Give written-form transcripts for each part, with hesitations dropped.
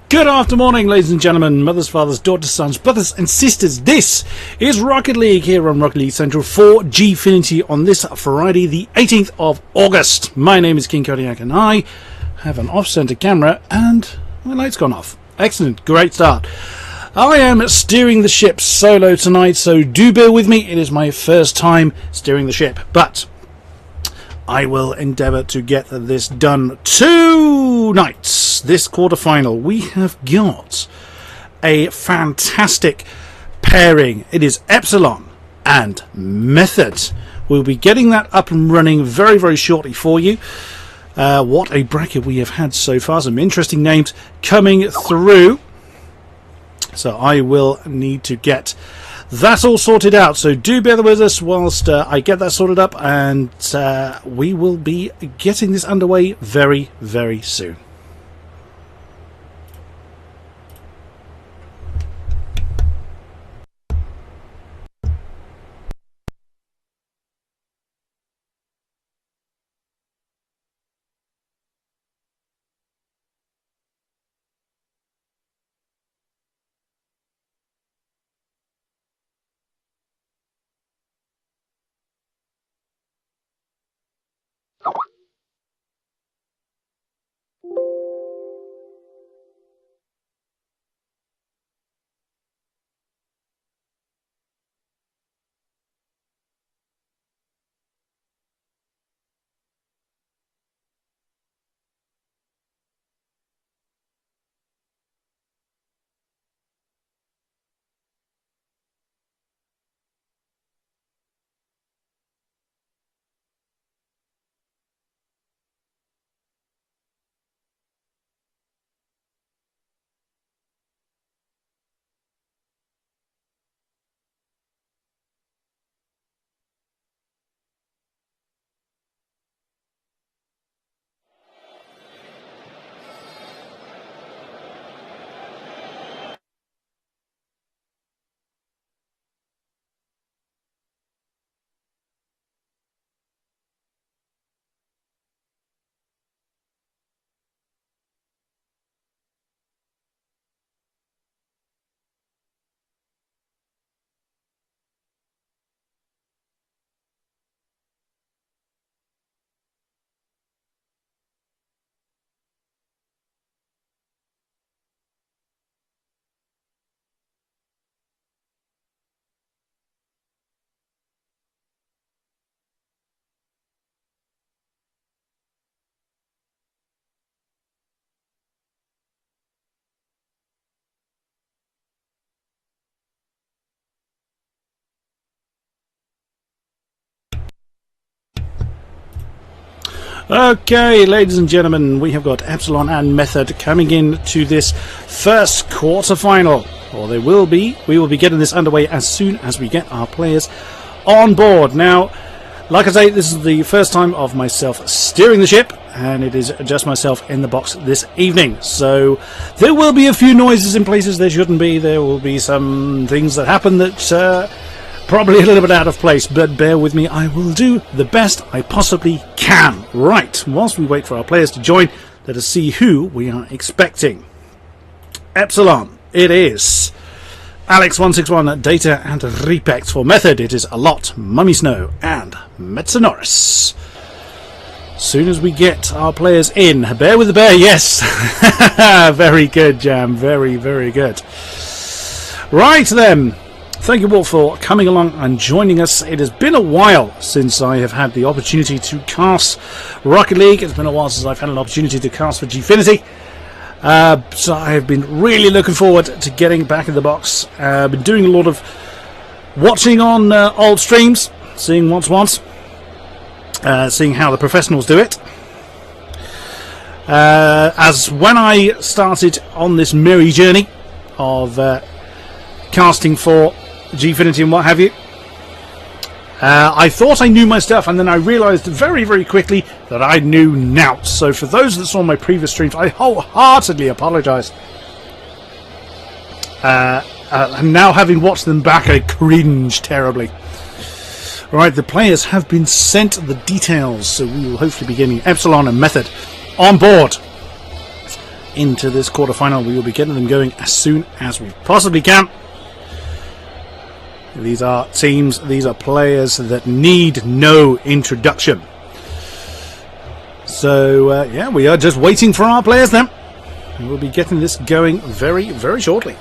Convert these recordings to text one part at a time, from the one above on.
Good afternoon, ladies and gentlemen, mothers, fathers, daughters, sons, brothers and sisters. This is Rocket League here on Rocket League Central for Gfinity on this Friday, the 18th of August. My name is King-Kodiak and I have an off-center camera and my light's gone off. Excellent, great start. I am steering the ship solo tonight, so do bear with me. It is my first time steering the ship, but I will endeavour to get this done tonight. This quarterfinal, we have got a fantastic pairing. It is Epsilon and Method. We'll be getting that up and running very, very shortly for you. What a bracket we have had so far. Some interesting names coming through. So I will need to get that all sorted out. So do bear with us whilst I get that sorted up, and we will be getting this underway very, very soon. Okay, ladies and gentlemen, we have got Epsilon and Method coming in to this first quarterfinal. Or they will be. We will be getting this underway as soon as we get our players on board. Now, like I say, this is the first time of myself steering the ship, and it is just myself in the box this evening. So there will be a few noises in places there shouldn't be. There will be some things that happen that probably a little bit out of place, but bear with me. I will do the best I possibly can. Right, whilst we wait for our players to join, let us see who we are expecting. Epsilon, it is Alex161, Data and Repex. For Method, it is a lot, Mummy Snow and Metsonoris. As soon as we get our players in. Bear with the bear, yes. Very good, Jam. Very, very good. Right then. Thank you all for coming along and joining us. It has been a while since I have had the opportunity to cast Rocket League. It's been a while since I've had an opportunity to cast for Gfinity. So I have been really looking forward to getting back in the box. I've been doing a lot of watching on old streams, seeing what's what, seeing how the professionals do it. As when I started on this merry journey of casting for Gfinity and what have you, I thought I knew my stuff, and then I realised very, very quickly that I knew nought. So for those that saw my previous streams, I wholeheartedly apologise. And now having watched them back, I cringe terribly. Right, the players have been sent the details, so we will hopefully be getting Epsilon and Method on board into this quarterfinal. We will be getting them going as soon as we possibly can. These are teams, these are players that need no introduction. So, yeah, we are just waiting for our players then. We'll be getting this going very, very shortly.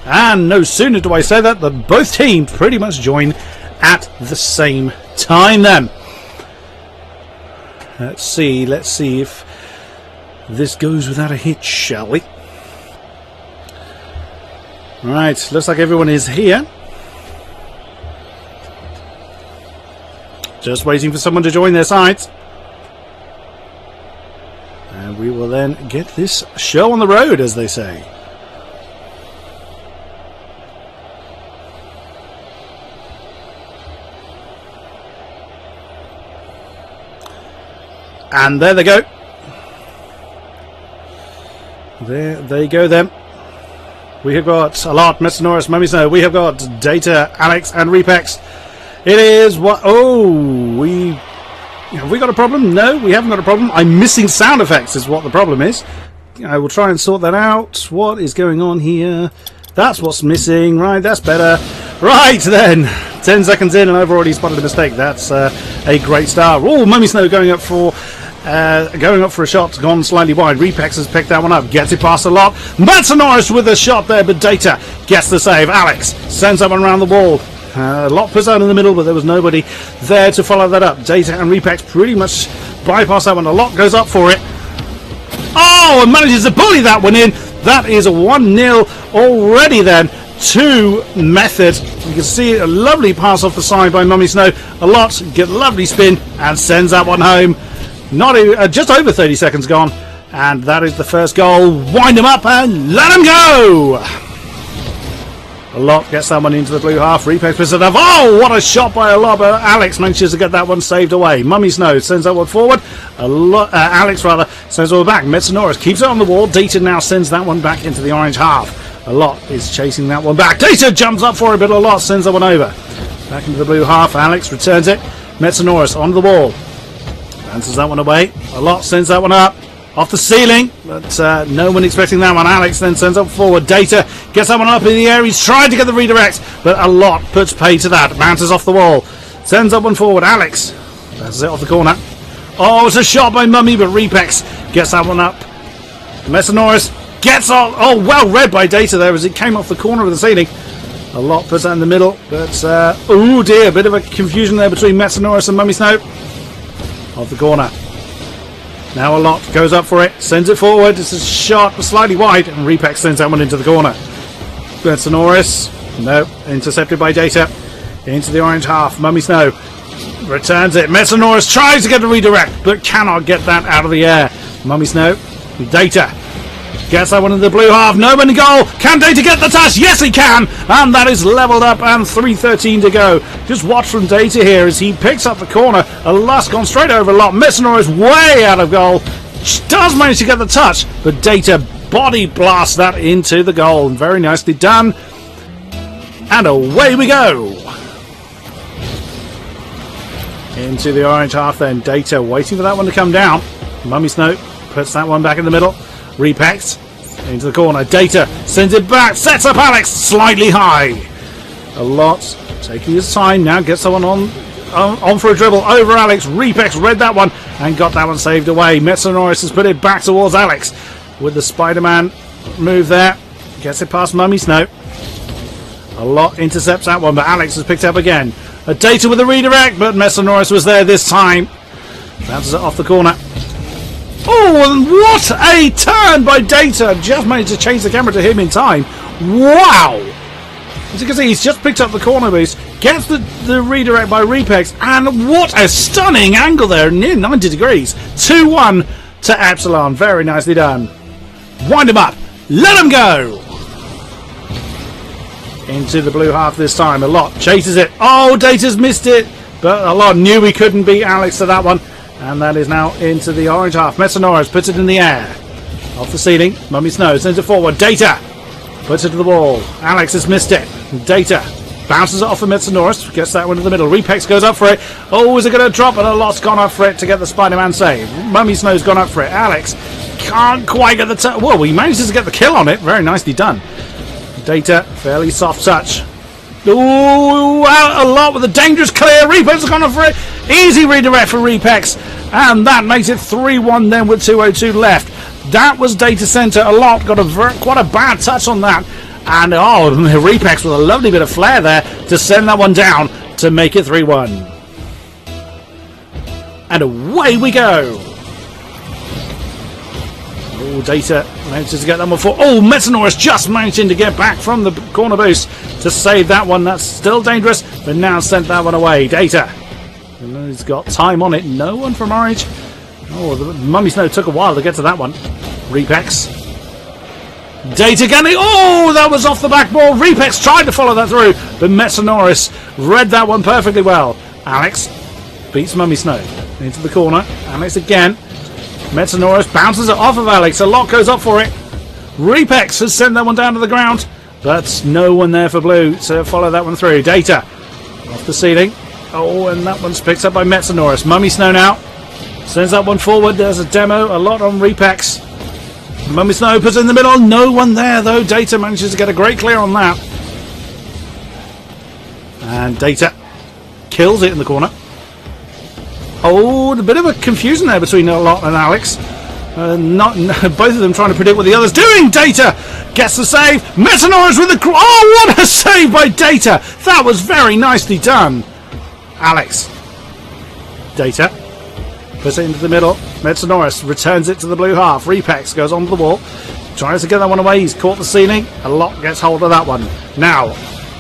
And no sooner do I say that than both teams pretty much join at the same time then. Let's see if this goes without a hitch, shall we? Right, looks like everyone is here. Just waiting for someone to join their sides. And we will then get this show on the road, as they say. And there they go. There they go then. We have got a lot, Mr. Norris, Mummy Snow. We have got Data, Alex, and Repex. It is what? Oh, have we got a problem? No, we haven't got a problem. I'm missing sound effects, is what the problem is. I will try and sort that out. What is going on here? That's what's missing. Right, that's better. Right then, 10 seconds in, and I've already spotted a mistake. That's a great start. Oh, Mummy Snow going up for a shot, gone slightly wide. Repex has picked that one up, gets it past a lot. Matanoris with a shot there, but Data gets the save. Alex sends that one around the wall. Lot puts out in the middle, but there was nobody there to follow that up. Data and Repex pretty much bypass that one. A lot goes up for it. Oh, and manages to bully that one in. That is a 1-0 already then to Method. You can see a lovely pass off the side by Mummy Snow. A lot, get a lovely spin and sends that one home. Not just over 30 seconds gone, and that is the first goal. Wind them up and let them go. A lot gets that one into the blue half. Repex puts it up. Oh, what a shot by a lot! Alex manages to get that one saved away. Mummy Snow sends that one forward. Alex rather sends it back. Metanoris keeps it on the wall. Data now sends that one back into the orange half. A lot is chasing that one back. Data jumps up for it, but a lot sends that one over. Back into the blue half. Alex returns it. Metanoris onto the wall. Answers that one away. A lot sends that one up off the ceiling, but no one expecting that one. Alex then sends up forward. Data gets that one up in the air. He's trying to get the redirect, but a lot puts pay to that. Bounces off the wall, sends up one forward. Alex passes it off the corner. Oh, it's a shot by Mummy, but Repex gets that one up. Metanoris gets on. Oh, well read by Data there as it came off the corner of the ceiling. A lot puts that in the middle, but oh dear, a bit of a confusion there between Metanoris and Mummy Snow. Off the corner. Now a lot goes up for it, sends it forward. It's a shot slightly wide, and Repex sends that one into the corner. Metanoris, no, intercepted by Data. Into the orange half. Mummy Snow returns it. Metanoris tries to get a redirect, but cannot get that out of the air. Mummy Snow, Data gets that one in the blue half. No one in goal. Can Data get the touch? Yes, he can. And that is levelled up and 3:13 to go. Just watch from Data here as he picks up the corner. A lust gone straight over a lot. Metanoris is way out of goal. She does manage to get the touch, but Data body blasts that into the goal. Very nicely done. And away we go. Into the orange half then. Data waiting for that one to come down. Mummy Snow puts that one back in the middle. Repex into the corner. Data sends it back. Sets up Alex slightly high. A lot taking his time now. Gets someone on on for a dribble over Alex. Repex read that one and got that one saved away. Metanoris has put it back towards Alex with the Spider-Man move there. Gets it past Mummy Snow. A lot intercepts that one, but Alex has picked up again. A Data with a redirect, but Metanoris was there this time. Bounces it off the corner. Oh, and what a turn by Data! Just managed to change the camera to him in time. Wow! As you can see, he's just picked up the corner boost, gets the redirect by Repex, and what a stunning angle there, near 90 degrees. 2-1 to Epsilon. Very nicely done. Wind him up. Let him go! Into the blue half this time. A lot chases it. Oh, Data's missed it, but a lot knew he couldn't beat Alex to that one. And that is now into the orange half. Metanoris puts it in the air. Off the ceiling. Mummy Snow sends it forward. Data puts it to the wall. Alex has missed it. Data bounces it off of Metanoris. Gets that one to the middle. Repex goes up for it. Oh, is it going to drop? And a lot's gone up for it to get the Spider-Man save. Mummy Snow's gone up for it. Alex can't quite get the turn. Well, he manages to get the kill on it. Very nicely done. Data, fairly soft touch. Ooh, a lot with a dangerous clear. Repex has gone up for it. Easy redirect for Repex. And that makes it 3-1 then with 2:02 left. That was Data Center. A lot got quite a bad touch on that. And oh, Repex with a lovely bit of flair there to send that one down to make it 3-1. And away we go. Oh, Data manages to get that one for. Oh, Metanoris just managing to get back from the corner boost to save that one. That's still dangerous, but now sent that one away. Data. And he's got time on it. No one from Orange. Oh, the Mummy Snow took a while to get to that one. Repex. Data getting. Oh, that was off the backboard. Repex tried to follow that through, but Metanoris read that one perfectly well. Alex beats Mummy Snow into the corner. Alex again. Metanoris bounces it off of Alex. A lot goes up for it. Repex has sent that one down to the ground, but no one there for Blue to follow that one through. Data off the ceiling. Oh, and that one's picked up by Metanoris. Mummy Snow now sends that one forward. There's a demo. A lot on Repex. Mummy Snow puts it in the middle. No one there though. Data manages to get a great clear on that. And Data kills it in the corner. Oh, a bit of a confusion there between a lot and Alex. Both of them trying to predict what the other's doing. Data gets the save. Metanoris with the. Oh, what a save by Data! That was very nicely done. Alex. Data puts it into the middle. Metanoris returns it to the blue half. Repex goes onto the wall. Tries to get that one away. He's caught the ceiling. A lot gets hold of that one. Now,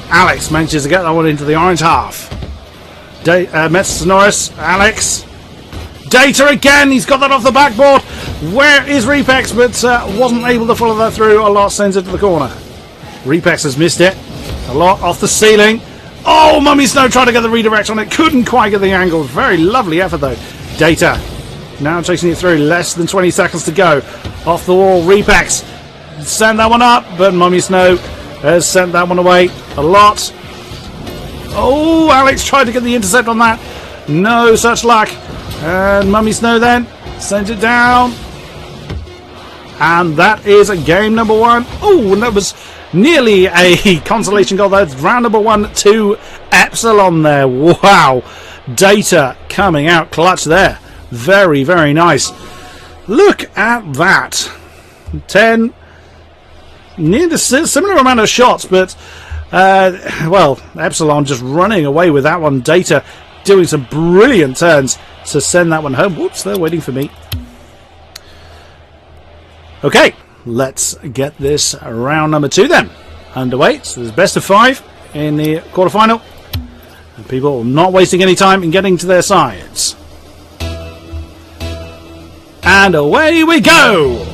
Alex manages to get that one into the orange half. Metanoris. Alex. Data again. He's got that off the backboard. Where is Repex? But wasn't able to follow that through. A lot sends it to the corner. Repex has missed it. A lot off the ceiling. Oh, Mummy Snow tried to get the redirect on it. Couldn't quite get the angle. Very lovely effort, though. Data now chasing it through. Less than 20 seconds to go. Off the wall. Repex. Send that one up. But Mummy Snow has sent that one away. A lot. Oh, Alex tried to get the intercept on that. No such luck. And Mummy Snow then sends it down. And that is game number 1. Oh, and that was nearly a consolation goal. That's round number 1 to Epsilon there. Wow. Data coming out clutch there. Very, very nice. Look at that. 10. Near the similar amount of shots, but well, Epsilon just running away with that one. Data doing some brilliant turns to send that one home. Whoops, they're waiting for me. Okay, let's get this round number 2 then underway. So there's best of 5 in the quarterfinal. And people not wasting any time in getting to their sides. And away we go!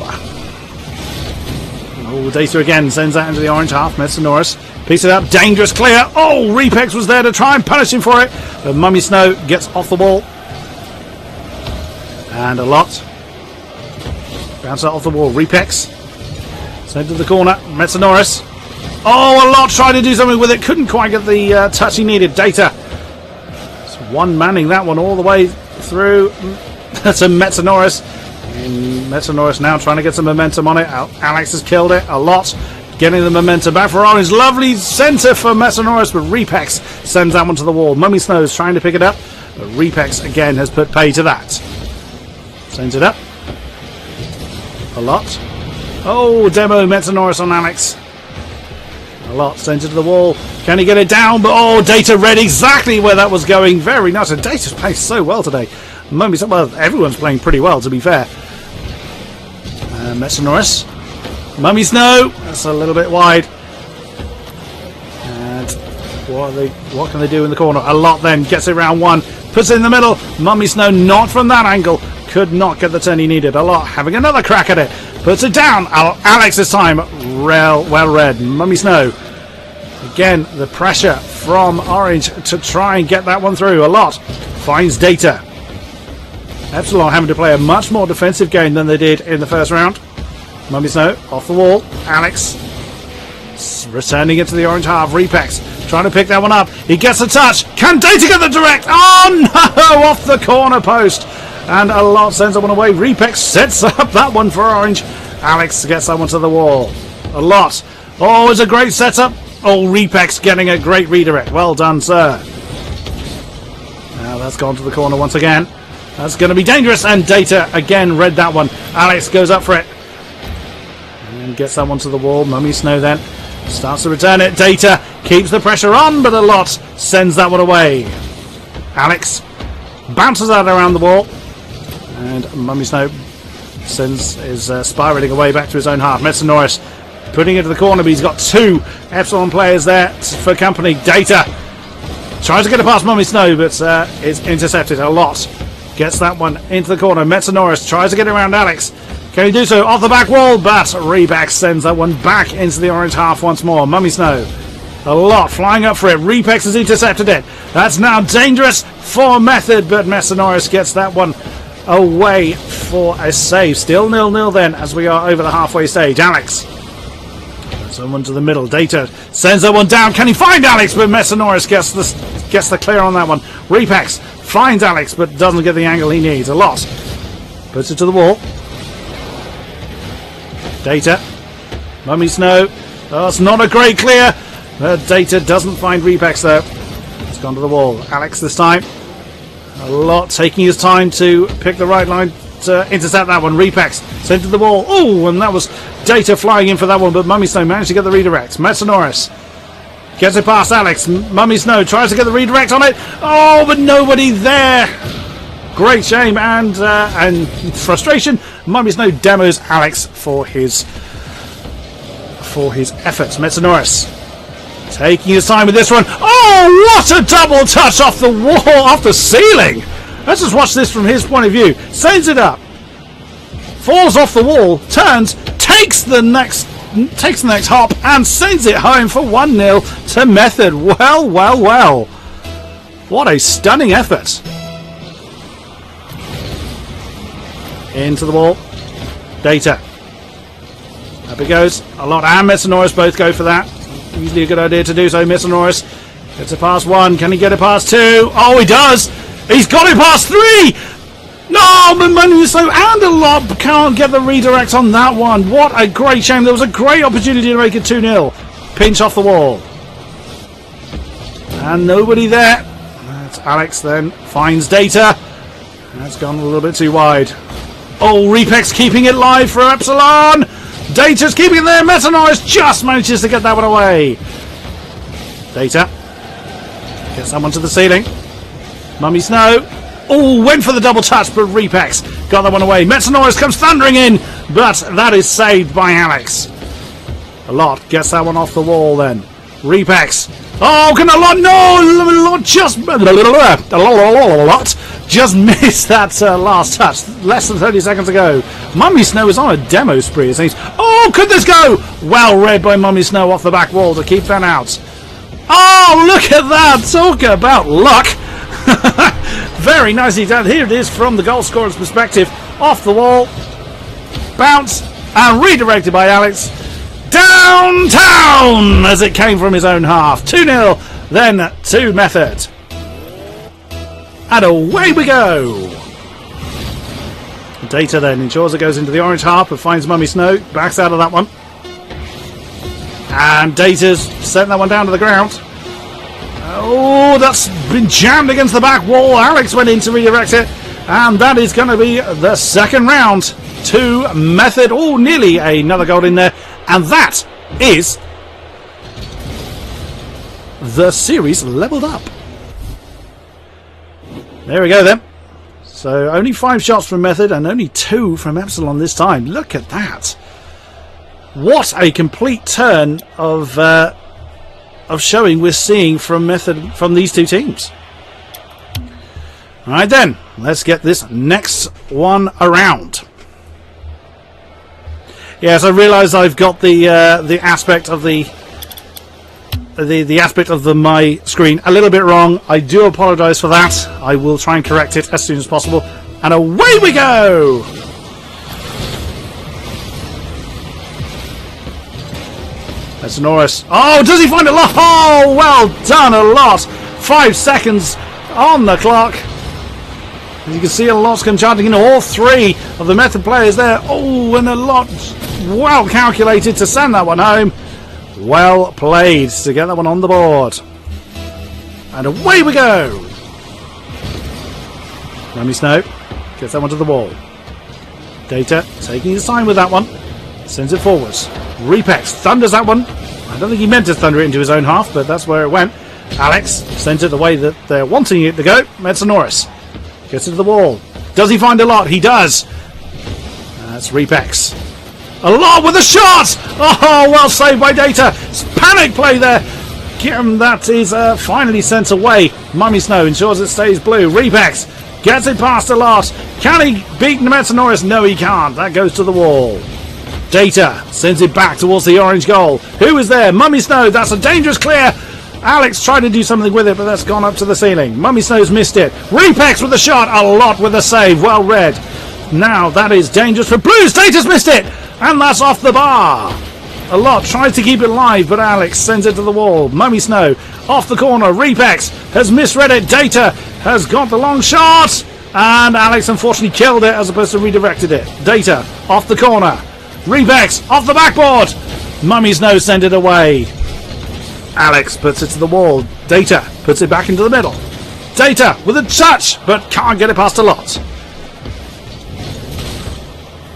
Oh, Data again sends that into the orange half. Metanoris picks it up. Dangerous clear. Oh, Repex was there to try and punish him for it. But Mummy Snow gets off the ball. And a lot. Bounce that off the wall. Repex. Sent to the corner. Metanoris. Oh, a lot tried to do something with it. Couldn't quite get the touch he needed. Data. It's one manning that one all the way through to Metanoris. And Metanoris now trying to get some momentum on it. Alex has killed it. A lot getting the momentum back for Orange. Lovely centre for Messanoris, but Repex sends that one to the wall. Mummy Snow's trying to pick it up, but Repex again has put pay to that. Sends it up. A lot. Oh, demo Messanoris on Alex. A lot. Sends it to the wall. Can he get it down? But oh, Data read exactly where that was going. Very nice. And Data's playing so well today. Well, everyone's playing pretty well, to be fair. Messanoris. Mummy Snow. That's a little bit wide. And what can they do in the corner? A lot then. Gets it round one. Puts it in the middle. Mummy Snow not from that angle. Could not get the turn he needed. A lot having another crack at it. Puts it down. Alex this time. Well read. Mummy Snow. Again, the pressure from Orange to try and get that one through. A lot. Finds Data. Epsilon having to play a much more defensive game than they did in the first round. Mummy Snow off the wall. Alex returning it to the orange half. Repex trying to pick that one up. He gets a touch. Can Data get the direct? Oh no! Off the corner post. And a lot sends that one away. Repex sets up that one for Orange. Alex gets that one to the wall. A lot. Oh, it's a great setup. Oh, Repex getting a great redirect. Well done, sir. Now that's gone to the corner once again. That's going to be dangerous, and Data again read that one. Alex goes up for it and gets that one to the wall. Mummy Snow then starts to return it. Data keeps the pressure on, but a lot sends that one away. Alex bounces out around the wall, and Mummy Snow is spiraling away back to his own half. Messanoris putting it to the corner, but he's got two Epsilon players there for company. Data tries to get it past Mummy Snow, but is intercepted. A lot gets that one into the corner. Messanoris tries to get around Alex. Can he do so? Off the back wall, but Repex sends that one back into the orange half once more. Mummy Snow. A lot flying up for it. Repex has intercepted it. That's now dangerous for Method, but Messanoris gets that one away for a save. Still 0-0 then as we are over the halfway stage. Alex. Someone to the middle. Data sends that one down. Can he find Alex? But Messanoris gets the clear on that one. Repex finds Alex, but doesn't get the angle he needs. A lot. Puts it to the wall. Data. Mummy Snow. Oh, it's not a great clear. Data doesn't find Repex though. It's gone to the wall. Alex this time. A lot taking his time to pick the right line to intercept that one. Repex sent to the wall. Oh, and that was Data flying in for that one, but Mummy Snow managed to get the redirect. Messanoris gets it past Alex. Mummy Snow tries to get the redirect on it. Oh, but nobody there. Great shame and frustration. Mummy Snow demos Alex for his efforts. Messanoris taking his time with this one. Oh, what a double touch off the wall, off the ceiling. Let's just watch this from his point of view. Sends it up, falls off the wall, turns, takes the next hop, and sends it home for 1-0 to Method. Well. What a stunning effort. Into the wall. Data. Up it goes. A lot and Messanoris both go for that. Usually a good idea to do so. Messanoris gets it past one. Can he get it past two? Oh, he does. He's got it past three. No, but Mummy Snow and a lot can't get the redirect on that one. What a great shame. There was a great opportunity to make it 2-0. Pinch off the wall. And nobody there. That's Alex then. Finds Data. That's gone a little bit too wide. Oh, Repex keeping it live for Epsilon. Data's keeping it there. Messanoris just manages to get that one away. Data gets that one to the ceiling. Mummy Snow. Oh, went for the double touch, but Repex got that one away. Messanoris comes thundering in, but that is saved by Alex. A lot gets that one off the wall then. Repex. Oh, can a lot? No, just missed that last touch. Less than 30 seconds ago. Mummy Snow is on a demo spree. It seems. Oh, could this go? Well read by Mummy Snow off the back wall to keep that out. Oh, look at that. Talk about luck. Very nicely done. Here it is from the goal scorer's perspective. Off the wall. Bounce and redirected by Alex. Downtown as it came from his own half. 2-0 then to Method. And away we go. Data then ensures it goes into the orange half but finds Mummy Snow. Backs out of that one. And Data's sent that one down to the ground. Oh, that's been jammed against the back wall. Alex went in to redirect it. And that is going to be the second round. 2 Method. Oh, nearly another goal in there. And that is the series leveled up. There we go then. So only 5 shots from Method and only 2 from Epsilon this time. Look at that. What a complete turn of showing we're seeing from Method from these two teams. Alright then, let's get this next one around. Yes, I realise I've got the aspect of the aspect of my screen a little bit wrong. I do apologise for that. I will try and correct it as soon as possible. And away we go! That's Norris. Oh, does he find a lot? Oh, well done, a lot. 5 seconds on the clock. As you can see, a lot's charging in all 3 of the Method players there. Oh, and a lot well calculated to send that one home. Well played to get that one on the board. And away we go. Rummy Snow gets that one to the wall. Data taking his time with that one. Sends it forwards. Repex thunders that one. I don't think he meant to thunder it into his own half, but that's where it went. Alex sends it the way that they're wanting it to go. Metsonoris gets it to the wall. Does he find a lot? He does. That's Repex. A lot with a shot! Oh, well saved by Data. Panic play there. That is finally sent away. Mummy Snow ensures it stays blue. Repex gets it past a lot. Can he beat Metsonoris? No, he can't. That goes to the wall. Data sends it back towards the orange goal. Who is there? Mummy Snow. That's a dangerous clear. Alex tried to do something with it, but that's gone up to the ceiling. Mummy Snow's missed it. Repex with a shot. A lot with a save. Well read. Now that is dangerous for Blues. Data's missed it. And that's off the bar. A lot tries to keep it live, but Alex sends it to the wall. Mummy Snow off the corner. Repex has misread it. Data has got the long shot. And Alex unfortunately killed it as opposed to redirected it. Data off the corner. Repex off the backboard. Mummy Snow sent it away. Alex puts it to the wall. Data puts it back into the middle. Data with a touch, but can't get it past a lot.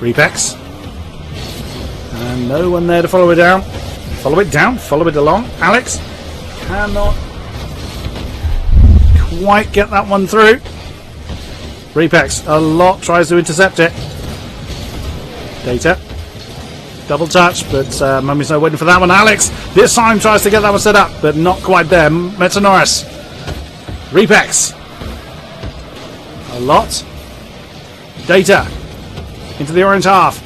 Repex. And no one there to follow it down. Follow it down, follow it along. Alex cannot quite get that one through. Repex, a lot tries to intercept it. Data. Double touch, but Mummy's not waiting for that one. Alex this time tries to get that one set up, but not quite there. Metsonoris. Repex. A lot. Data. Into the orange half.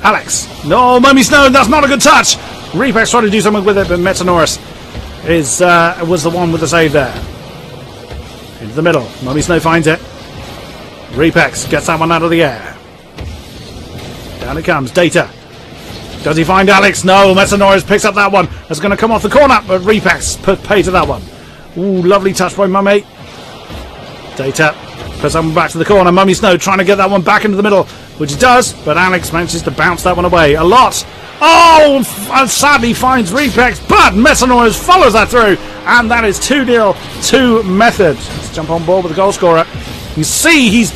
Alex. No, Mummy Snow, that's not a good touch. Repex tried to do something with it, but Metsonoris was the one with the save there. Into the middle. Mummy Snow finds it. Repex gets that one out of the air. Down it comes. Data. Does he find Alex? No, Metsonoris picks up that one. That's going to come off the corner, but Repex put pay to that one. Ooh, lovely touch by Mummy. Data puts that one back to the corner. Mummy Snow trying to get that one back into the middle, which he does, but Alex manages to bounce that one away. A lot. Oh, and sadly finds Repex, but Metsonoris follows that through, and that is 2-0 to Method. Let's jump on board with the goal scorer. You see he's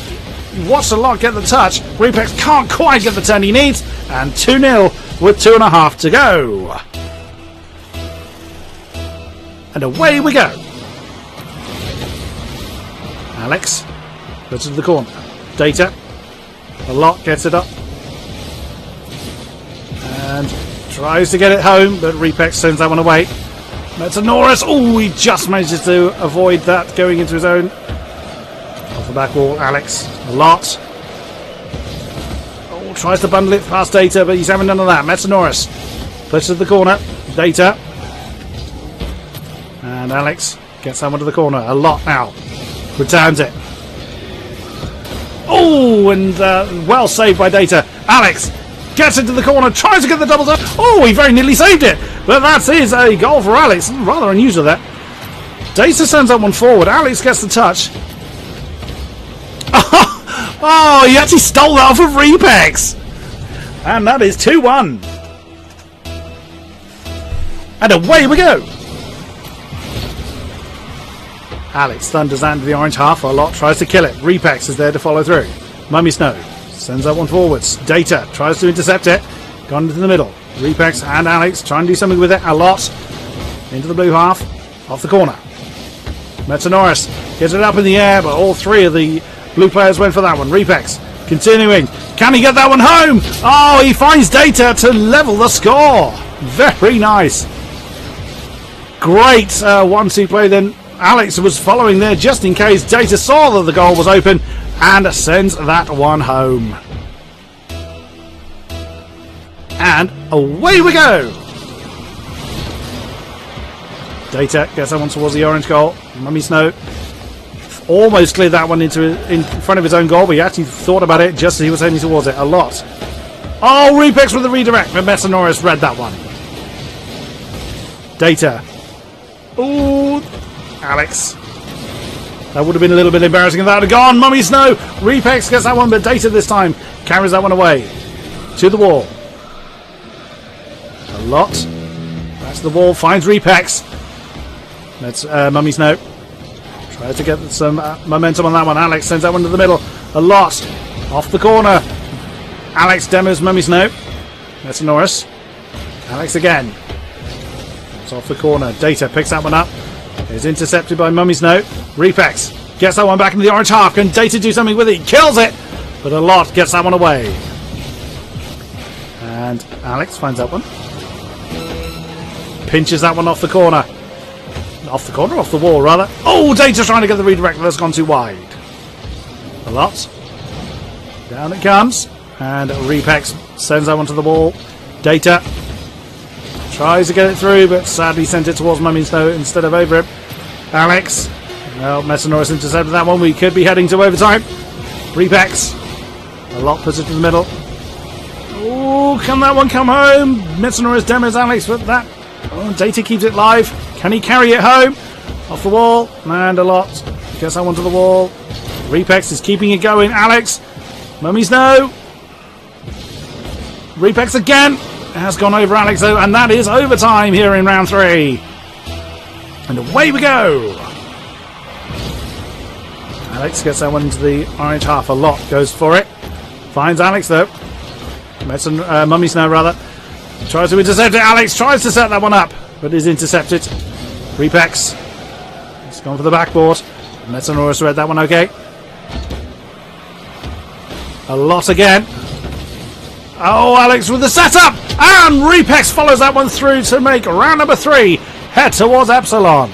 watched a lot get the touch. Repex can't quite get the turn he needs, and 2-0 with 2.5 to go. And away we go. Alex puts it to the corner. Data. A lot gets it up. And tries to get it home, but Repex sends that one away. Metsonoris. Oh, he just manages to avoid that going into his own. Off the back wall, Alex. A lot. Oh, tries to bundle it past Data, but he's having none of that. Metsonoris puts it to the corner. Data. And Alex gets that one to the corner. A lot now. Returns it. Oh, and well saved by Data. Alex gets into the corner, tries to get the double up. Oh, he very nearly saved it. But that is a goal for Alex. Rather unusual that. Data sends that one forward. Alex gets the touch. Oh, he actually stole that off of Repex. And that is 2-1. And away we go! Alex thunders out into the orange half. A lot tries to kill it. Repex is there to follow through. Mummy Snow sends that one forwards. Data tries to intercept it. Gone into the middle. Repex and Alex trying to do something with it. A lot into the blue half. Off the corner. Metanoris gets it up in the air, but all three of the blue players went for that one. Repex continuing. Can he get that one home? Oh, he finds Data to level the score. Very nice. Great 1-2 play then. Alex was following there just in case. Data saw that the goal was open and sends that one home. And away we go. Data gets that one towards the orange goal. Mummy Snow almost cleared that one in front of his own goal, but he actually thought about it just as he was heading towards it. A lot. Oh, Repex with the redirect, but Metanoris read that one. Data. Ooh, Alex. That would have been a little bit embarrassing if that had gone. Mummy Snow. Repex gets that one, but Data this time carries that one away. To the wall. A lot. That's the wall. Finds Repex. That's Mummy Snow. Try to get some momentum on that one. Alex sends that one to the middle. A lot. Off the corner. Alex demos Mummy Snow. That's Norris. Alex again. It's off the corner. Data picks that one up. Is intercepted by Mummy Snow. Repex gets that one back into the orange half. Can Data do something with it? He kills it. But a lot gets that one away. And Alex finds that one. Pinches that one off the corner. Off the corner? Off the wall, rather. Oh, Data's trying to get the redirect, but that's gone too wide. A lot. Down it comes. And Repex sends that one to the wall. Data tries to get it through, but sadly sent it towards Mummy Snow instead of over it. Alex. Well, Metanoris intercepted that one. We could be heading to overtime. Repex. A lot puts it to the middle. Oh, can that one come home? Metanoris demos Alex, but that... Oh, Data keeps it live. Can he carry it home? Off the wall. And a lot. Gets that one to the wall. Repex is keeping it going. Alex. Mummy Snow. Repex again. It has gone over Alex though. And that is overtime here in round 3. And away we go. Alex gets that one into the orange half. A lot goes for it. Finds Alex though. Mummy Snow rather. Tries to intercept it. Alex tries to set that one up, but is intercepted. Repex. He's gone for the backboard. Metanoris read that one okay. A lot again. Oh, Alex with the setup! And Repex follows that one through to make round number 3 head towards Epsilon.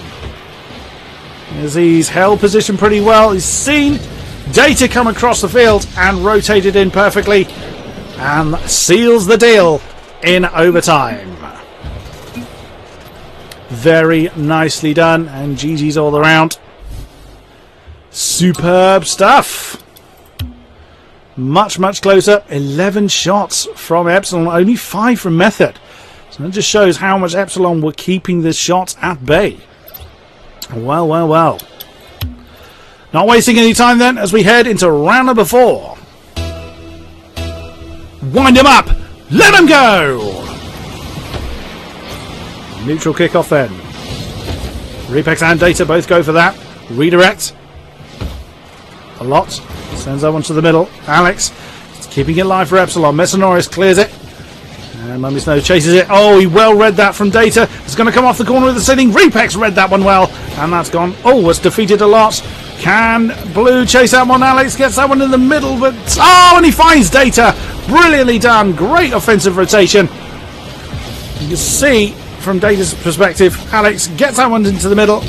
As he's held position pretty well. He's seen Data come across the field and rotated in perfectly. And seals the deal in overtime. Very nicely done, and GG's all around. Superb stuff. Much, much closer. 11 shots from Epsilon, only 5 from Method. So that just shows how much Epsilon were keeping the shots at bay. Well, well, well. Not wasting any time then as we head into round number 4. Wind him up! Let him go! Neutral kickoff then. Repex and Data both go for that. Redirect. A lot. Sends that one to the middle. Alex is keeping it live for Epsilon. Metanoris clears it. And Mummy Snow chases it. Oh, he well read that from Data. It's going to come off the corner of the ceiling. Repex read that one well. And that's gone. Oh, it's defeated a lot. Can Blue chase that one? Alex gets that one in the middle. But oh, and he finds Data. Brilliantly done. Great offensive rotation. You can see from Data's perspective, Alex gets that one into the middle.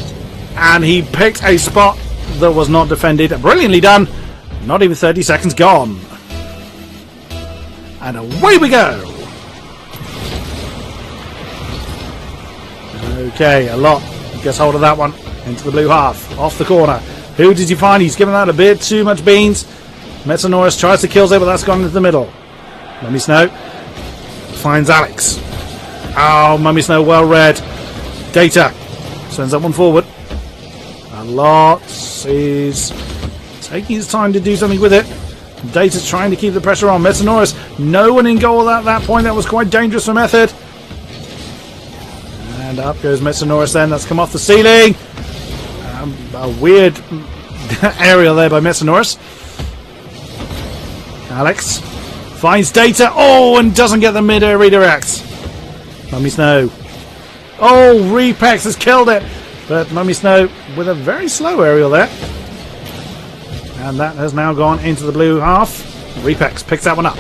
And he picked a spot that was not defended. Brilliantly done. Not even 30 seconds gone. And away we go. Okay, a lot. Gets hold of that one. Into the blue half. Off the corner. Who did you find? He's given that a bit too much beans. Metanoris tries to kill it, but that's gone into the middle. Mummy Snow finds Alex. Oh, Mummy Snow well read. Data sends that one forward. A lot is taking his time to do something with it. Data's trying to keep the pressure on. Metanoris, no one in goal at that point. That was quite dangerous for Method. And And up goes Metanoris then. That's come off the ceiling. A weird aerial there by Metanoris. Alex finds Data. Oh, and doesn't get the mid-air redirect. Mummy Snow. Oh, Repex has killed it. But Mummy Snow with a very slow aerial there. And that has now gone into the blue half. Repex picks that one up.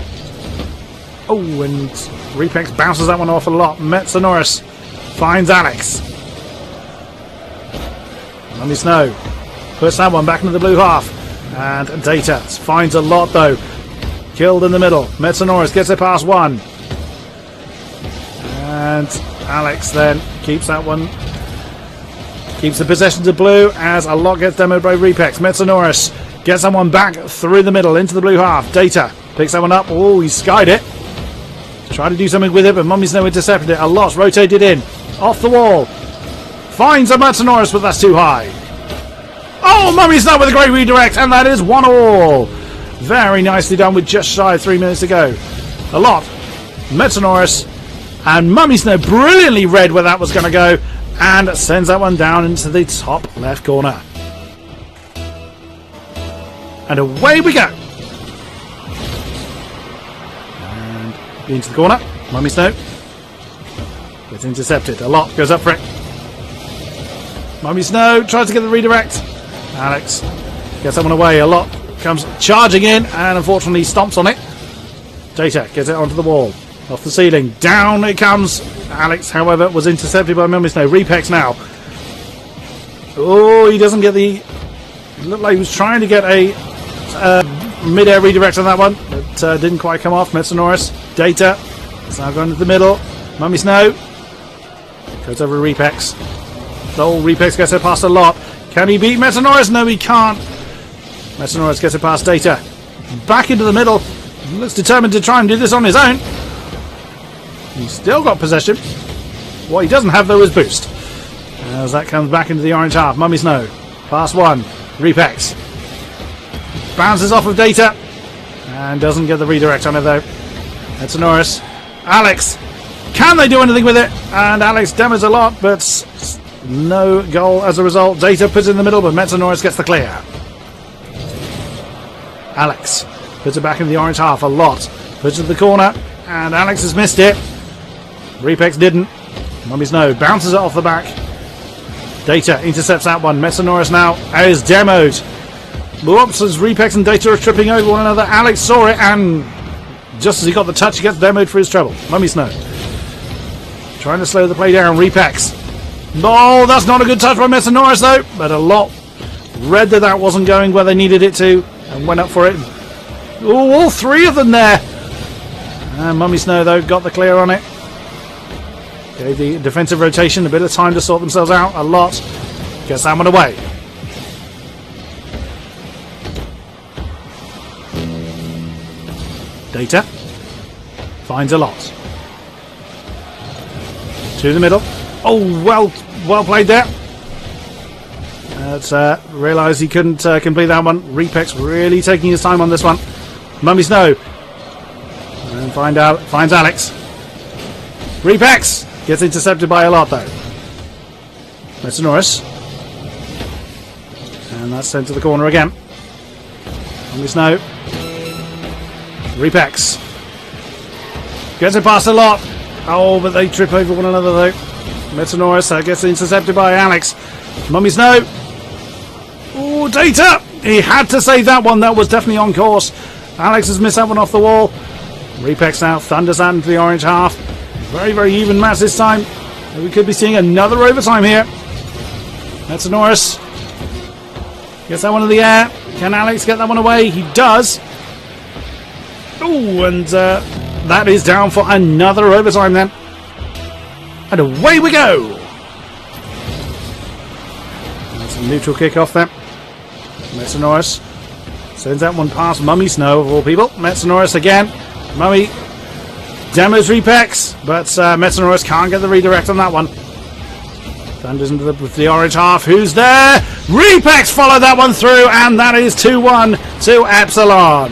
Oh, and Repex bounces that one off a lot. Metanoris finds Alex. Mummy Snow puts that one back into the blue half. And Data finds a lot though. Killed in the middle. Metanoris gets it past one. And Alex then keeps that one. Keeps the possession to blue as a lot gets demoed by Repex. Metanoris gets that one back through the middle into the blue half. Data picks that one up. Oh, he skied it. Tried to do something with it, but Mummy Snow intercepted it. A lot rotated in. Off the wall. Finds a Metanoris, but that's too high. Oh, Mummy Snow with a great redirect, and that is 1-all. Very nicely done with just shy of 3 minutes to go. A lot. Metanoris and Mummy Snow brilliantly read where that was going to go and sends that one down into the top left corner. And away we go. And into the corner. Mummy Snow gets intercepted. A lot goes up for it. Mummy Snow tries to get the redirect. Alex gets that one away. A lot comes charging in and unfortunately stomps on it. Data gets it onto the wall. Off the ceiling. Down it comes. Alex, however, was intercepted by Mummy Snow. Repex now. Oh, he doesn't get the... It looked like he was trying to get a mid-air redirect on that one. But didn't quite come off. Metanoris. Data. It's now going to the middle. Mummy Snow goes over to Repex. Oh, Repex gets it past a lot. Can he beat Metanoris? No, he can't. Metanoris gets it past Data. Back into the middle. Looks determined to try and do this on his own. He's still got possession. What he doesn't have, though, is boost. As that comes back into the orange half. Mummy Snow. Past one. Repex. Bounces off of Data. And doesn't get the redirect on it, though. Metanoris. Alex. Can they do anything with it? And Alex demos a lot, but no goal as a result. Data puts it in the middle, but Metanoris gets the clear. Alex puts it back in the orange half a lot. Puts it in the corner, and Alex has missed it. Repex didn't. Mummy Snow bounces it off the back. Data intercepts that one. Metanoris now is demoed. Whoops, as Repex and Data are tripping over one another. Alex saw it, and just as he got the touch, he gets demoed for his trouble. Mummy Snow trying to slow the play down. Repex. No, that's not a good touch by Metanoris, though. But a lot read that that wasn't going where they needed it to and went up for it. Oh, all three of them there. And Mummy Snow, though, got the clear on it. Gave the defensive rotation a bit of time to sort themselves out. A lot gets that one away. Data finds a lot. To the middle. Oh, well played there. Realised he couldn't complete that one. Repex really taking his time on this one. Mummy Snow. And finds Alex. Repex gets intercepted by a lot, though. Metanoris. And that's sent to the corner again. Mummy Snow. Repex. Gets it past a lot. Oh, but they trip over one another, though. Metanoris gets intercepted by Alex. Mummy Snow. Oh, Data. He had to save that one. That was definitely on course. Alex has missed that one off the wall. Repex now thunders out into the orange half. Very, very even match this time. We could be seeing another overtime here. Metanoris gets that one in the air. Can Alex get that one away? He does. Oh, and that is down for another overtime then. And away we go. That's a neutral kickoff there. Metanoris sends that one past Mummy Snow, of all people. Metanoris again. Mummy demos Repex, but Metanoris can't get the redirect on that one. Thunders into the orange half. Who's there? Repex followed that one through, and that is 2-1 to Epsilon.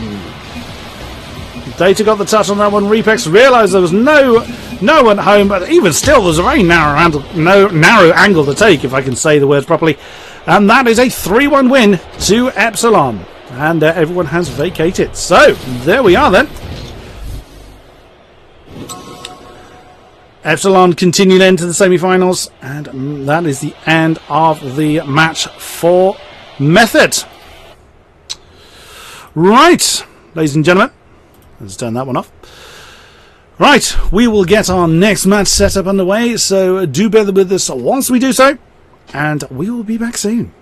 Data got the touch on that one. Repex realised there was no No one home, but even still, there's a very narrow angle to take, if I can say the words properly. And that is a 3-1 win to Epsilon. And everyone has vacated. So, there we are then. Epsilon continue then to the semi-finals. And that is the end of the match for Method. Right, ladies and gentlemen. Let's turn that one off. Right, we will get our next match set up underway, so do bear with us once we do so, and we will be back soon.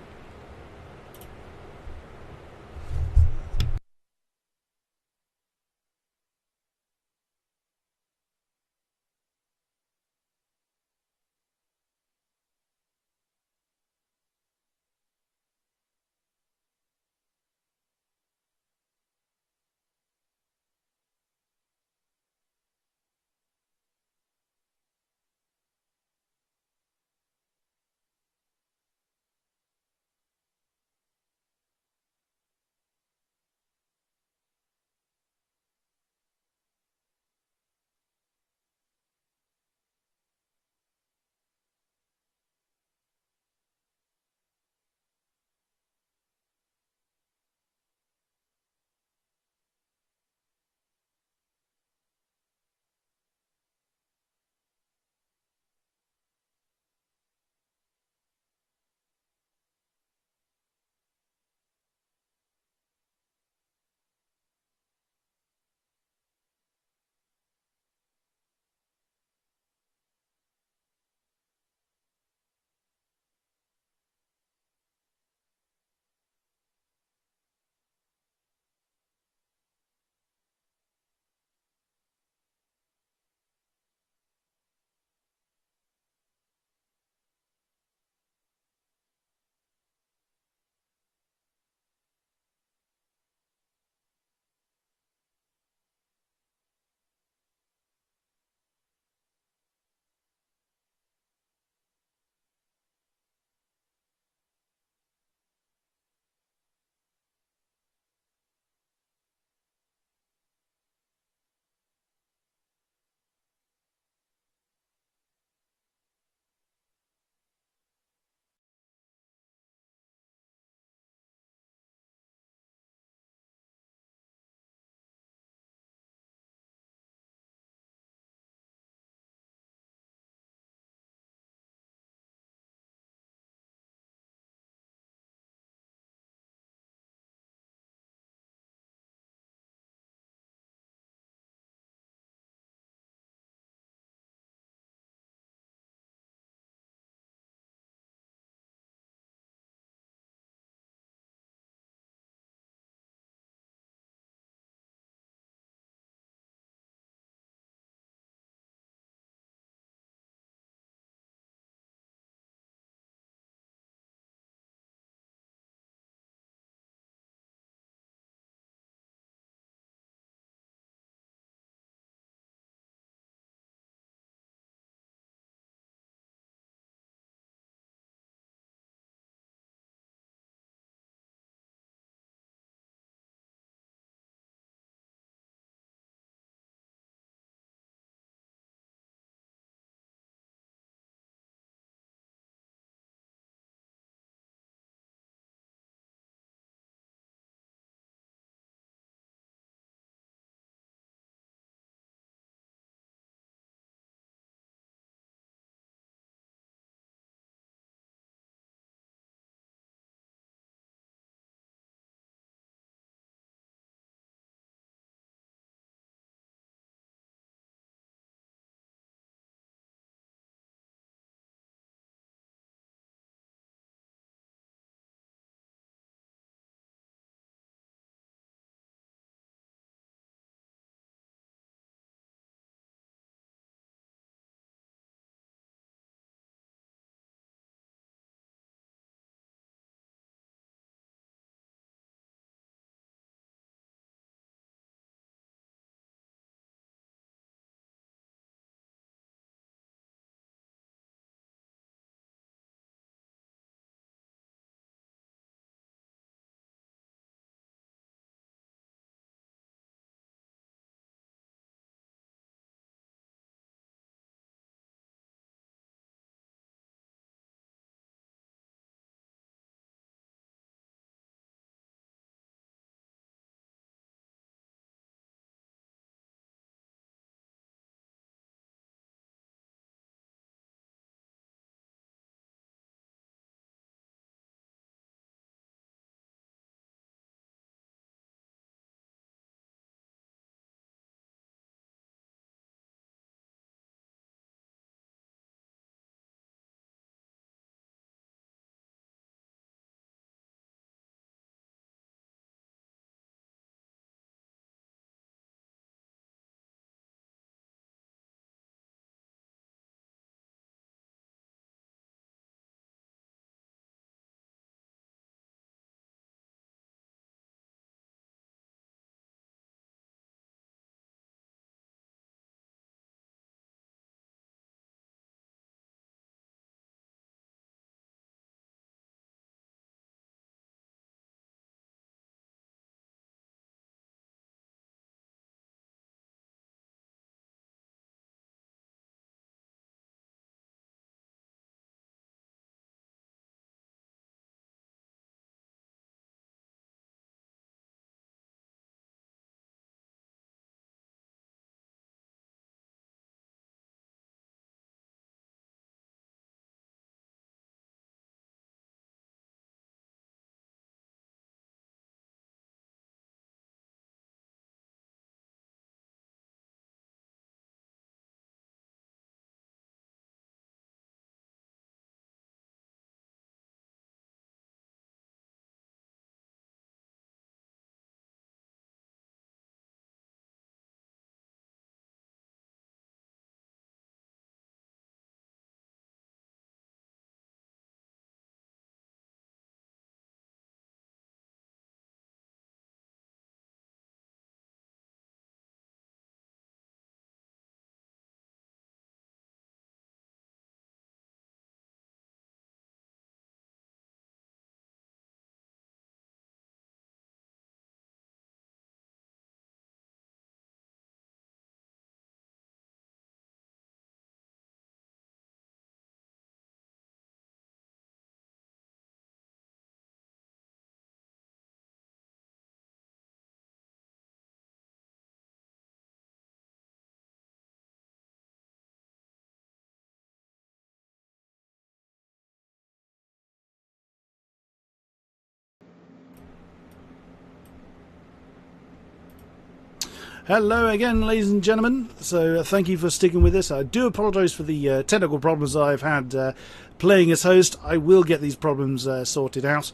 Hello again, ladies and gentlemen. So thank you for sticking with us. I do apologise for the technical problems I've had playing as host. I will get these problems sorted out.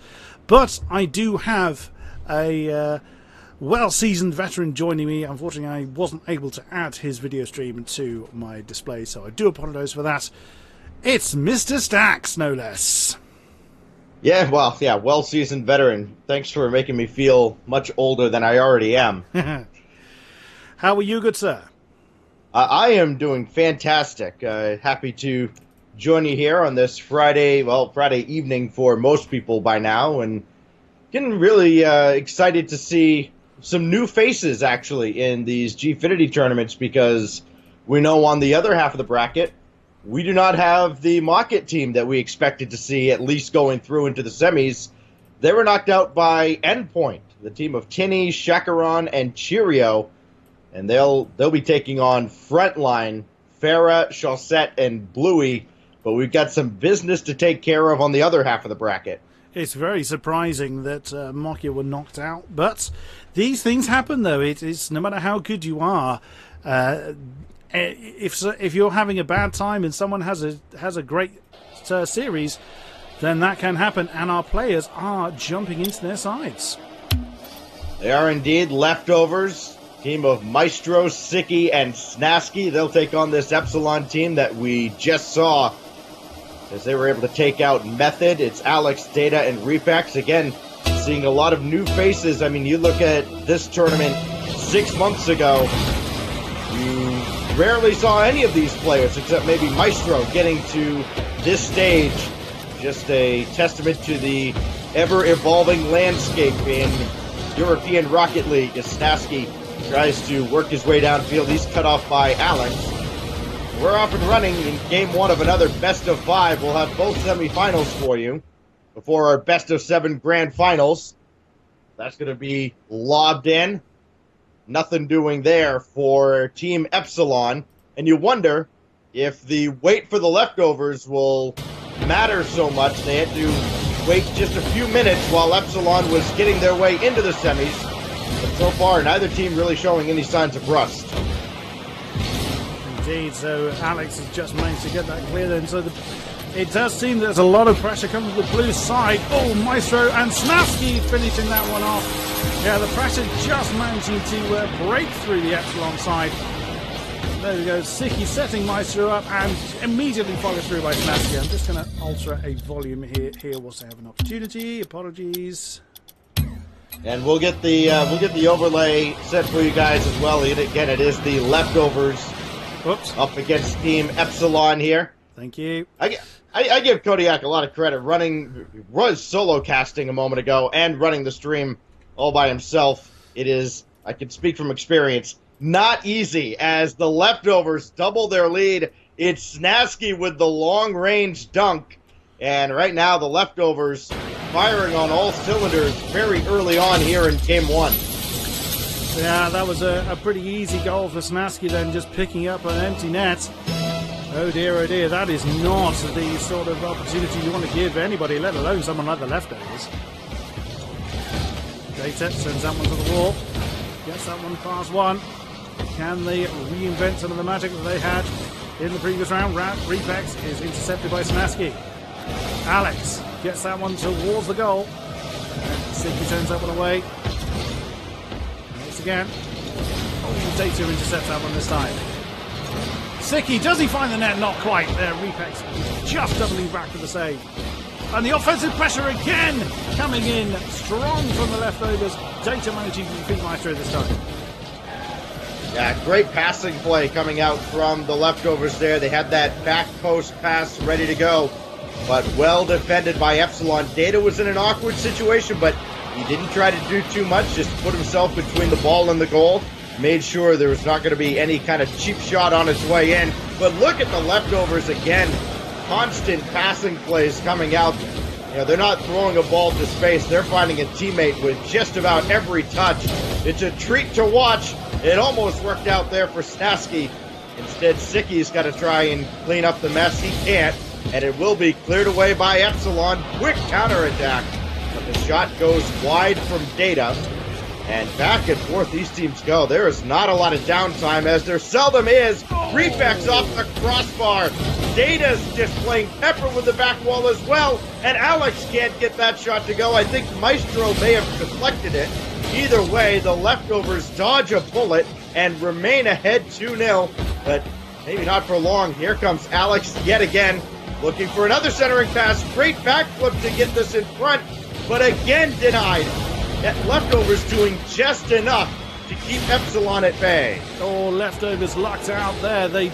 But I do have a well-seasoned veteran joining me. Unfortunately, I wasn't able to add his video stream to my display, so I do apologise for that. It's Mr. Stacks, no less. Yeah, well-seasoned veteran. Thanks for making me feel much older than I already am. How are you, good sir? I am doing fantastic. Happy to join you here on this Friday evening for most people by now, and getting really excited to see some new faces, actually, in these Gfinity tournaments, because we know on the other half of the bracket, we do not have the Mocket team that we expected to see, at least going through into the semis. They were knocked out by Endpoint, the team of Tinny, Chacaron, and Cheerio, and they'll be taking on Frontline, Farah, Chaussette, and Bluey, but we've got some business to take care of on the other half of the bracket. It's very surprising that Mokia were knocked out, but these things happen, though. It's no matter how good you are, if you're having a bad time and someone has a great series, then that can happen, and our players are jumping into their sides. They are indeed leftovers. Team of Maestro, Sicky, and Snasky. They'll take on this Epsilon team that we just saw as they were able to take out Method. It's Alex, Data, and Repex. Again, seeing a lot of new faces. I mean, you look at this tournament 6 months ago, you rarely saw any of these players except maybe Maestro getting to this stage. Just a testament to the ever-evolving landscape in European Rocket League as Snasky tries to work his way downfield. He's cut off by Alex. We're off and running in game one of another best of 5. We'll have both semifinals for you before our best of 7 grand finals. That's going to be lobbed in. Nothing doing there for Team Epsilon. And you wonder if the wait for the leftovers will matter so much. They had to wait just a few minutes while Epsilon was getting their way into the semis. But so far, neither team really showing any signs of rust. Indeed, so Alex has just managed to get that clear then. So it does seem there's a lot of pressure coming from the blue side. Oh, Maestro and Snasky finishing that one off. Yeah, the pressure just managing to break through the Epsilon side. There we go, Sicky setting Maestro up and immediately followed through by Snasky. I'm just going to alter a volume here whilst I have an opportunity. Apologies. And we'll get the overlay set for you guys as well. Again, it is the leftovers. Oops. Up against Team Epsilon here. Thank you. I give Kodiak a lot of credit. Was solo casting a moment ago and running the stream all by himself. It is, I can speak from experience, not easy as the leftovers double their lead. It's Snasky with the long-range dunk. And right now the leftovers firing on all cylinders very early on here in game one. Yeah, that was a pretty easy goal for Snasky then, just picking up an empty net. Oh dear, that is not the sort of opportunity you want to give anybody, let alone someone like the leftovers. Data sends that one to the wall, gets that one past one. Can they reinvent some of the magic that they had in the previous round? Repex is intercepted by Snasky. Alex gets that one towards the goal. Sicky turns that one away. Once again. Oh, Data intercepts that one this time. Sicky, does he find the net? Not quite. There, Repex just doubling back for the save. And the offensive pressure again coming in strong from the leftovers. Data managing to defeat Maestro this time. Yeah, great passing play coming out from the leftovers there. They had that back post pass ready to go, but well defended by Epsilon. Data was in an awkward situation, but he didn't try to do too much, just put himself between the ball and the goal. Made sure there was not going to be any kind of cheap shot on its way in. But look at the leftovers again. Constant passing plays coming out. You know, they're not throwing a ball to space. They're finding a teammate with just about every touch. It's a treat to watch. It almost worked out there for Snasky. Instead, Sicky's got to try and clean up the mess. He can't. And it will be cleared away by Epsilon. Quick counterattack. But the shot goes wide from Data. And back and forth these teams go. There is not a lot of downtime, as there seldom is. Reflex off the crossbar. Data's just playing pepper with the back wall as well. And Alex can't get that shot to go. I think Maestro may have deflected it. Either way, the leftovers dodge a bullet and remain ahead 2-0. But maybe not for long. Here comes Alex yet again, looking for another centering pass. Great backflip to get this in front, but again denied. That leftovers doing just enough to keep Epsilon at bay. Oh, leftovers lucked out there. They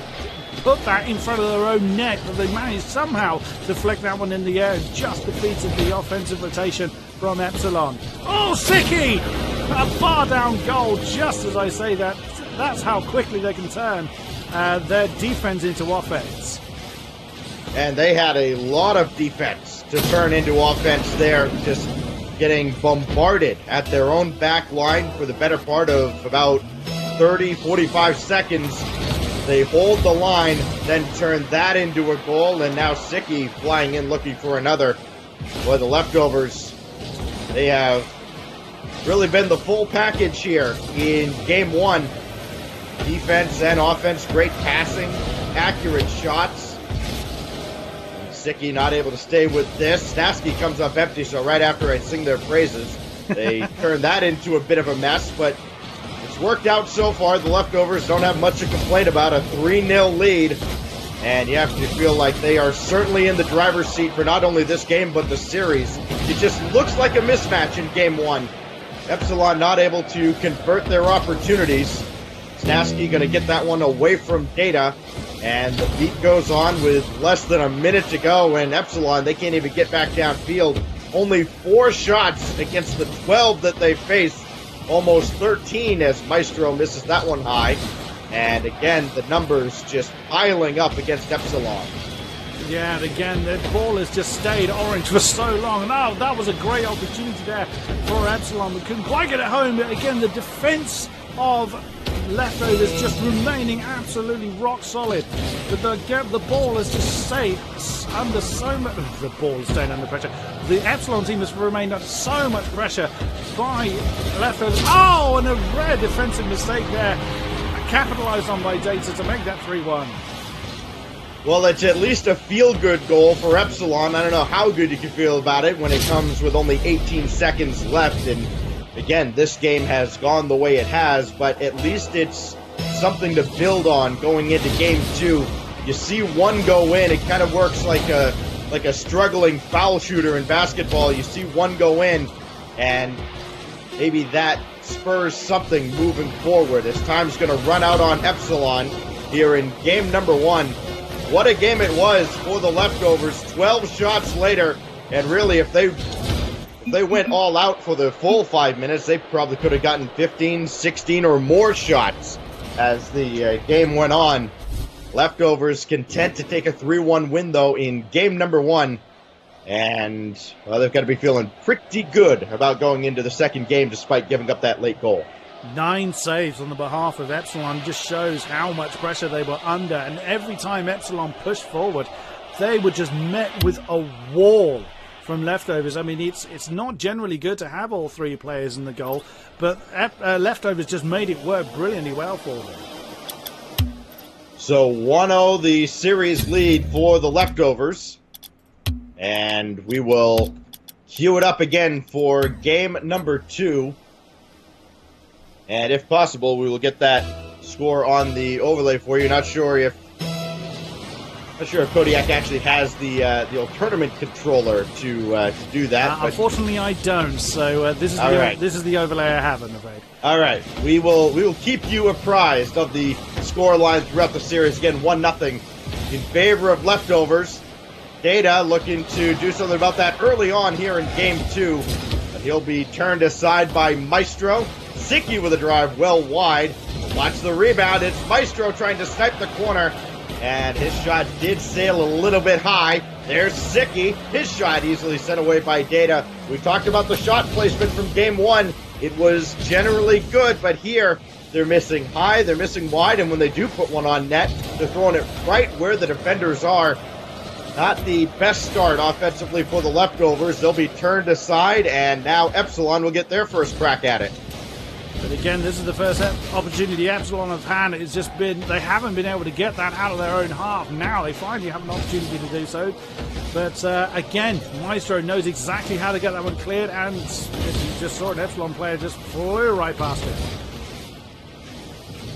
put that in front of their own net, but they managed somehow to flick that one in the air and just defeated the offensive rotation from Epsilon. Oh, Sicky! A bar down goal, just as I say that. That's how quickly they can turn their defense into offense. And they had a lot of defense to turn into offense there, just getting bombarded at their own back line for the better part of about 30, 45 seconds. They hold the line, then turn that into a goal, and now Sicky flying in looking for another. Boy, the leftovers, they have really been the full package here in game one. Defense and offense, great passing, accurate shots. Sicky not able to stay with this. Snasky comes up empty, so right after I sing their praises, they turn that into a bit of a mess, but it's worked out so far. The leftovers don't have much to complain about. A 3-0 lead, and you have to feel like they are certainly in the driver's seat for not only this game, but the series. It just looks like a mismatch in game one. Epsilon not able to convert their opportunities. Snasky going to get that one away from Data. And the beat goes on with less than a minute to go, and Epsilon, they can't even get back downfield. Only 4 shots against the 12 that they face. Almost 13 as Maestro misses that one high. And again, the numbers just piling up against Epsilon. Yeah, and again, the ball has just stayed orange for so long. And oh, that was a great opportunity there for Epsilon. We couldn't quite get it home, but again, the defense of leftovers just remaining absolutely rock solid. But the ball has just stayed under so much. The ball is staying under pressure. The Epsilon team has remained under so much pressure by leftovers. Oh, and a rare defensive mistake there, capitalized on by Data to make that 3-1. Well, it's at least a feel-good goal for Epsilon. I don't know how good you can feel about it when it comes with only 18 seconds left. And again, this game has gone the way it has, but at least it's something to build on going into game two. You see one go in, it kind of works like a struggling foul shooter in basketball. You see one go in, and maybe that spurs something moving forward as time's going to run out on Epsilon here in game number one. What a game it was for the leftovers. 12 shots later, and really, if they went all out for the full 5 minutes, they probably could have gotten 15, 16, or more shots as the game went on. Leftovers content to take a 3-1 win, though, in game number one. And, well, they've got to be feeling pretty good about going into the second game despite giving up that late goal. 9 saves on the behalf of Epsilon just shows how much pressure they were under. And every time Epsilon pushed forward, they were just met with a wall from leftovers. I mean, it's not generally good to have all 3 players in the goal, but leftovers just made it work brilliantly well for them. So 1-0 the series lead for the leftovers. And we will cue it up again for game number 2. And if possible, we will get that score on the overlay for you. Not sure if Kodiak actually has the old tournament controller to do that. Unfortunately, I don't. So this is the overlay I have, I'm afraid. All right, we will keep you apprised of the score line throughout the series. Again, 1-0 in favor of leftovers. Data looking to do something about that early on here in game 2. But he'll be turned aside by Maestro. Sicky with a drive well wide. Watch the rebound. It's Maestro trying to snipe the corner. And his shot did sail a little bit high. There's Sicky. His shot easily sent away by Data. We talked about the shot placement from game 1. It was generally good, but here they're missing high, they're missing wide, and when they do put one on net, they're throwing it right where the defenders are. Not the best start offensively for the leftovers. They'll be turned aside, and now Epsilon will get their first crack at it. But again, this is the first opportunity Epsilon have had. It's just been, they haven't been able to get that out of their own half. Now they finally have an opportunity to do so. But again, Maestro knows exactly how to get that one cleared, and you just saw an Epsilon player just flew right past it.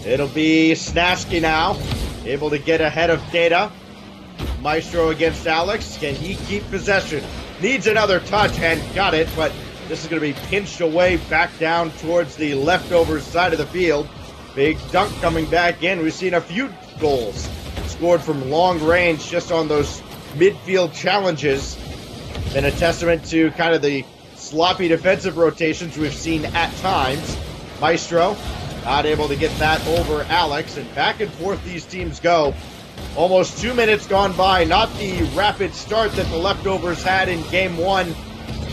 It'll be Snasky now, able to get ahead of Data. Maestro against Alex. Can he keep possession? Needs another touch and got it, but this is going to be pinched away back down towards the leftovers side of the field. Big dunk coming back in. We've seen a few goals scored from long range just on those midfield challenges. Been a testament to kind of the sloppy defensive rotations we've seen at times. Maestro not able to get that over Alex, and back and forth these teams go. Almost 2 minutes gone by. Not the rapid start that the leftovers had in game one.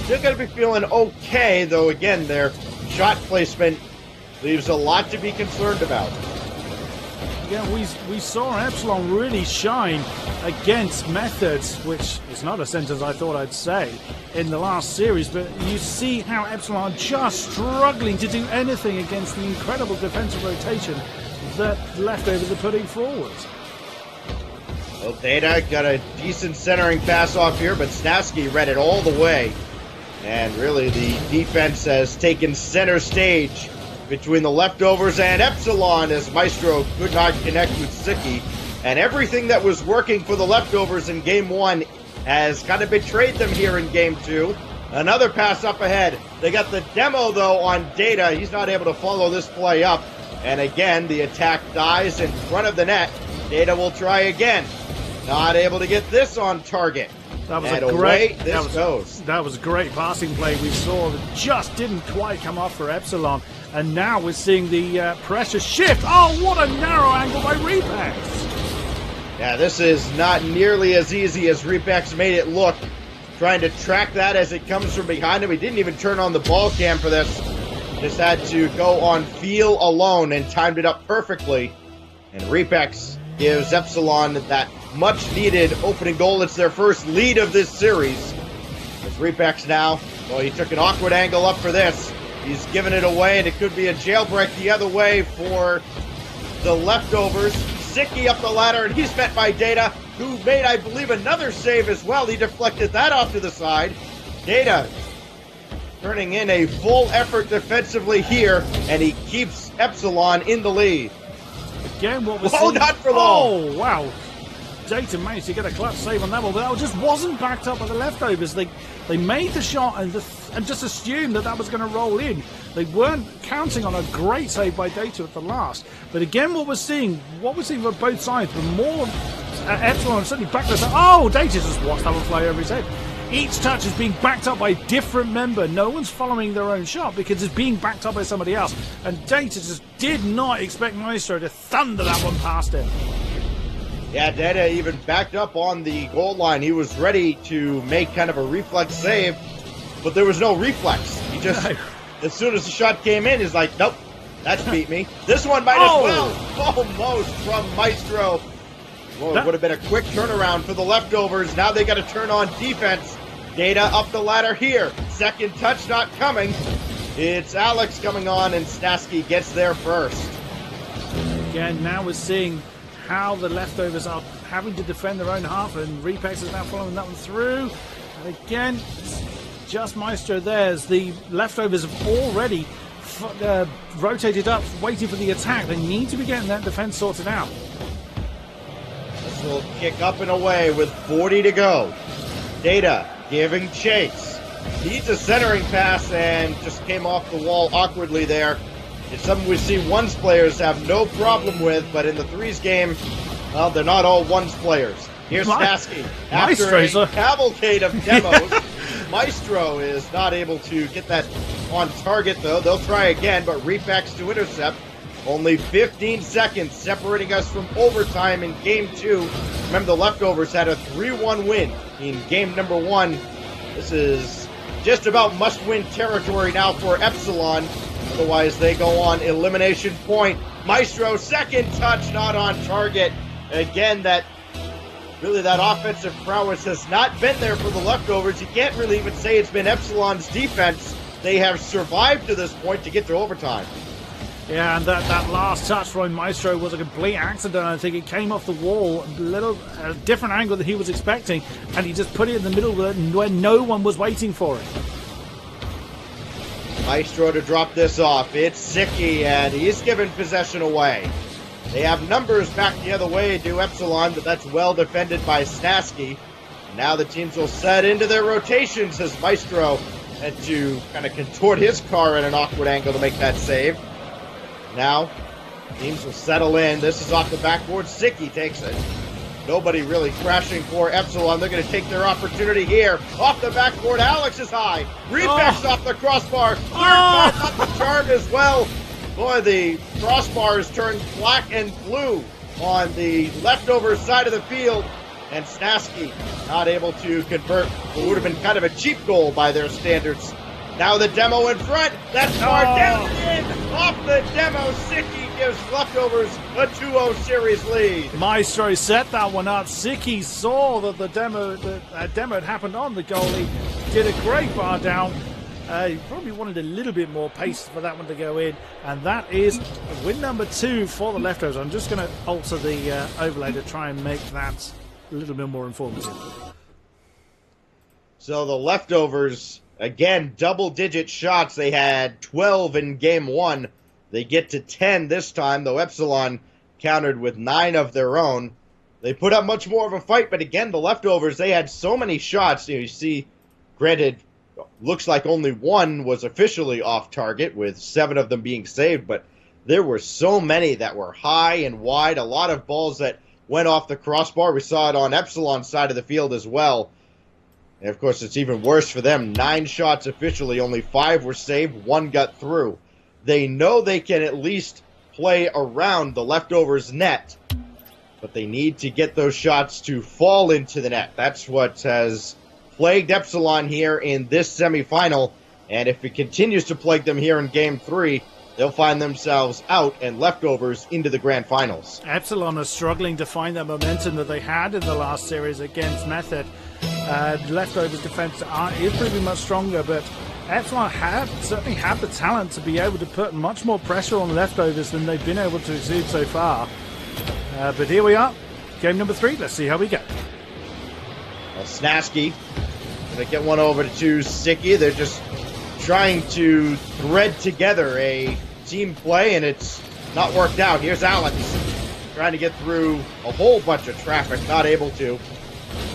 Still going to be feeling okay, though, again, their shot placement leaves a lot to be concerned about. Yeah, we saw Epsilon really shine against methods, which is not a sentence I thought I'd say in the last series, but you see how Epsilon are just struggling to do anything against the incredible defensive rotation that leftovers are putting forward. Well, Data got a decent centering pass off here, but Snasky read it all the way. And really, the defense has taken center stage between the leftovers and Epsilon, as Maestro could not connect with Siki. And everything that was working for the leftovers in game one has kind of betrayed them here in game two. Another pass up ahead. They got the demo, though, on Data. He's not able to follow this play up. And again, the attack dies in front of the net. Data will try again. Not able to get this on target. That was and a great. Away this goes. That was a great passing play we saw that just didn't quite come off for Epsilon. And now we're seeing the pressure shift. Oh, what a narrow angle by Repex. Yeah, this is not nearly as easy as Repex made it look. Trying to track that as it comes from behind him. He didn't even turn on the ball cam for this. Just had to go on feel alone and timed it up perfectly. And Repex gives Epsilon that much-needed opening goal. It's their first lead of this series. As Repex now, well, he took an awkward angle up for this. He's given it away, and it could be a jailbreak the other way for the leftovers. Siki up the ladder, and he's met by Data, who made, I believe, another save as well. He deflected that off to the side. Data turning in a full effort defensively here, and he keeps Epsilon in the lead. Again, what was not for long. Oh, wow. Data managed to get a clutch save on that one, but that just wasn't backed up by the leftovers. They made the shot and just assumed that was going to roll in. They weren't counting on a great save by Data at the last. But again, what we're seeing on both sides, the more Epsilon certainly backed us up. Oh, Data just watched that one fly over his head. Each touch is being backed up by a different member. No one's following their own shot because it's being backed up by somebody else. And Data just did not expect Maestro to thunder that one past him. Yeah, Data even backed up on the goal line. He was ready to make kind of a reflex save, but there was no reflex. He just, as soon as the shot came in, he's like, nope, that's beat me. This one might as well. Almost from Maestro. Well, it would have been a quick turnaround for the leftovers. Now they got to turn on defense. Data up the ladder here. Second touch not coming. It's Alex coming on, and Snasky gets there first. Again, now we're seeing how the leftovers are having to defend their own half, and Repex is now following that one through. And again, just Maestro there as the leftovers have already rotated up, waiting for the attack. They need to be getting that defense sorted out. This will kick up and away with 40 to go. Data giving chase. Needs a centering pass and just came off the wall awkwardly there. It's something we see ones players have no problem with, but in the threes game, well, they're not all ones players. Here's Snasky. After a cavalcade of demos, Maestro is not able to get that on target, though. They'll try again, but Repex to intercept. Only 15 seconds separating us from overtime in game two. Remember, the leftovers had a 3-1 win in game number one. This is just about must-win territory now for Epsilon. Otherwise, they go on elimination point. Maestro, second touch, not on target. Again, that offensive prowess has not been there for the leftovers. You can't really even say it's been Epsilon's defense. They have survived to this point to get to overtime. Yeah, and that last touch from Maestro was a complete accident. I think it came off the wall a little different angle than he was expecting, and he just put it in the middle where no one was waiting for it. Maestro to drop this off. It's Sicky, and he's given possession away. They have numbers back the other way to Epsilon, but that's well defended by Snasky. Now the teams will set into their rotations as Maestro had to kind of contort his car at an awkward angle to make that save. Now, teams will settle in. This is off the backboard. Sicky takes it. Nobody really crashing for Epsilon. They're going to take their opportunity here. Off the backboard, Alex is high. Repex off the crossbar. Third time off the charm as well. Boy, the crossbars turned black and blue on the leftover side of the field. And Snasky not able to convert what would have been kind of a cheap goal by their standards. Now the demo in front. That's far down and in. Off the demo, Sicky gives leftovers a 2-0 series lead. Maestro set that one up. Sicky saw that the demo had happened on the goalie. Did a great bar down. He probably wanted a little bit more pace for that one to go in. And that is win number 2 for the leftovers. I'm just going to alter the overlay to try and make that a little bit more informative. So the leftovers, again, double-digit shots. They had 12 in game 1. They get to 10 this time, though Epsilon countered with 9 of their own. They put up much more of a fight, but again, the leftovers, they had so many shots. You see, granted, looks like only 1 was officially off target, with 7 of them being saved, but there were so many that were high and wide, a lot of balls that went off the crossbar. We saw it on Epsilon's side of the field as well. And of course, it's even worse for them. 9 shots officially, only 5 were saved, 1 got through. They know they can at least play around the leftovers net, but they need to get those shots to fall into the net. That's what has plagued Epsilon here in this semifinal, and if it continues to plague them here in Game 3, they'll find themselves out and leftovers into the grand finals. Epsilon are struggling to find that momentum that they had in the last series against Method. Leftovers defense is pretty much stronger, but Epsilon certainly have the talent to be able to put much more pressure on leftovers than they've been able to exude so far. But here we are, game number 3. Let's see how we go. Well, Snasky going to get one over to Sicky. They're just trying to thread together a team play, and it's not worked out. Here's Alex trying to get through a whole bunch of traffic, not able to.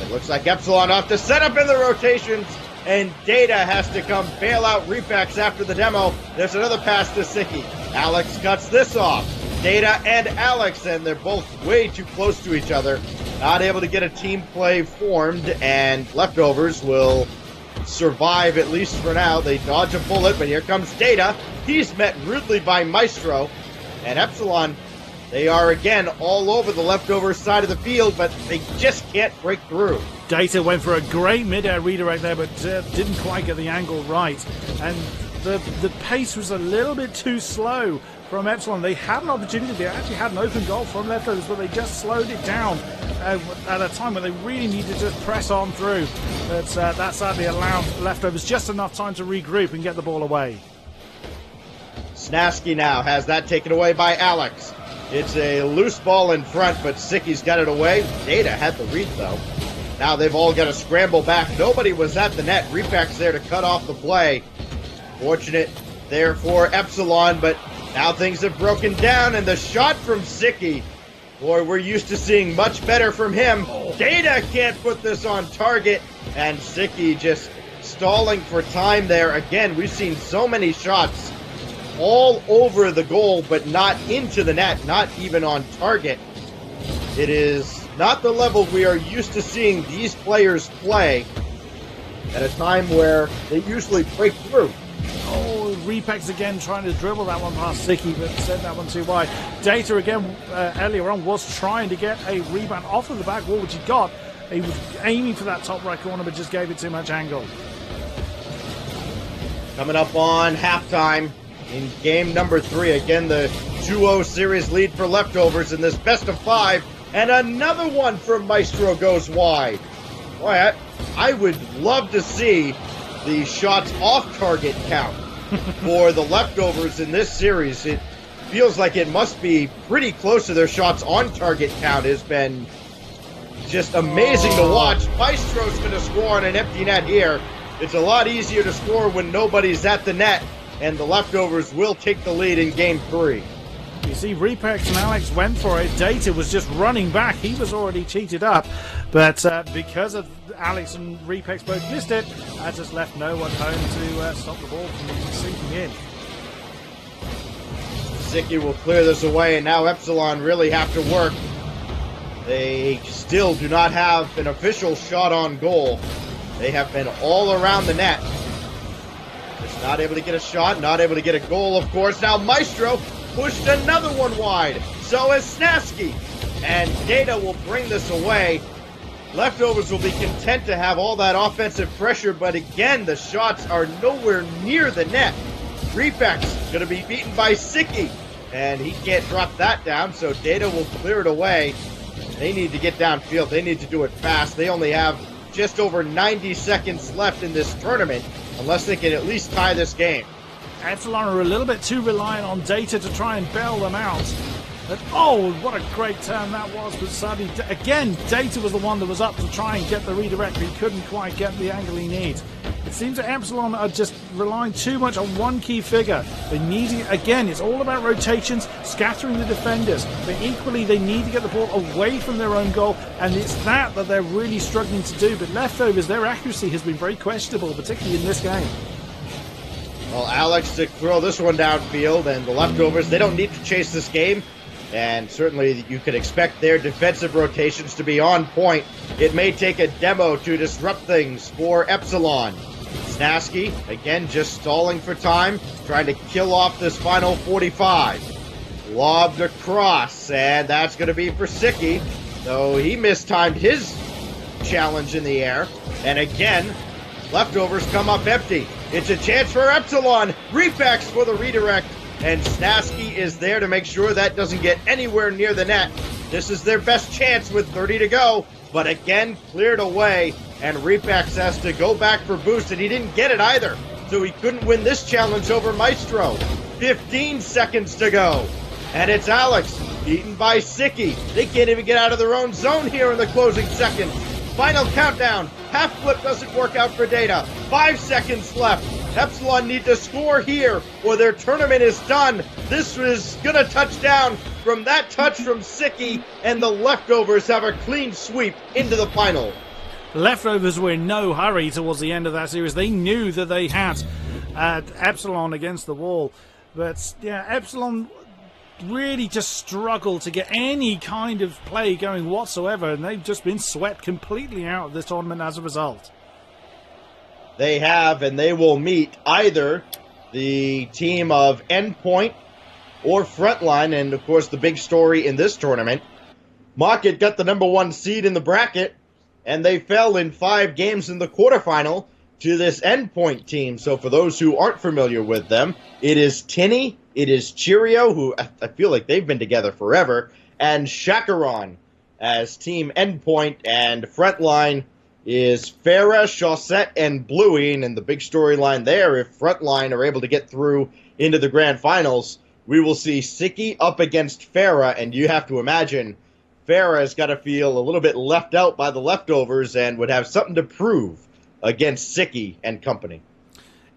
It looks like Epsilon off to set up in the rotations, and Data has to come bail out Repex after the demo. There's another pass to Sicky. Alex cuts this off. Data and Alex, and they're both way too close to each other. Not able to get a team play formed, and leftovers will survive at least for now. They dodge a bullet, but here comes Data. He's met rudely by Maestro, and Epsilon, they are again all over the leftover side of the field, but they just can't break through. Data went for a great mid-air redirect there, but didn't quite get the angle right. And the pace was a little bit too slow from Epsilon. They had an opportunity. They actually had an open goal from leftovers, but they just slowed it down at a time when they really needed to just press on through. But that sadly allowed leftovers just enough time to regroup and get the ball away. Snasky now has that taken away by Alex. It's a loose ball in front, but Sicky's got it away. Data had the read, though. Now they've all got to scramble back. Nobody was at the net. Repex there to cut off the play. Fortunate there for Epsilon, but now things have broken down, and the shot from Sicky, boy, we're used to seeing much better from him. Data can't put this on target, and Sicky just stalling for time there. Again, we've seen so many shots all over the goal, but not into the net, not even on target. It is not the level we are used to seeing these players play at a time where they usually break through. Oh, Repex again trying to dribble that one past Sicky, but sent that one too wide. Data again earlier on was trying to get a rebound off of the back wall, which he got. He was aiming for that top right corner, but just gave it too much angle. Coming up on halftime in game number 3. Again, the 2-0 series lead for leftovers in this best of 5. And another one from Maestro goes wide. Boy, I would love to see the shots off target count for the leftovers in this series. feels like it must be pretty close to their shots on target count. Has been just amazing to watch. Maestro's going to score on an empty net here. It's a lot easier to score when nobody's at the net, and the leftovers will take the lead in game 3. You see, Repex and Alex went for it. Data was just running back. He was already cheated up. But because of Alex and Repex both missed it, that just left no one home to stop the ball from sinking in. Zicky will clear this away, and now Epsilon really have to work. They still do not have an official shot on goal. They have been all around the net. Just not able to get a shot, not able to get a goal, of course. Now Maestro pushed another one wide. So is Snasky. And Data will bring this away. Leftovers will be content to have all that offensive pressure, but again, the shots are nowhere near the net. Repex going to be beaten by Sicky, and he can't drop that down, so Data will clear it away. They need to get downfield. They need to do it fast. They only have just over 90 seconds left in this tournament, unless they can at least tie this game. Epsilon are a little bit too reliant on Data to try and bail them out. But, oh, what a great turn that was. But sadly, again, Data was the one that was up to try and get the redirect, but he couldn't quite get the angle he needs. It seems that Epsilon are just relying too much on one key figure. They need to, again, it's all about rotations, scattering the defenders. But equally, they need to get the ball away from their own goal, and it's that they're really struggling to do. But leftovers, their accuracy has been very questionable, particularly in this game. Well, Alex to throw this one downfield, and the leftovers, they don't need to chase this game. And certainly you could expect their defensive rotations to be on point. It may take a demo to disrupt things for Epsilon. Snasky, again, just stalling for time, trying to kill off this final 45. Lobbed across, and that's going to be for Sicky, though he mistimed his challenge in the air. And again, leftovers come up empty. It's a chance for Epsilon. Repex for the redirect. And Snasky is there to make sure that doesn't get anywhere near the net. This is their best chance with 30 to go. But again, cleared away. And Repex has to go back for boost, and he didn't get it either. So he couldn't win this challenge over Maestro. 15 seconds to go. And it's Alex, beaten by Sicky. They can't even get out of their own zone here in the closing seconds. Final countdown. Half flip doesn't work out for Data. 5 seconds left. Epsilon need to score here or their tournament is done. This is going to touch down from that touch from Sicky, and the leftovers have a clean sweep into the final. Leftovers were in no hurry towards the end of that series. They knew that they had Epsilon against the wall. But, yeah, Epsilon really just struggled to get any kind of play going whatsoever, and they've just been swept completely out of this tournament as a result. They have, and they will meet either the team of Endpoint or Frontline, and of course the big story in this tournament. Market got the number 1 seed in the bracket, and they fell in 5 games in the quarterfinal to this Endpoint team. So for those who aren't familiar with them, it is Tinny, it is Cheerio, who I feel like they've been together forever, and Chacaron as Team Endpoint, and Frontline is Farah, Chaussette, and Bluey. And the big storyline there, if Frontline are able to get through into the grand finals, we will see Sicky up against Farah, and you have to imagine Farah has got to feel a little bit left out by the leftovers and would have something to prove against Sicky and company.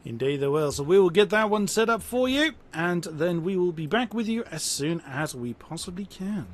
Indeed they will. So we will get that one set up for you, and then we will be back with you as soon as we possibly can.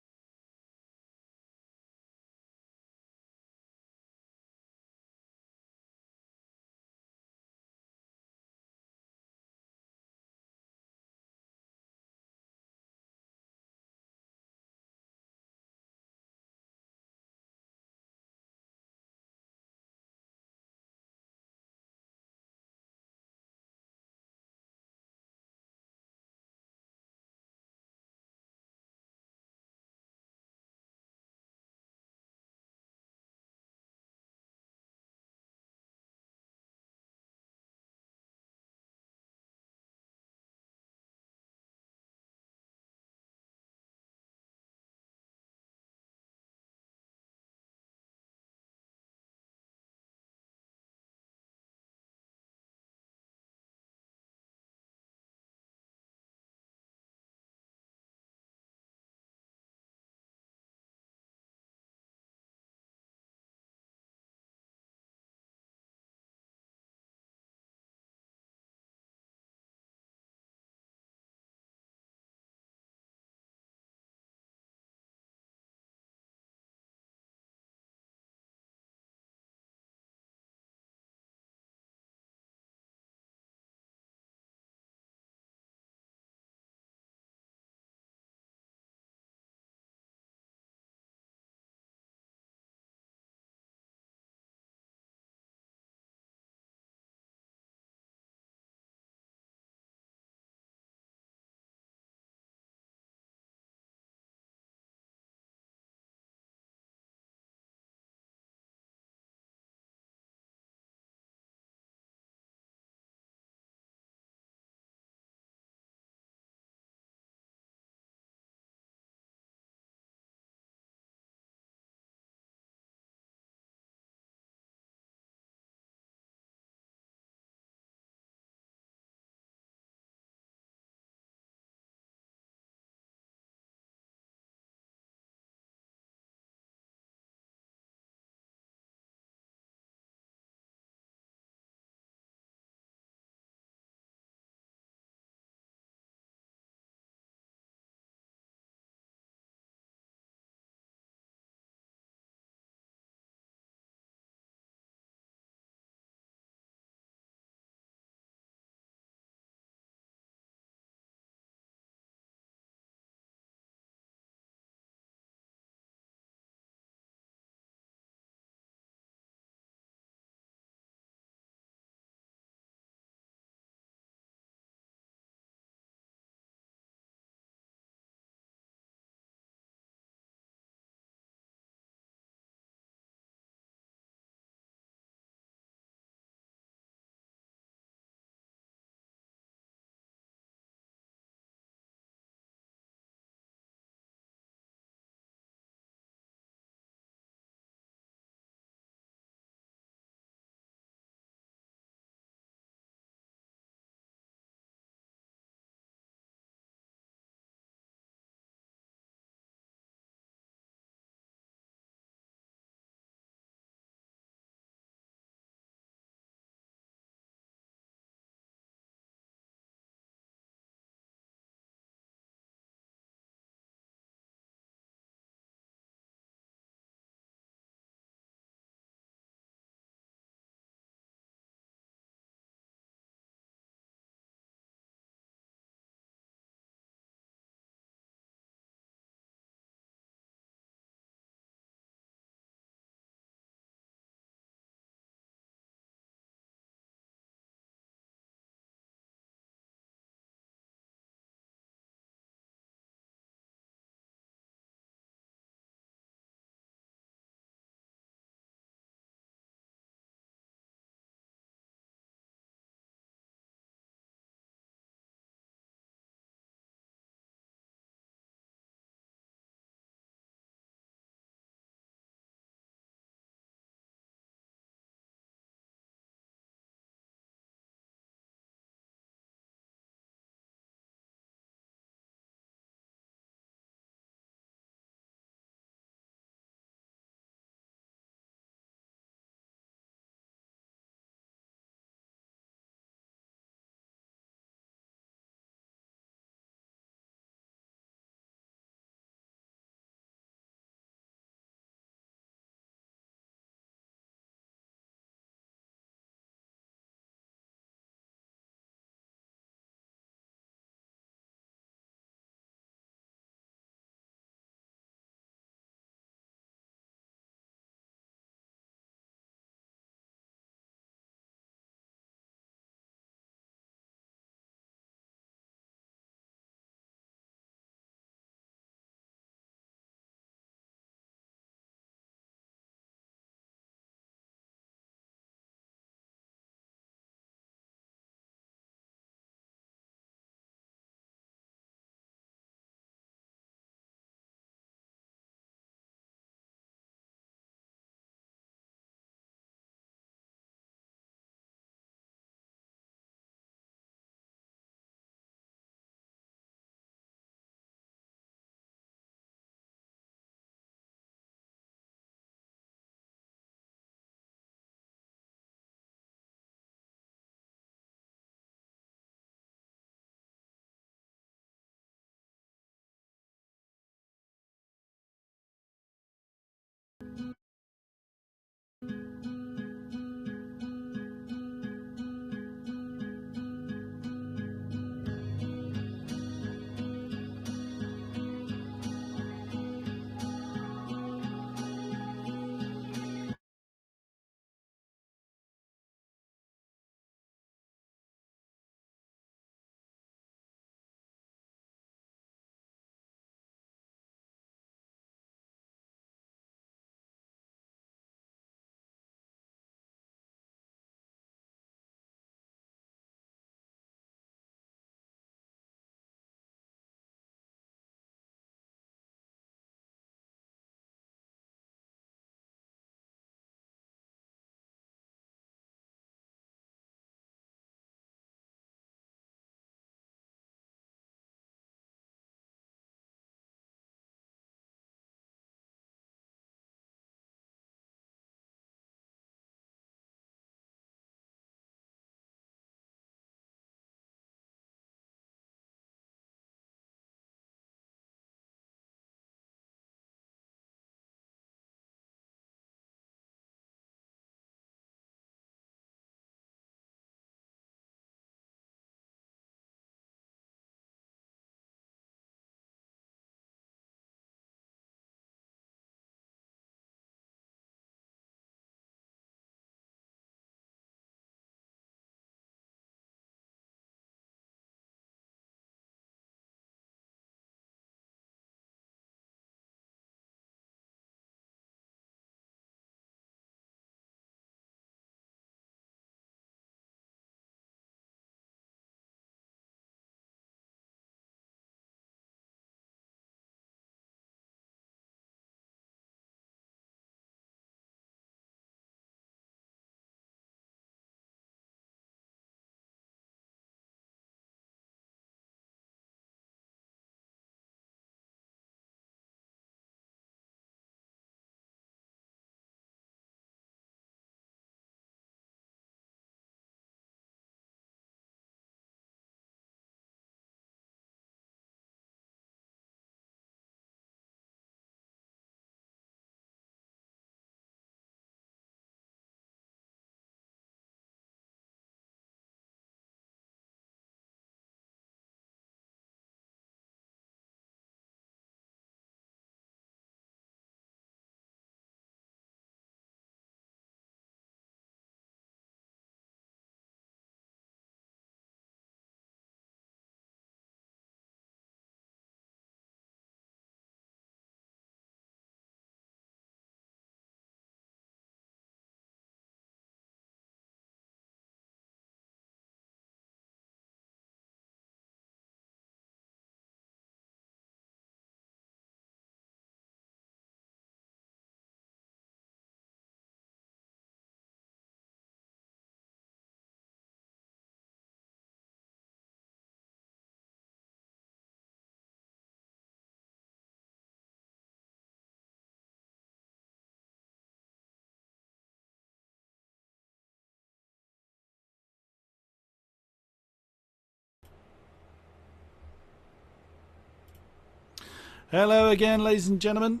Hello again, ladies and gentlemen.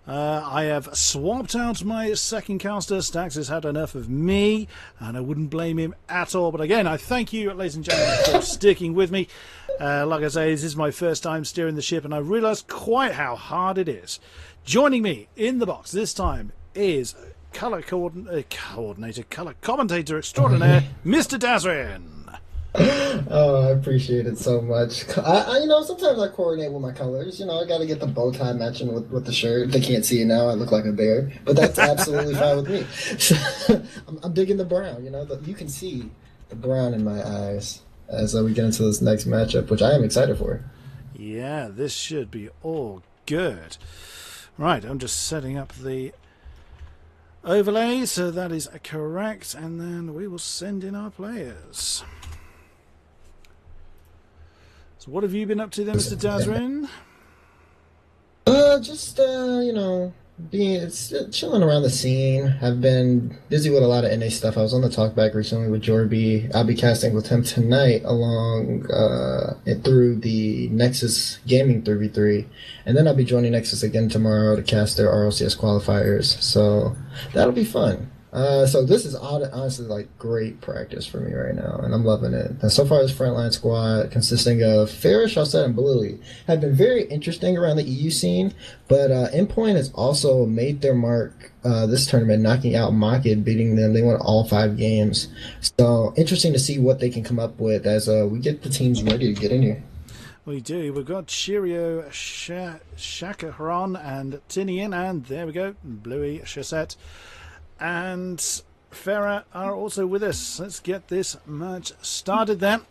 I have swapped out my second caster. Stax has had enough of me, and I wouldn't blame him at all. But again, I thank you, ladies and gentlemen, for sticking with me. Like I say, this is my first time steering the ship, and I realised quite how hard it is. Joining me in the box this time is colour commentator extraordinaire, Mr. Dazrin. Oh, I appreciate it so much. Sometimes I coordinate with my colors. I got to get the bow tie matching with the shirt. They can't see it now. I look like a bear, but that's absolutely fine with me. So, I'm digging the brown. You can see the brown in my eyes as we get into this next matchup, which I am excited for. Yeah, this should be all good. Right, I'm just setting up the overlay, so that is correct, and then we will send in our players. So what have you been up to then, Mr. Dazrin? Chilling around the scene. I've been busy with a lot of NA stuff. I was on the talkback recently with Jorby. I'll be casting with him tonight along through the Nexus Gaming 3v3. And then I'll be joining Nexus again tomorrow to cast their RLCS qualifiers. So that'll be fun. So this is honestly like great practice for me right now, and I'm loving it. And so far, this frontline squad consisting of Farrah, Chaussette, and Bluey have been very interesting around the EU scene, but Endpoint has also made their mark this tournament, knocking out Makid, beating them. They won all 5 games. So interesting to see what they can come up with as we get the teams ready to get in here. We do. We've got Cheerio, Shakaron, and Tinian, and there we go, Bluey, Chaussette, and Farah are also with us. Let's get this match started then.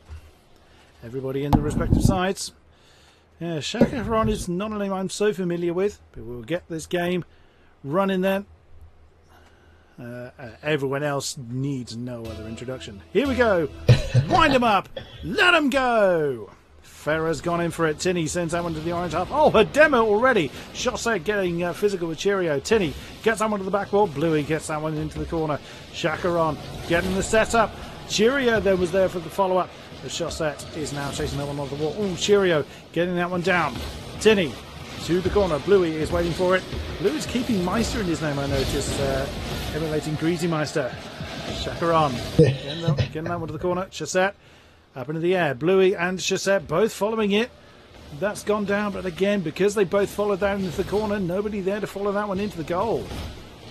Everybody in the respective sides. Yeah, Shakaron is not a name I'm so familiar with, but we'll get this game running then. Everyone else needs no other introduction. Here we go. Wind them up. Let them go. Farah's gone in for it. Tinny sends that one to the orange half. Oh, her demo already. Chaussette getting physical with Cheerio. Tinny gets that one to the backboard. Bluey gets that one into the corner. Shakaron getting the setup. Cheerio then was there for the follow-up. The Chaussette is now chasing that one off the wall. Oh, Cheerio getting that one down. Tinny to the corner. Bluey is waiting for it. Bluey's keeping Meister in his name, I noticed. Emulating Greasy Meister. Shakaron getting that one to the corner. Chaussette up into the air. Bluey and Chaussette both following it. That's gone down, but again, because they both followed that into the corner, nobody there to follow that one into the goal.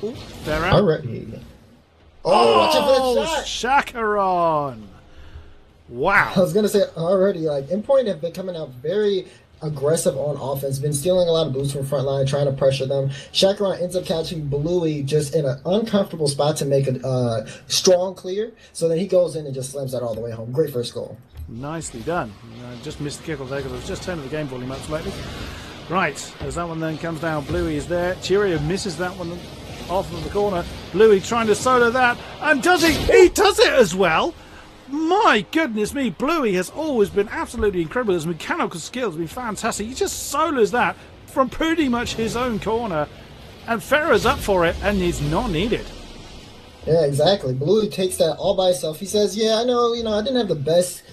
Ooh, they're out. Already. Watch out for that shot! Shakaron! Wow. I was going to say already, Endpoint have been coming out very aggressive on offense, been stealing a lot of boosts from front line, trying to pressure them. Shakaron ends up catching Bluey just in an uncomfortable spot to make a strong clear, so then he goes in and just slams that all the way home. Great first goal. Nicely done. Just missed the kickoff there because I was just turning the game volume up slightly. Right, as that one then comes down, Bluey is there. Cheerio misses that one off of the corner. Bluey trying to solo that, and does he? He does it as well! My goodness me, Bluey has always been absolutely incredible. His mechanical skills have been fantastic. He just solos that from pretty much his own corner, and Farah's up for it, and is not needed. Yeah, exactly. Bluey takes that all by himself. He says, yeah, I know, I didn't have the best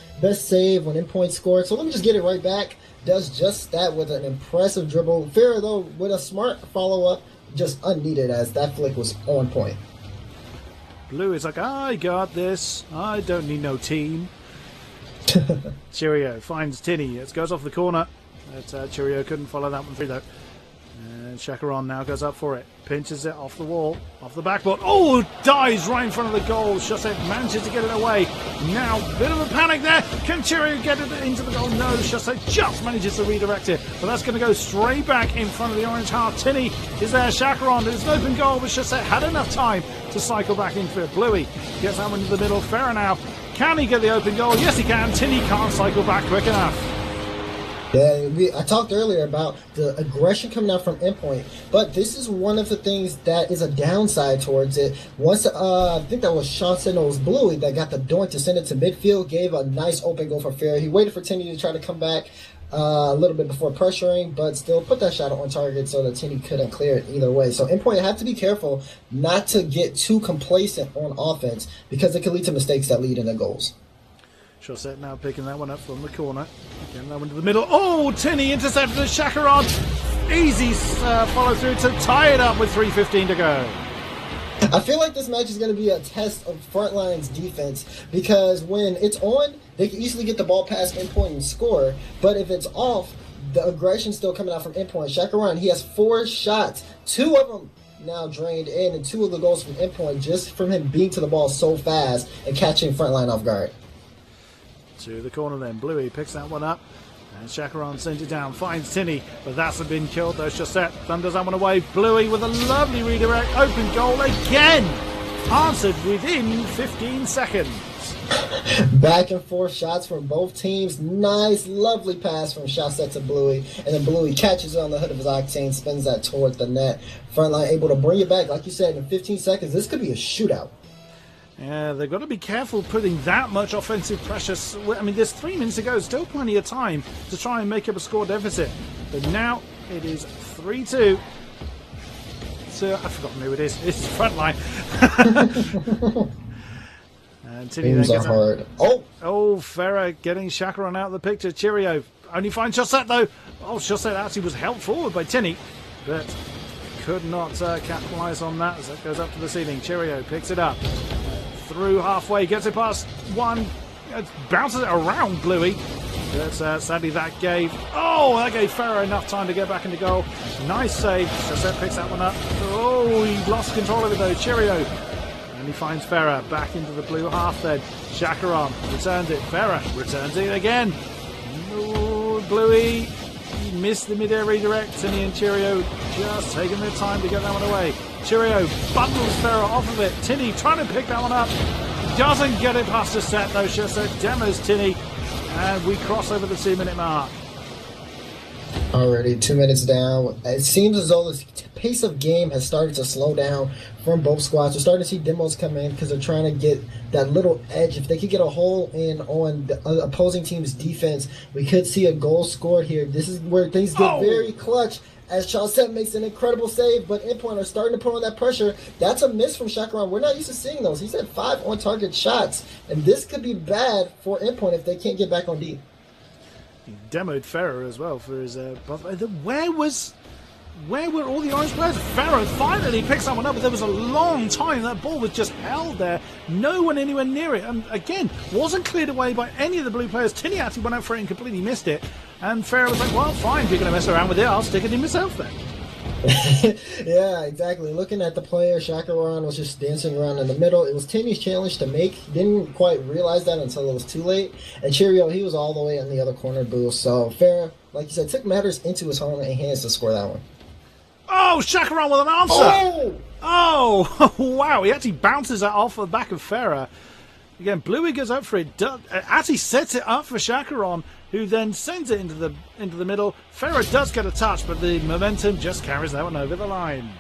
save when Endpoint scored, so let me just get it right back. Does just that with an impressive dribble. Farah, though, with a smart follow-up, just unneeded as that flick was on point. Blue is like, I got this. I don't need no team. Cheerio finds Tinny. It goes off the corner. But Cheerio couldn't follow that one through, though. And Shakaron now goes up for it. Pinches it off the wall. Off the backboard. Oh, dies right in front of the goal. Chaussette manages to get it away. Now, bit of a panic there. Can Cheerio get it into the goal? No, Chaussette just manages to redirect it. But that's going to go straight back in front of the orange half. Tinny is there. Shakaron. There's an open goal, but Chaussette had enough time to cycle back in for it. Bluey gets that one into the middle. Farah now. Can he get the open goal? Yes, he can. Tinny can't cycle back quick enough. Yeah, I talked earlier about the aggression coming out from Endpoint, but this is one of the things that is a downside towards it. Once, I think that was Chaussette, it was Bluey that got the doink to send it to midfield, gave a nice open goal for Farah. He waited for Tinny to try to come back a little bit before pressuring, but still put that shot on target so that Tinny couldn't clear it either way. So Endpoint had to be careful not to get too complacent on offense because it could lead to mistakes that lead into goals. Chaussette now picking that one up from the corner. Getting that one to the middle. Oh, Tinny intercepted the Chacaron. Easy follow through to tie it up with 3:15 to go. I feel like this match is going to be a test of Frontline's defense because when it's on, they can easily get the ball past Endpoint and score. But if it's off, the aggression's still coming out from Endpoint. Chacaron, he has 4 shots. 2 of them now drained in, and 2 of the goals from Endpoint just from him being to the ball so fast and catching Frontline off guard. To the corner then. Bluey picks that one up. And Chacaron sends it down, finds Tinny, but that's been killed though. Chaussette thunders that one away. Bluey with a lovely redirect, open goal again! Answered within 15 seconds. Back and forth shots from both teams. Nice, lovely pass from Chaussette to Bluey. And then Bluey catches it on the hood of his Octane, spins that towards the net. Frontline able to bring it back. Like you said, in 15 seconds, this could be a shootout. Yeah, they've got to be careful putting that much offensive pressure. I mean, there's 3 minutes to go. Still plenty of time to try and make up a score deficit. But now it is 3-2. So I've forgotten who it is. It's Frontline. And Tinny then gets hard. Oh, Farah getting Chacaron out of the picture. Cheerio. Only finds Chaussette though. Oh, Chaussette actually was helped forward by Tinny, but could not capitalise on that as that goes up to the ceiling. Cheerio picks it up. Through halfway, gets it past one, bounces it around Bluey. But sadly that gave Farah enough time to get back into goal. Nice save. Chaussette picks that one up. Oh, he lost control of it though. Cheerio. And he finds Farah back into the blue half then. Chacaron returns it. Farah returns it again. Oh, Bluey. He missed the mid-air redirect. Tinny and Cheerio just taking their time to get that one away. Cheerio bundles Farah off of it. Tinny trying to pick that one up. Doesn't get it past the set though. Chaussette demos Tinny. And we cross over the 2-minute mark. Already 2 minutes down. It seems as though the pace of game has started to slow down from both squads. We're starting to see demos come in because they're trying to get that little edge. If they could get a hole in on the opposing team's defense, we could see a goal scored here. This is where things get very clutch as Chaussette makes an incredible save, but Endpoint are starting to put on that pressure. That's a miss from Chacaron. We're not used to seeing those. He's had 5 on-target shots, and this could be bad for Endpoint if they can't get back on D. He demoed Farah as well for his where were all the orange players? Farah finally picks that one up, but there was a long time that ball was just held there. No one anywhere near it. And again, wasn't cleared away by any of the blue players. Tinny actually went out for it and completely missed it. And Farah was like, well, fine, if you're going to mess around with it, I'll stick it in myself then. Yeah, exactly. Looking at the player, Chacaron was just dancing around in the middle. It was Tinny's challenge to make. Didn't quite realize that until it was too late. And Cheerio, he was all the way in the other corner booth. So Farah, like you said, took matters into his own hands to score that one. Oh, Chacaron with an answer! Oh, wow, he actually bounces that off the back of Farah. Again, Bluey goes up for it, actually sets it up for Chacaron, who then sends it into the middle. Farah does get a touch, but the momentum just carries that one over the line.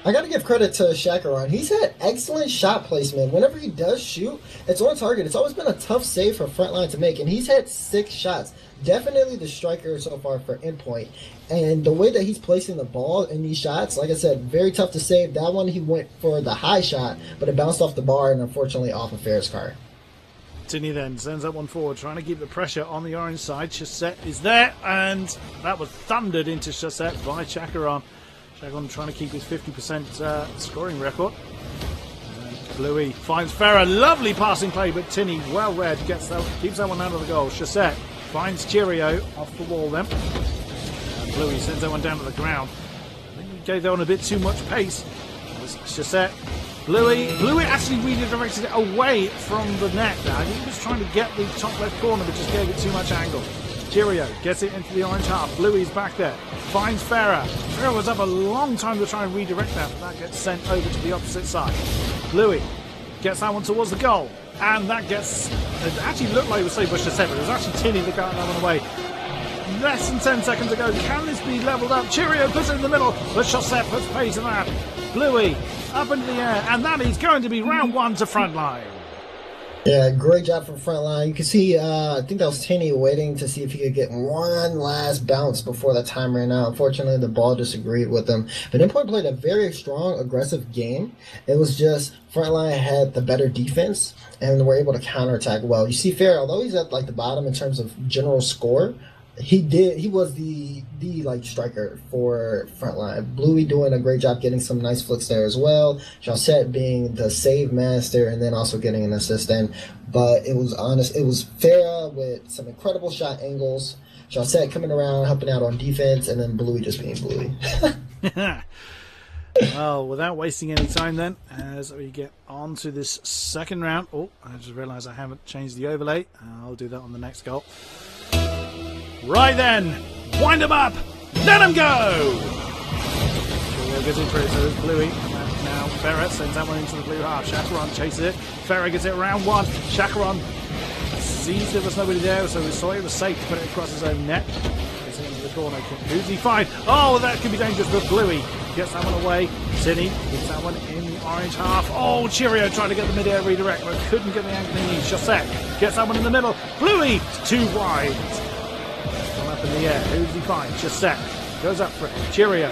I got to give credit to Chacaron. He's had excellent shot placement. Whenever he does shoot, it's on target. It's always been a tough save for Frontline to make, and he's had 6 shots. Definitely the striker so far for Endpoint. And the way that he's placing the ball in these shots, like I said, very tough to save. That one he went for the high shot, but it bounced off the bar and unfortunately off of Farah's car. Tinny then sends that one forward, trying to keep the pressure on the orange side. Chaussette is there, and that was thundered into Chaussette by Chacaron. Chacaron trying to keep his 50% scoring record. Bluey finds Farah, lovely passing play, but Tinny, well read, keeps that one out of the goal. Chaussette finds Cheerio off the wall then. And Bluey sends that one down to the ground. I think he gave that one a bit too much pace. Chaussette. Bluey actually redirected it away from the net now. He was trying to get the top left corner, but just gave it too much angle. Cheerio gets it into the orange half. Bluey's back there. Finds Farah. Farah was up a long time to try and redirect that, but that gets sent over to the opposite side. Bluey gets that one towards the goal. And that gets... It actually looked like it was saved by Chaussette, but it was actually Tinny that got that one away. Less than 10 seconds to go. Can this be levelled up? Cheerio puts it in the middle, but Chaussette puts pace in that. Bluey up into the air, and that is going to be round 1 to Frontline. Yeah, great job from front line. You can see, I think that was Tinny waiting to see if he could get one last bounce before the time ran out. Unfortunately, the ball disagreed with him. But Endpoint played a very strong, aggressive game. It was just front line had the better defense and were able to counterattack well. You see Fair, although he's at like the bottom in terms of general score, he was the like striker for frontline. Bluey doing a great job getting some nice flicks there as well. Chaussette being the save master and then also getting an assist in. But it was Farah with some incredible shot angles. Chaussette coming around, helping out on defense, and then Bluey just being Bluey. Well, without wasting any time then, as we get on to this second round. Oh, I just realised I haven't changed the overlay. I'll do that on the next goal. Right then, wind him up, let him go! Cheerio gets in for it, so there's Bluey. Now Farah sends that one into the blue half. Chacaron chases it. Farah gets it round one. Chacaron sees there was nobody there, so we saw it was safe to put it across his own net. Gets it into the corner. Who's he find? Oh, that could be dangerous, but Bluey gets that one away. Tinny gets that one in the orange half. Oh, Cheerio trying to get the mid-air redirect, but couldn't get the angle he needs. Chaussette gets that one in the middle. Bluey, too wide. Up in the air. Who does he find? Chaussette goes up for it. Cheerio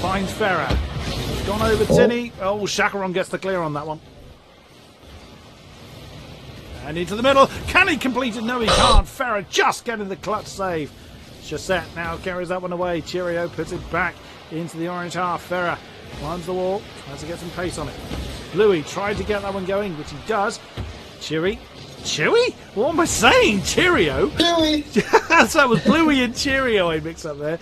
finds Farah. Gone over Tinny. Oh, Chacaron gets the clear on that one. And into the middle. Can he complete it? No, he can't. Farah just getting the clutch save. Chaussette now carries that one away. Cheerio puts it back into the orange half. Farah climbs the wall. Tries to get some pace on it. Bluey tried to get that one going, which he does. Chewy? What am I saying? Cheerio? Chewy! So that was Bluey and Cheerio I mixed up there.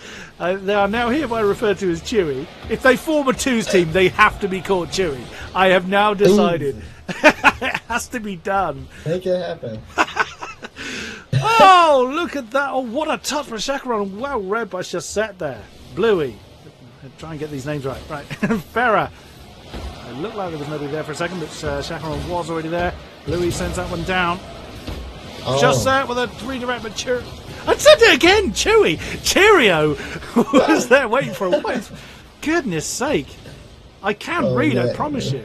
They are now hereby referred to as Chewy. If they form a twos team, they have to be called Chewy. I have now decided. It has to be done. Make it happen. Oh, look at that. Oh, what a touch from Chacaron. Well read by Chaussette there. Bluey. Try and get these names right. Right. Farah. It looked like there was nobody there for a second, but Chacaron was already there. Bluey sends that one down. Chaussette with a redirect, but I said it again, Chewy. Cheerio was there waiting for a while. Goodness sake. I can't read, I promise you.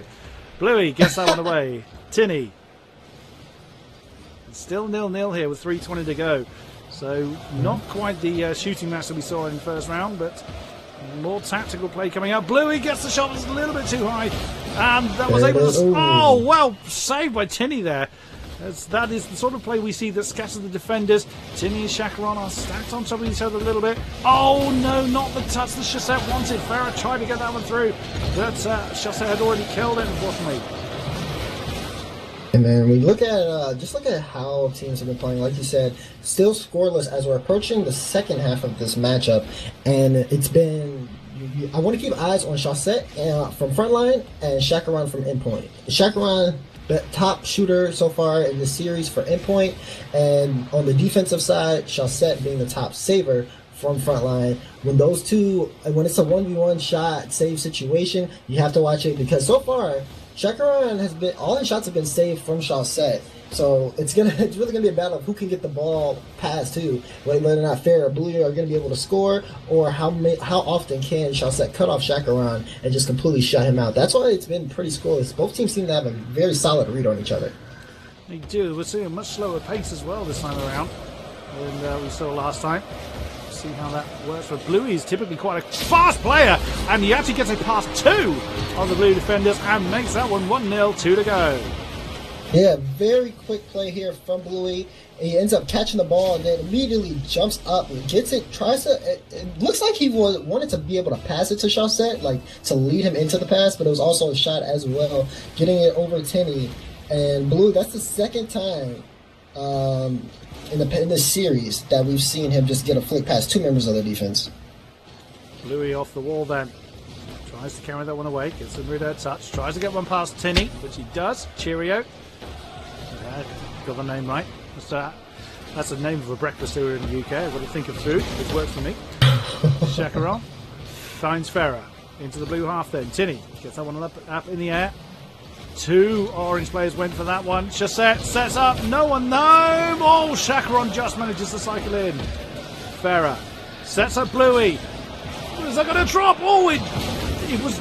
Bluey gets that one away. Tinny. It's still 0-0 here with 3:20 to go. So not quite the shooting match that we saw in the first round, but more tactical play coming out. Bluey gets the shot, it's a little bit too high. And that was able to... Oh, well, saved by Tinny there. That is the sort of play we see that scatters the defenders. Tinny and Chacaron are stacked on top of each other a little bit. Oh, no, not the touch that Chaussette wanted. Farah tried to get that one through, but Chaussette had already killed it, unfortunately. And then we look at just look at how teams have been playing. Like you said, still scoreless as we're approaching the second half of this matchup, and it's been. I want to keep eyes on Chaussette from frontline and Chacaron from endpoint. Chacaron, the top shooter so far in the series for endpoint, and on the defensive side, Chaussette being the top saver from frontline. When those two, when it's a 1v1 shot save situation, you have to watch it because so far. Chacaron has been all his shots have been saved from Chaussette, so it's really gonna be a battle of who can get the ball past who, whether or not Fair or Blue are gonna be able to score, or how often can Chaussette cut off Chacaron and just completely shut him out. That's why it's been pretty scoreless. Both teams seem to have a very solid read on each other. They do. We're seeing a much slower pace as well this time around than we saw last time. See how that works for Bluey. He's typically quite a fast player, and he actually gets a past two on the blue defenders and makes that one 1-0, 2 to go. Yeah, very quick play here from Bluey. He ends up catching the ball and then immediately jumps up and gets it, it looks like he wanted to be able to pass it to Chaussette, like to lead him into the pass, but it was also a shot as well, getting it over Tinny. And Blue, that's the second time in this series that we've seen him just get a flick past two members of the defense. Bluey off the wall then. Tries to carry that one away. Gets a mid-air touch. Tries to get one past Tinny, which he does. Cheerio. Got the name right. That's the name of a breakfast here in the UK. I've got to think of food. It works for me. Chacaron finds Farah. Into the blue half then. Tinny gets that one up in the air. Two orange players went for that one. Chaussette sets up. No one. No. Oh, Chacaron just manages to cycle in. Farah sets up Bluey. Is that going to drop? Oh, it was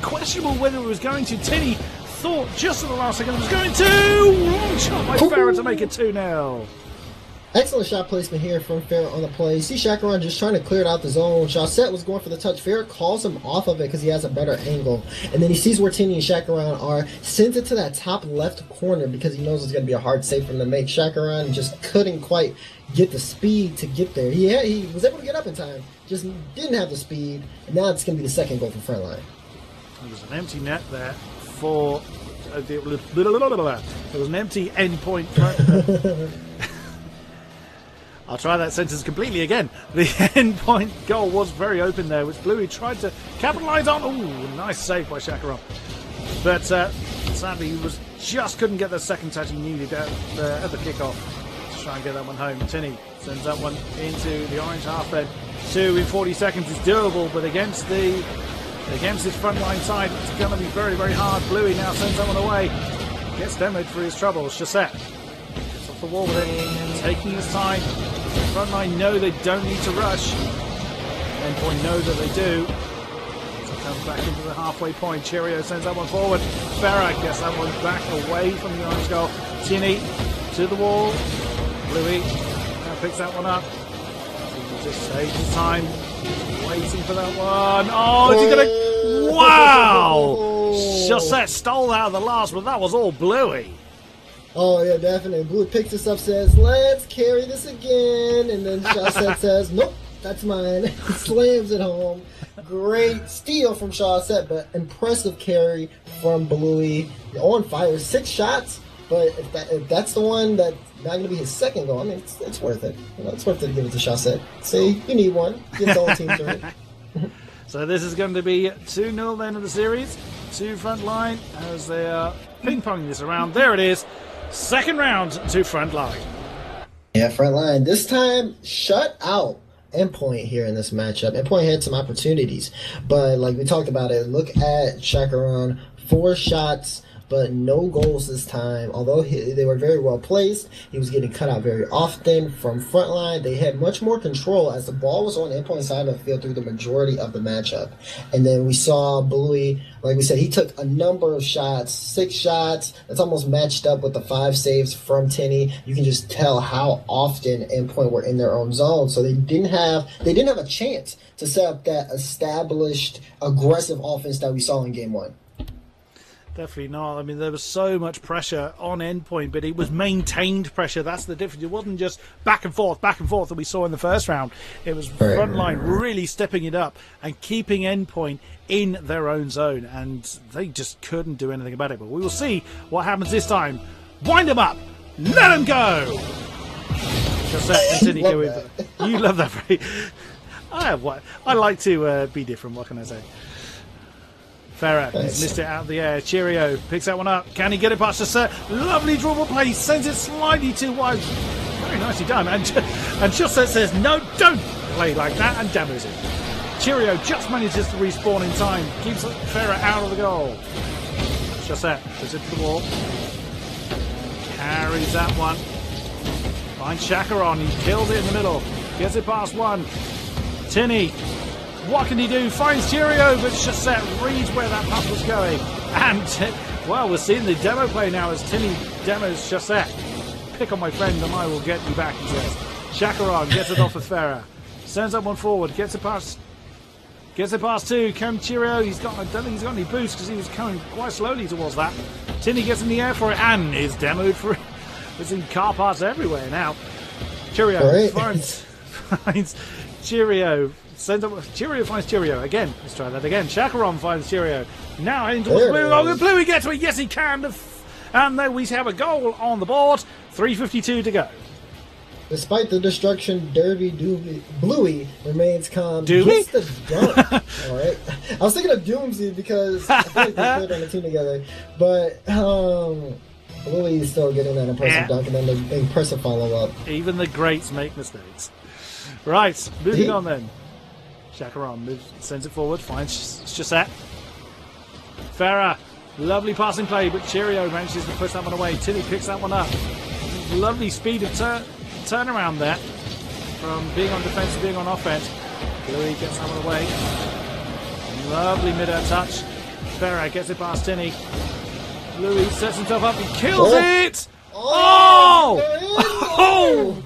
questionable whether it was going to. Tinny thought just at the last second it was going to. Long shot by Farah to make it 2-0. Excellent shot placement here from Farah on the play. You see Shakaran just trying to clear it out the zone. Shawset was going for the touch. Farah calls him off of it because he has a better angle. And then he sees where Tini and Shakaran are, sends it to that top left corner because he knows it's going to be a hard save for him to make. Shakaran just couldn't quite get the speed to get there. He was able to get up in time, just didn't have the speed. And now it's going to be the second goal for Frontline. There was an empty net there for... It was an empty end point. I'll try that sentence completely again. The end point goal was very open there, which Bluey tried to capitalise on. Ooh, nice save by Shakaran. But sadly, he just couldn't get the second touch he needed at the kickoff to try and get that one home. Tinney sends that one into the orange half then. 2 in 40 seconds is doable, but against his front line side, it's going to be very, very hard. Bluey now sends that one away. Gets demoed for his troubles. Chassette gets off the wall with it, taking his time. Frontline know they don't need to rush. Endpoint know that they do. So comes back into the halfway point. Cheerio sends that one forward. Farah gets that one back away from the orange goal. Tinney to the wall. Bluey now picks that one up. He just saves his time. Waiting for that one. Oh, is he going to... Wow! Chassette stole out the last, but that was all Bluey. Oh, yeah, definitely. Blue picks this up, says, let's carry this again. And then Shawset says, nope, that's mine. Slams it home. Great steal from Shawset, but impressive carry from Bluey. On fire, 6 shots, but if that's the one that's not going to be his second goal, I mean, it's worth it. You know, it's worth it to give it to Shawset. See, you need one. Give the whole team to it. So this is going to be 2-0 then of the series. 2 front line as they are ping-ponging this around. There it is. Second round to front line. Yeah, front line. This time, shut out Endpoint here in this matchup. Endpoint had some opportunities, but like we talked about it, look at Shakaran. 4 shots, but no goals this time. Although they were very well placed, he was getting cut out very often from front line. They had much more control as the ball was on the Endpoint side of the field through the majority of the matchup. And then we saw Bluey, like we said, he took a number of shots, 6 shots. That's almost matched up with the 5 saves from Tinney. You can just tell how often Endpoint were in their own zone. So they didn't have a chance to set up that established aggressive offense that we saw in game 1. Definitely not. I mean, there was so much pressure on Endpoint, but it was maintained pressure. That's the difference. It wasn't just back and forth that we saw in the first round. It was frontline really stepping it up and keeping Endpoint in their own zone, and they just couldn't do anything about it. But we will see what happens this time. Wind them up. Let them go. Continue with. You love that phrase. I like to be different. What can I say? Farah has missed it out of the air. Cheerio picks that one up. Can he get it past the set? Lovely dribble play. Sends it slightly too wide. Very nicely done. And Chassette says, no, don't play like that, and demos it. Cheerio just manages to respawn in time. Keeps Farah out of the goal. Chassette puts it to the wall. Carries that one. Finds Shakaran. He kills it in the middle. Gets it past one. Tinney. What can he do? Finds Cheerio, but Chassette reads where that pass was going. And, well, we're seeing the demo play now as Tinney demos Chassette. Pick on my friend and I will get you back, he says. Shakaran gets it off of Farah. Sends that one forward. Gets it past 2. Cam Cheerio, I don't think he's got any boost because he was coming quite slowly towards that. Tinney gets in the air for it and is demoed for it. There's in car parts everywhere now. Cheerio finds Cheerio. Cheerio finds Cheerio again. Let's try that again. Shakaran finds Cheerio. Now heading towards Blue. Oh, Bluey gets to it. Yes, he can. And there we have a goal on the board. 3:52 to go. Despite the destruction, Bluey remains calm. Doobie? Gets the dunk. All right. I was thinking of Doomsy because I feel like they played on the team together. But Bluey is still getting that impressive dunk and then the impressive follow-up. Even the greats make mistakes. Right, moving on then. Shakaran sends it forward, finds Chassette. Farah, lovely passing play, but Cheerio manages to push that one away. Tinney picks that one up. Lovely speed of turnaround there from being on defense to being on offense. Bluey gets that one away. Lovely mid-air touch. Farah gets it past Tinney. Bluey sets himself up, he kills it! Oh! Oh!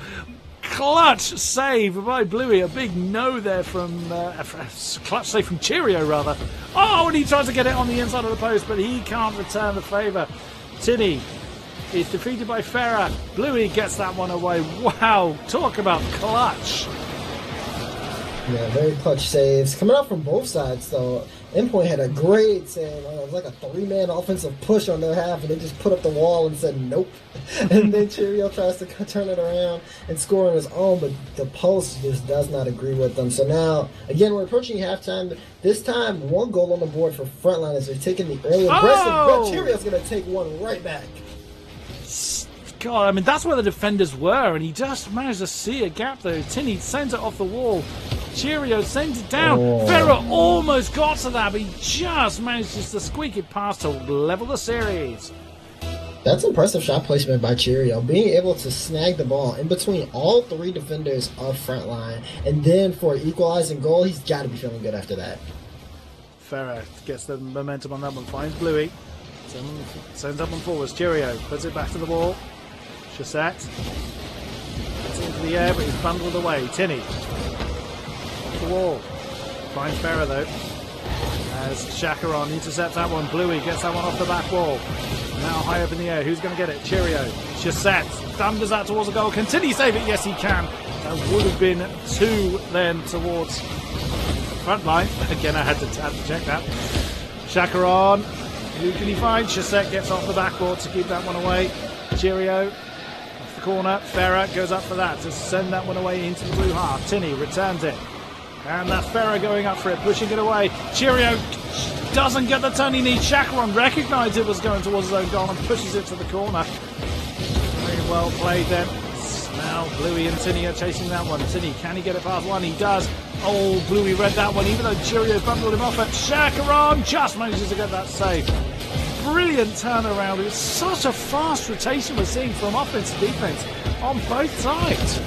Clutch save by Bluey. A big no there from clutch save from Cheerio rather. Oh, and he tries to get it on the inside of the post, but he can't return the favour. Tinny is defeated by Farah. Bluey gets that one away. Wow, talk about clutch. Yeah, very clutch saves. Coming out from both sides, though. Endpoint had a great save. It was like a 3-man offensive push on their half, and they just put up the wall and said nope. And then Cheerio tries to turn it around and score on his own, but the post just does not agree with them. So now, again, we're approaching halftime. This time, 1 goal on the board for Frontliners. They're taking the early aggressive, but Cheerio's going to take one right back. God, I mean, that's where the defenders were, and he just managed to see a gap, though. Tinny sends it off the wall. Cheerio sends it down. Farah almost got to that, but he just managed to squeak it past to level the series. That's impressive shot placement by Cheerio. Being able to snag the ball in between all 3 defenders of Frontline, and then for an equalizing goal, he's got to be feeling good after that. Farah gets the momentum on that one, finds Bluey. Sends up and forwards. Cheerio puts it back to the wall. Chassette gets into the air, but he's bundled away. Tinny off the wall. Finds Farah though. As Shakaron intercepts that one. Bluey gets that one off the back wall. Now high up in the air. Who's going to get it? Cheerio. Chassette thunders that towards the goal. Can Tinny save it? Yes, he can. That would have been 2 then towards front line. Again, I had to check that. Shakaron. Who can he find? Chassette gets off the backboard to keep that one away. Cheerio off the corner. Farah goes up for that to send that one away into the blue half. Tinny returns it. And that's Farah going up for it, pushing it away. Cheerio doesn't get the turn he needs. Shakaron recognised it was going towards his own goal and pushes it to the corner. Very well played then. Now Bluey and Tinny are chasing that one. Tinny, can he get it past one? He does. Oh, Bluey read that one, even though Cheerio bundled him off it. Shakaron just manages to get that save. Brilliant turnaround. It was such a fast rotation we're seeing from offense to defense on both sides.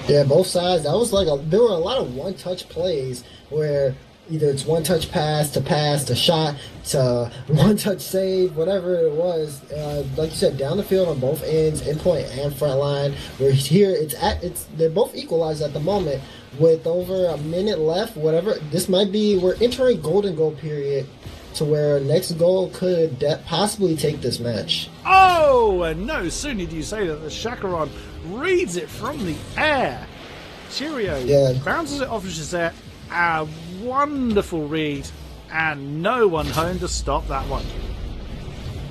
Yeah, both sides. That was like there were a lot of one-touch plays where either it's one-touch pass to shot to one-touch save, whatever it was. Like you said, down the field on both ends, endpoint and front line. Where here they're both equalized at the moment with over a minute left. Whatever this might be, we're entering golden goal period, to where next goal could possibly take this match. Oh, and no sooner do you say that the Shakaron reads it from the air. Cheerio bounces it off of Chassette. A wonderful read, and no one home to stop that one.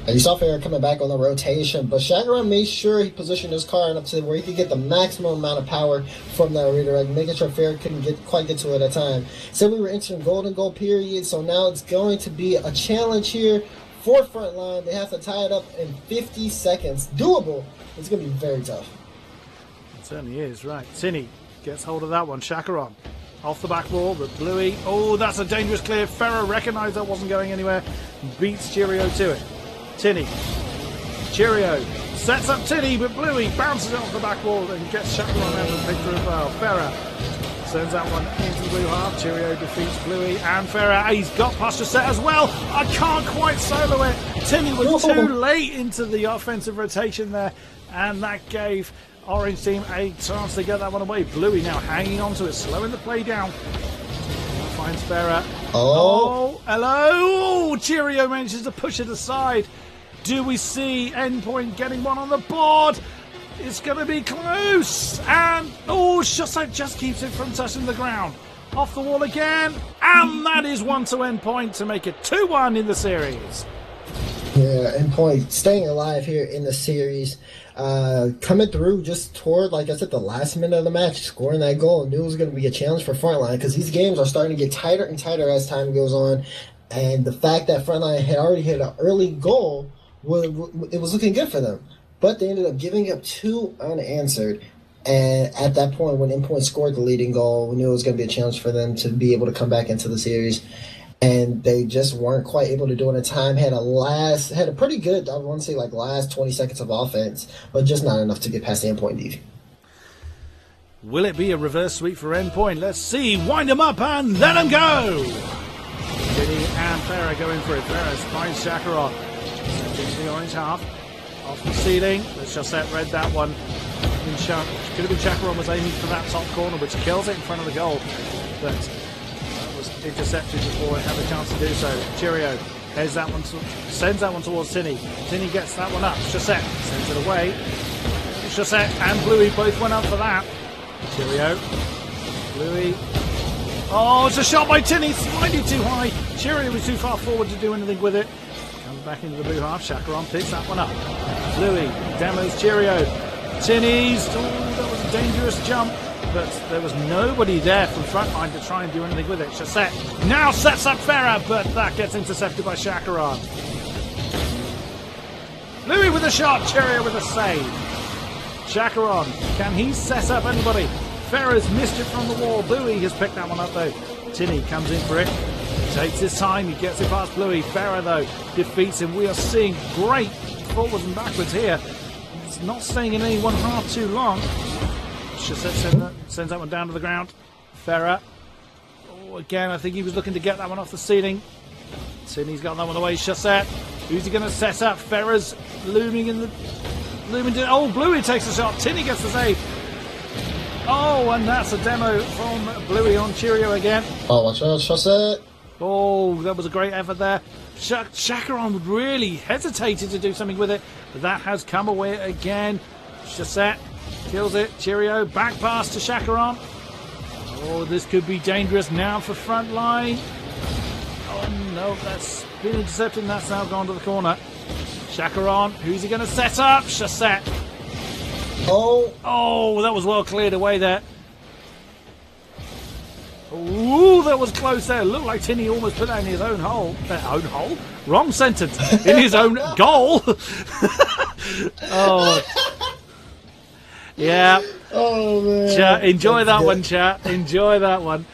And you saw Farah coming back on the rotation, but Shakaron made sure he positioned his car enough to where he could get the maximum amount of power from that redirect, making sure Farah couldn't quite get to it at time. So we were entering golden goal period, so now it's going to be a challenge here for Frontline. They have to tie it up in 50 seconds. Doable. It's going to be very tough. It certainly is, right. Tinny gets hold of that one. Shakaron off the back wall, but Bluey, oh, that's a dangerous clear. Farah recognised that wasn't going anywhere. Beats Cheerio to it. Tinny. Cheerio sets up Tinny, but Bluey bounces it off the back wall and gets Shakaron out of the picture as well. Farah sends that one into the blue half. Cheerio defeats Bluey and Farah. He's got past Chassette as well. I can't quite solo it. Tinny was too late into the offensive rotation there, and that gave Orange team a chance to get that one away. Bluey now hanging on to it, slowing the play down. Finds Farah. Oh, hello. Cheerio manages to push it aside. Do we see Endpoint getting one on the board? It's going to be close. And, Chassette just keeps it from touching the ground. Off the wall again. And that is one to Endpoint to make it 2-1 in the series. Yeah, Endpoint staying alive here in the series. Coming through just toward, like I said, the last minute of the match, scoring that goal. Knew it was going to be a challenge for Frontline because these games are starting to get tighter and tighter as time goes on. And the fact that Frontline had already hit an early goal, it was looking good for them. But they ended up giving up 2 unanswered. And at that point, when Endpoint scored the leading goal, we knew it was going to be a challenge for them to be able to come back into the series. And they just weren't quite able to do it in time. Had a pretty good, I want to say, like last 20 seconds of offense, but just not enough to get past the Endpoint DV. Will it be a reverse sweep for Endpoint? Let's see. Wind them up and let them go. Vinny and Farah going for it. Farah finds Shakaron. into the orange half. Off the ceiling. The Chassette read that one. Could have been Chakaron was aiming for that top corner, which kills it in front of the goal. But that was intercepted before it had a chance to do so. Cheerio heads that one, sends that one towards Tinny. Tinny gets that one up. Chassette sends it away. Chassette and Bluey both went up for that. Cheerio. Bluey. Oh, it's a shot by Tinny. Slightly too high. Cheerio was too far forward to do anything with it. Comes back into the blue half. Chakaron picks that one up. Bluey demos Cheerio. Tinny's. Oh, that was a dangerous jump. But there was nobody there from frontline to try and do anything with it. Chassette now sets up Farah, but that gets intercepted by Chakaron. Bluey with a shot. Cheerio with a save. Chakaron, can he set up anybody? Farah's missed it from the wall. Bluey has picked that one up though. Tinny comes in for it. Takes his time. He gets it past Bluey. Farah though defeats him. We are seeing great forwards and backwards here. It's not staying in any one half too long. Chassette sends that one down to the ground. Farah. Oh, again, I think he was looking to get that one off the ceiling. Tinny's got that one away. Chassette. Who's he going to set up? Farah's looming in the... Oh, Bluey takes a shot. Tinny gets the save. Oh, and that's a demo from Bluey on Cheerio again. Oh, watch out, Chassette. Oh, that was a great effort there. Chakaron really hesitated to do something with it, but that has come away again. Chassette kills it. Cheerio, back pass to Chakaron. Oh, this could be dangerous now for front line. Oh no, that's been intercepted and that's now gone to the corner. Chakaron, who's he going to set up? Chassette. Oh, that was well cleared away there. Ooh, that was close there. Looked like Tinny almost put that in his own hole. Own hole? Wrong sentence. In his own goal. Oh. Yeah. Oh, man. Enjoy that one, chat. Enjoy that one.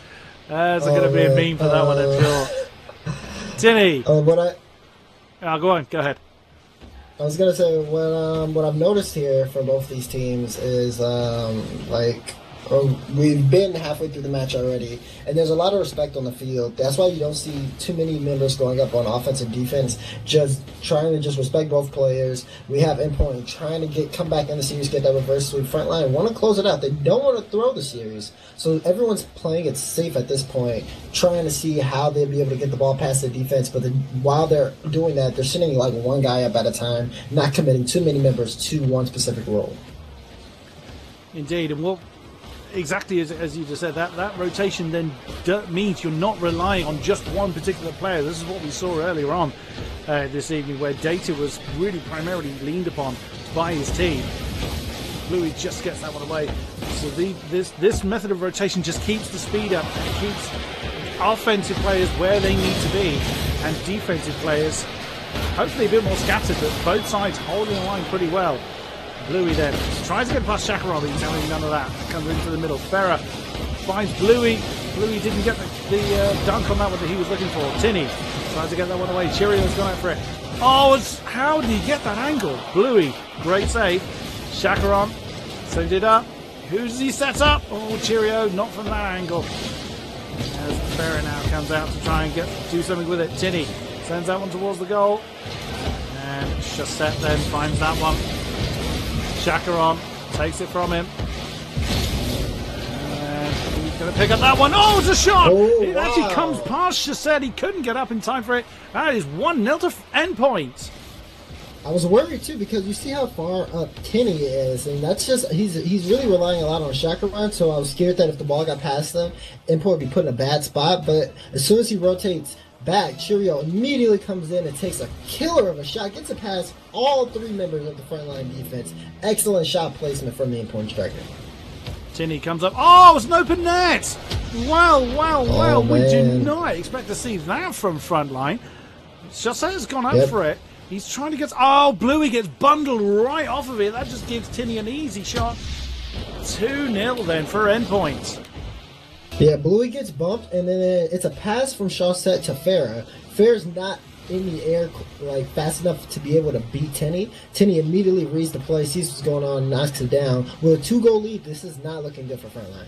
There's going to be a meme for that one, I'm sure. Tinny. Go on. Go ahead. I was gonna say what I've noticed here for both these teams is we've been halfway through the match already, and there's a lot of respect on the field. That's why you don't see too many members going up on offense and defense, just trying to respect both players. We have Endpoint trying to come back in the series, get that reverse sweep. Front line want to close it out. They don't want to throw the series, so everyone's playing it safe at this point, trying to see how they'll be able to get the ball past the defense. But while they're doing that, they're sending like one guy up at a time, not committing too many members to one specific role. Indeed, and exactly as you just said, that rotation then means you're not relying on just one particular player. This is what we saw earlier on this evening, where Data was really primarily leaned upon by his team. Bluey just gets that one away. So this method of rotation just keeps the speed up. It keeps offensive players where they need to be, and defensive players hopefully a bit more scattered, but both sides holding the line pretty well. Bluey then tries to get past Chakaron, but he's having none of that. Comes into the middle. Farah finds Bluey. Bluey didn't get the dunk on that one that he was looking for. Tinny tries to get that one away. Cheerio's gone out for it. Oh, how did he get that angle? Bluey, great save. Chakaron sends it up. Who's he set up? Oh, Cheerio, not from that angle. As Farah now comes out to try and do something with it. Tinny sends that one towards the goal. And Chassette then finds that one. Chakaron takes it from him. And he's going to pick up that one. Oh, it's a shot! It actually comes past Chassette. He couldn't get up in time for it. That is 1-0 to Endpoint. I was worried too because you see how far up Tinny is, and that's just he's really relying a lot on Chakaron. So I was scared that if the ball got past him, Endpoint would be put in a bad spot. But as soon as he rotates back, Cheerio immediately comes in and takes a killer of a shot, gets it past all three members of the front line defense. Excellent shot placement from the Endpoint striker. Tinny comes up. Oh, it's an open net! Well. We do not expect to see that from front line. Chassette's gone up for it. He's trying to get... Oh, Bluey gets bundled right off of it. That just gives Tinny an easy shot. 2-0 then for Endpoint. Yeah, Bluey gets bumped, and then it's a pass from Chassette to Farah. Farah's not in the air fast enough to be able to beat Tinny. Tinny immediately reads the play, sees what's going on, knocks it down. With a 2-goal lead, this is not looking good for Frontline.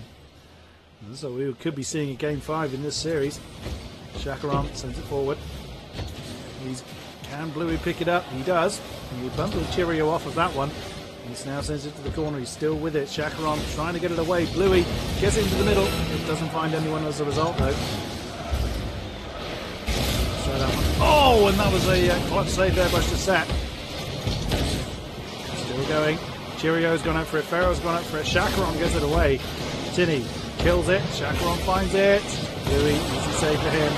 So we could be seeing a Game 5 in this series. Chakaron sends it forward. He's Can Bluey pick it up? He does. And he bundled Cheerio off of that one. He now sends it to the corner. He's still with it. Chacaron trying to get it away. Bluey gets into the middle. It doesn't find anyone as a result, though. Let's try that one. Oh, and that was a clutch save there by Chassette. Still going. Cheerio's gone out for it. Pharaoh's gone out for it. Chacaron gets it away. Tinny kills it. Chacaron finds it. Bluey, easy save for him.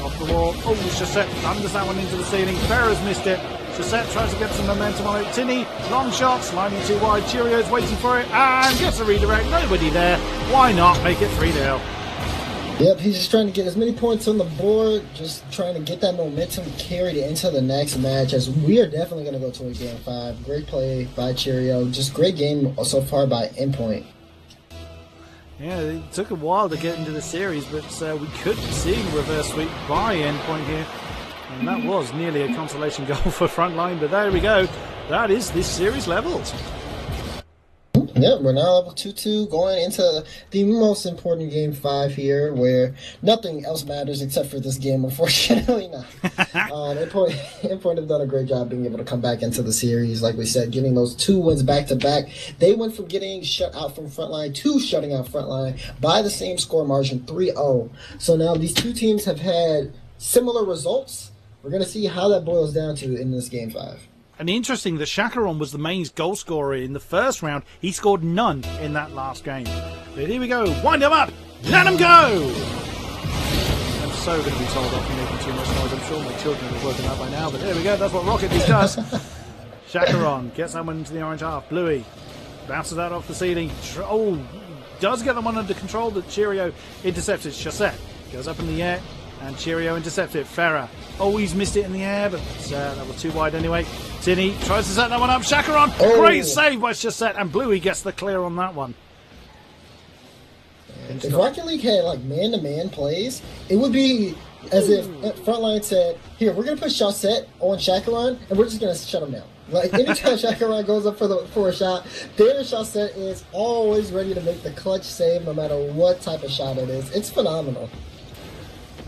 Off the wall. Oh, Chassette thunders that one into the ceiling. Pharaoh's missed it. Chassette tries to get some momentum on it. Tinny, long shot, sliding too wide. Cheerio's waiting for it and gets a redirect. Nobody there. Why not make it 3-0? Yep, he's just trying to get as many points on the board, just trying to get that momentum carried into the next match, as we are definitely going to go to a game 5. Great play by Cheerio. Just great game so far by Endpoint. Yeah, it took a while to get into the series, but we could be seeing a reverse sweep by Endpoint here. And that was nearly a consolation goal for Frontline, but there we go. That is this series leveled. Yeah, we're now level 2-2, going into the most important game 5 here, where nothing else matters except for this game, unfortunately. Endpoint have done a great job being able to come back into the series, like we said, getting those 2 wins back-to-back. They went from getting shut out from Frontline to shutting out Frontline by the same score margin, 3-0. So now these two teams have had similar results. We're going to see how that boils down to in this game 5. And interesting that Chacaron was the main goal scorer in the first round. He scored none in that last game. But here we go. Wind him up. Let him go. I'm so going to be told off for making too much noise. I'm sure my children are working out by now. But there we go. That's what Rocket League does. Chacaron gets that one into the orange half. Bluey bounces that off the ceiling. Does get that one under control. But Cheerio intercepts it. Chassette goes up in the air. And Cheerio intercepts it. Farah. Oh, he's missed it in the air, but that was too wide anyway. Tinny tries to set that one up. Chacaron. Great save by Chassette. And Bluey gets the clear on that one. If Rocket League had like man-to-man plays, it would be as if Frontline said, here, we're going to put Chassette on Chacaron, and we're just going to shut him down. Like, anytime Chacaron goes up for a shot, their Chassette is always ready to make the clutch save no matter what type of shot it is. It's phenomenal.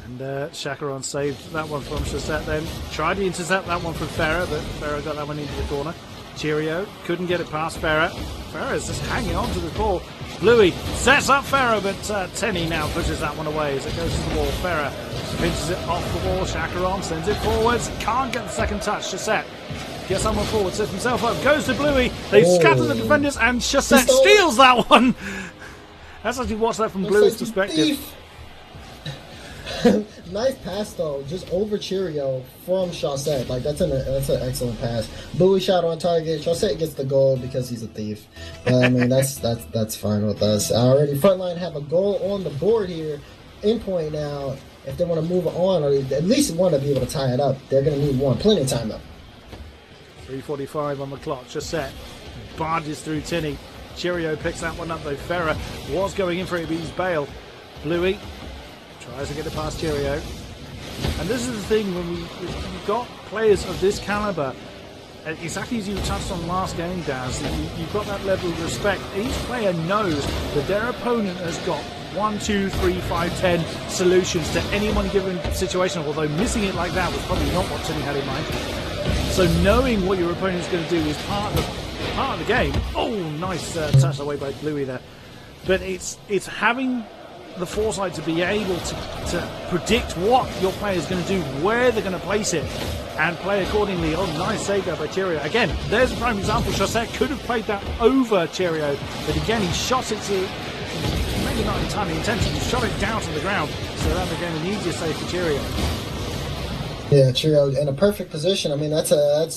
And Chacaron saved that one from Chassette then. Tried to intercept that one from Farah, but Farah got that one into the corner. Cheerio couldn't get it past Farah. Farah's just hanging on to the ball. Bluey sets up Farah, but Tenny now pushes that one away as it goes to the wall. Farah pinches it off the wall. Chacaron sends it forwards. Can't get the second touch. Chassette gets someone forward, sets himself up, goes to Bluey. They scatter the defenders, and Chassette steals that one. Let's actually watch that from Bluey's perspective. Nice pass though, just over Cheerio from Chassette. Like that's an excellent pass. Bluey shot on target. Chassette gets the goal because he's a thief. I mean that's fine with us. Already Frontline have a goal on the board here. Endpoint now, if they want to move on or at least want to be able to tie it up, they're going to need one. Plenty of time though. 3:45 on the clock. Chassette barges through Tinny. Cheerio picks that one up though. Farah was going in for it, but he's bailed. Bluey tries to get it past Cheerio. And this is the thing, when you've got players of this caliber, exactly as you touched on last game, Daz, you've got that level of respect. Each player knows that their opponent has got 1, 2, 3, 5, 10 solutions to any one given situation, although missing it like that was probably not what Tinny had in mind. So knowing what your opponent's going to do is part of the game. Oh, nice touch away by Bluey there. But it's having the foresight to be able to predict what your player is going to do, where they're going to place it, and play accordingly. Oh, nice save there by Cheerio. Again, there's a prime example. Chassette could have played that over Cheerio, but again, he shot it to, maybe not entirely intentionally, he shot it down to the ground, so that became an easier save for Cheerio. Yeah, Cheerio in a perfect position. I mean, that's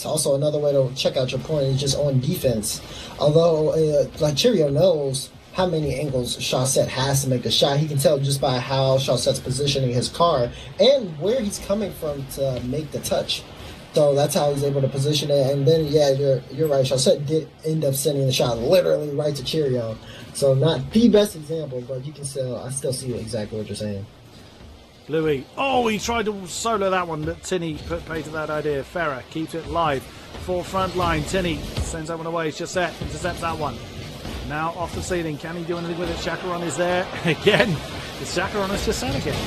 also another way to check out your point, is just on defense. Although, like Cheerio knows how many angles Chassette has to make the shot. He can tell just by how Chassette's positioning his car and where he's coming from to make the touch. So that's how he's able to position it. And then, yeah, you're right. Chassette did end up sending the shot literally right to Cheerio. So not the best example, but I still see exactly what you're saying. Bluey. Oh, he tried to solo that one, but Tinny put pay to that idea. Farah keeps it live for Frontline. Tinny sends that one away. Chassette intercepts that one. Now off the ceiling. Can he do anything with it? Chacaron is there again. It's Chacaron and Chassette again.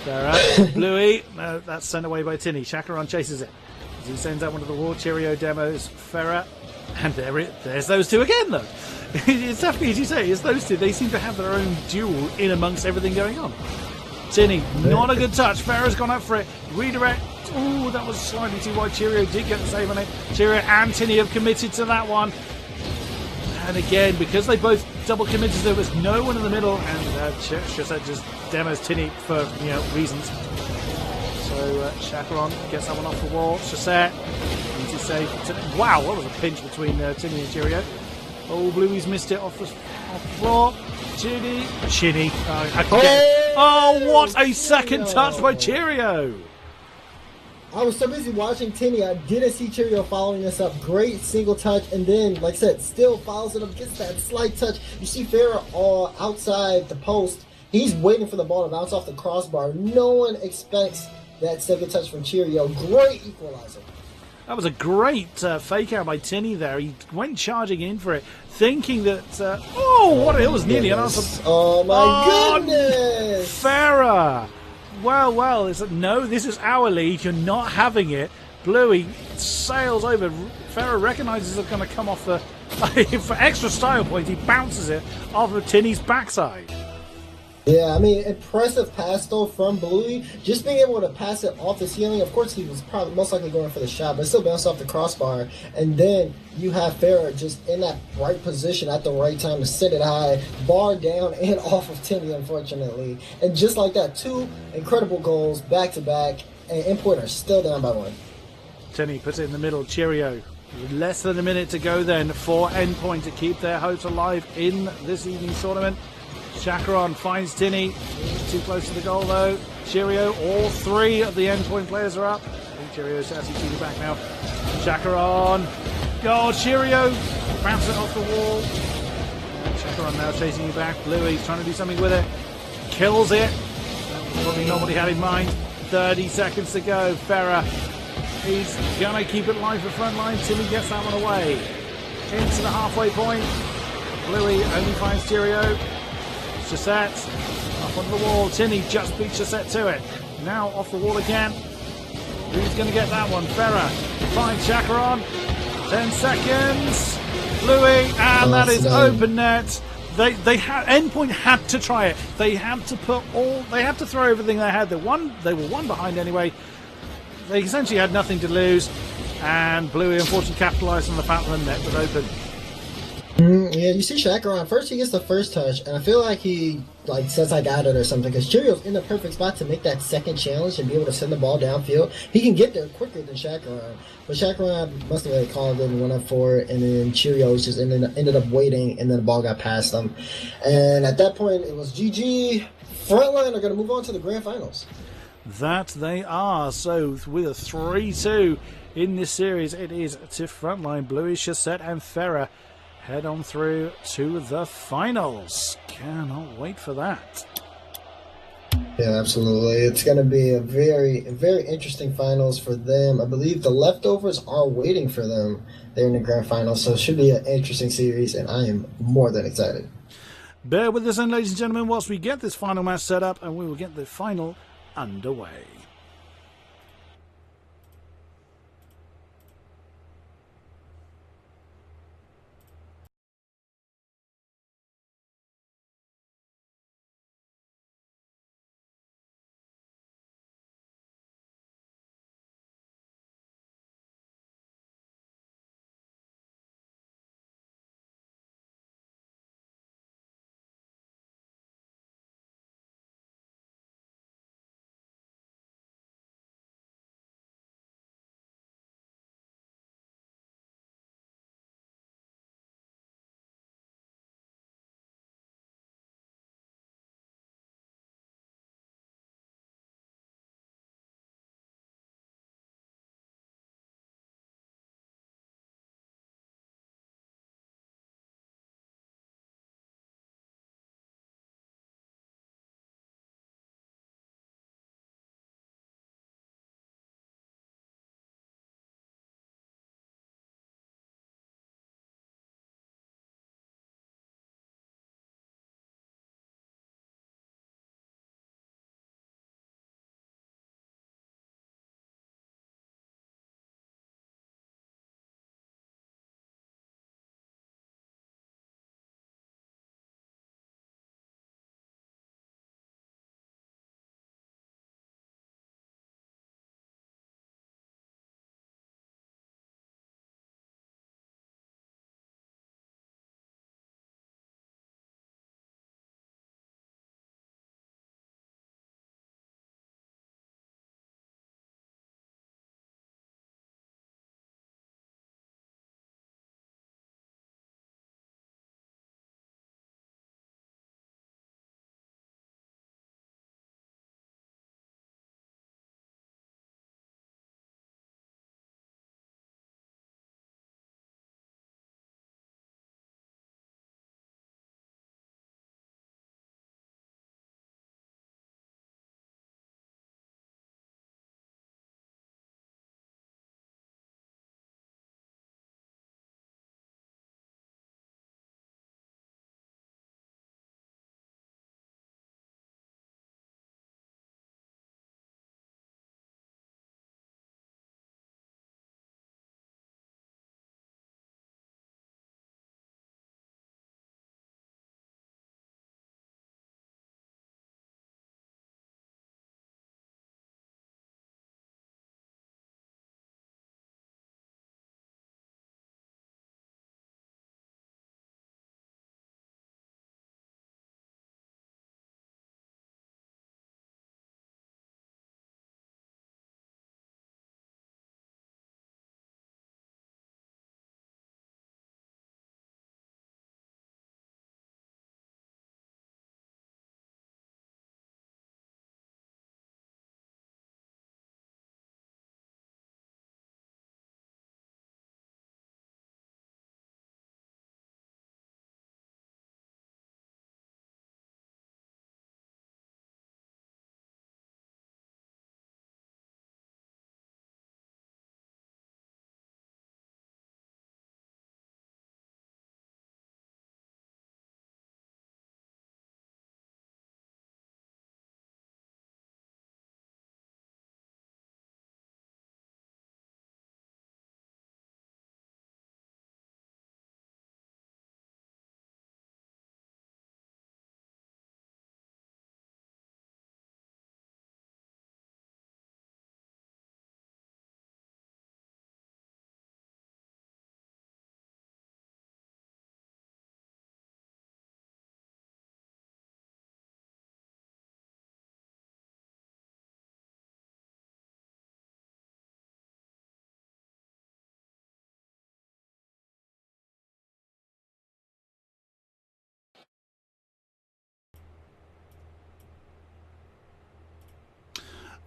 Farah, Bluey, no, that's sent away by Tinny. Chakaron chases it. As he sends out one of the War Cheerio demos, Farah, and there's those two again, though. It's definitely, as you say, it's those two. They seem to have their own duel in amongst everything going on. Tinny, not a good touch. Farah's gone up for it. Redirect. Ooh, that was slightly too wide. Cheerio did get the save on it. Cheerio and Tinny have committed to that one. And again, because they both double committed, there was no one in the middle, and Chaussette just demos Tinny for reasons. So Chakaron gets that one off the wall. Chaussette, easy save. Wow, what was a pinch between Tinny and Cheerio. Oh, Bluey's missed it off the floor. Chinny. Oh, what a second touch by Cheerio. I was so busy watching Tinny, I didn't see Cheerio following this up. Great single touch, and then, like I said, still follows it up, gets that slight touch. You see Farah all outside the post. He's waiting for the ball to bounce off the crossbar. No one expects that second touch from Cheerio. Great equalizer. That was a great fake out by Tinny there. He went charging in for it, thinking that... it was nearly an answer. Oh, my goodness! Farah! Well, this is our lead. You're not having it. Bluey sails over. Farah recognises it's going to come off the... for extra style points, he bounces it off of Tinny's backside. Yeah, I mean, impressive pass, though, from Bluey. Just being able to pass it off the ceiling. Of course, he was probably most likely going for the shot, but still bounced off the crossbar. And then you have Farah just in that right position at the right time to send it high, bar down and off of Tinny, unfortunately. And just like that, two incredible goals back-to-back, and Endpoint are still down by one. Tinny puts it in the middle. Cheerio. Less than a minute to go then for Endpoint to keep their hopes alive in this evening's tournament. Chakaron finds Tinny. Too close to the goal, though. Cheerio, all three of the Endpoint players are up. Cheerio's actually shooting back now. Chakaron. Go, Cheerio. Bounces it off the wall. Chakaron now chasing you back. Bluey's trying to do something with it. Kills it. Probably not what he had in mind. 30 seconds to go. Farah. He's going to keep it live for front line. Tinny gets that one away. Into the halfway point. Bluey only finds Cheerio. Chaussette up onto the wall. Tinny just beat Chaussette to it. Now off the wall again. Who's going to get that one? Farah finds Chakaron. 10 seconds. Bluey, and that is open net. Endpoint had to try it. They had to throw everything they had. They were one behind anyway. They essentially had nothing to lose, and Bluey unfortunately capitalised on the fact that the net was open. Yeah, you see Chakaron. First, he gets the first touch, and I feel like he says I got it or something, because Cheerio's in the perfect spot to make that second challenge and be able to send the ball downfield. He can get there quicker than Chakaron, but Chakaron must have really called it and went up for it, and then Cheerios just ended up waiting, and then the ball got past them. And at that point, it was GG. Frontline are going to move on to the grand finals. That they are. So with a 3-2 in this series, it is to Frontline. Bluey, Chaussette, and Farah head on through to the finals. Cannot wait for that. Yeah, absolutely. It's going to be a very, very interesting finals for them. I believe the leftovers are waiting for them there in the grand finals, so it should be an interesting series, and I am more than excited. Bear with us, then, ladies and gentlemen, whilst we get this final match set up, and we will get the final underway.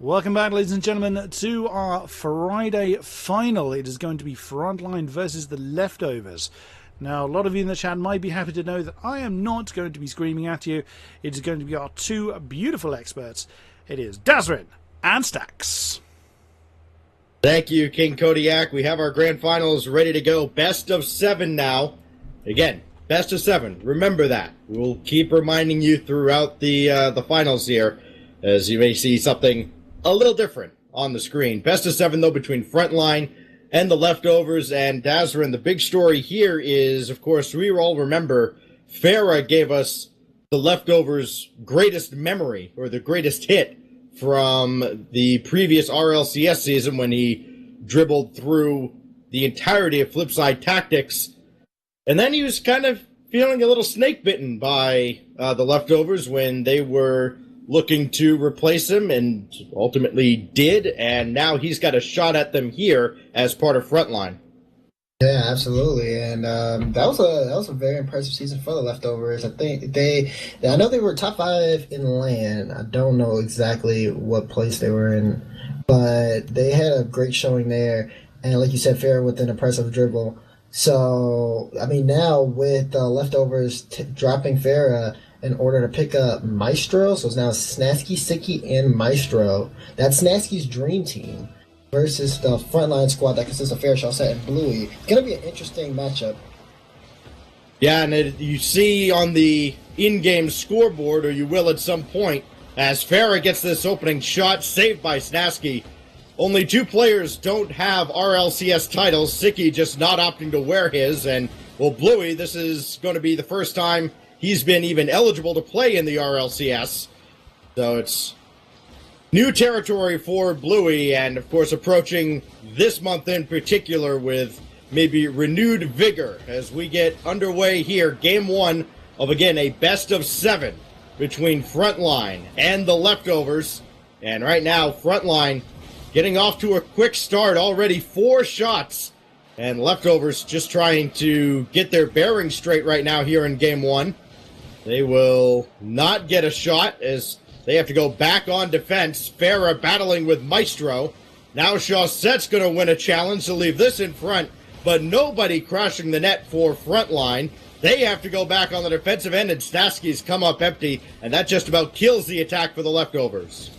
Welcome back, ladies and gentlemen, to our Friday final. It is going to be Frontline versus the Leftovers. Now, a lot of you in the chat might be happy to know that I am not going to be screaming at you. It is going to be our two beautiful experts. It is Dazrin and Stax. Thank you, King-Kodiak. We have our grand finals ready to go. Best of 7 now. Again, best of 7. Remember that. We'll keep reminding you throughout the finals here, as you may see something a little different on the screen. Best of 7, though, between Frontline and the Leftovers. And Dazrin, the big story here is, of course, we all remember Farah gave us the Leftovers' greatest memory, or the greatest hit, from the previous RLCS season when he dribbled through the entirety of Flipside Tactics. And then he was kind of feeling a little snake-bitten by the Leftovers when they were looking to replace him, and ultimately did, and now he's got a shot at them here as part of Frontline. Yeah, absolutely, and that was a very impressive season for the Leftovers. I think I know they were top 5 in LAN. I don't know exactly what place they were in, but they had a great showing there, and like you said, Farah with an impressive dribble. So, I mean, now with the Leftovers dropping Farah in order to pick up Maestro, so it's now Snasky, Sicky, and Maestro. That's Snasky's dream team versus the Frontline squad that consists of Farah, Shawset, and Bluey. It's going to be an interesting matchup. Yeah, and you see on the in-game scoreboard, or you will at some point, as Farah gets this opening shot saved by Snasky. Only 2 players don't have RLCS titles, Sicky just not opting to wear his, and, well, Bluey, this is going to be the first time he's been even eligible to play in the RLCS. So it's new territory for Bluey, and of course approaching this month in particular with maybe renewed vigor as we get underway here. Game 1 of, again, a best of 7 between Frontline and the Leftovers. And right now, Frontline getting off to a quick start, already 4 shots. And Leftovers just trying to get their bearings straight right now here in Game 1. They will not get a shot as they have to go back on defense. Farah battling with Maestro. Now Shawset's going to win a challenge to leave this in front, but nobody crashing the net for Frontline. They have to go back on the defensive end, and Snasky's come up empty, and that just about kills the attack for the Leftovers.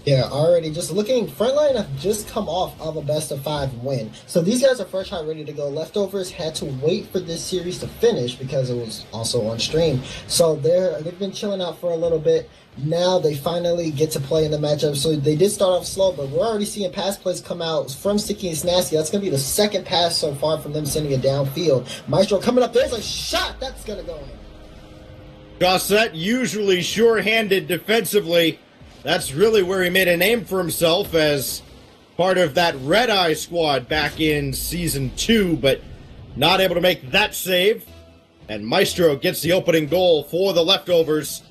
Yeah, already just looking, Frontline have just come off of a best of 5 win. So these guys are fresh hot, ready to go. Leftovers had to wait for this series to finish because it was also on stream. So they've been chilling out for a little bit. Now they finally get to play in the matchup. So they did start off slow, but we're already seeing pass plays come out from Sticky and Snasky. That's going to be the second pass so far from them sending it downfield. Maestro coming up, there's a shot. That's going to go in. Shawset usually sure-handed defensively. That's really where he made a name for himself as part of that Red Eye squad back in Season 2, but not able to make that save. And Maestro gets the opening goal for the Leftovers.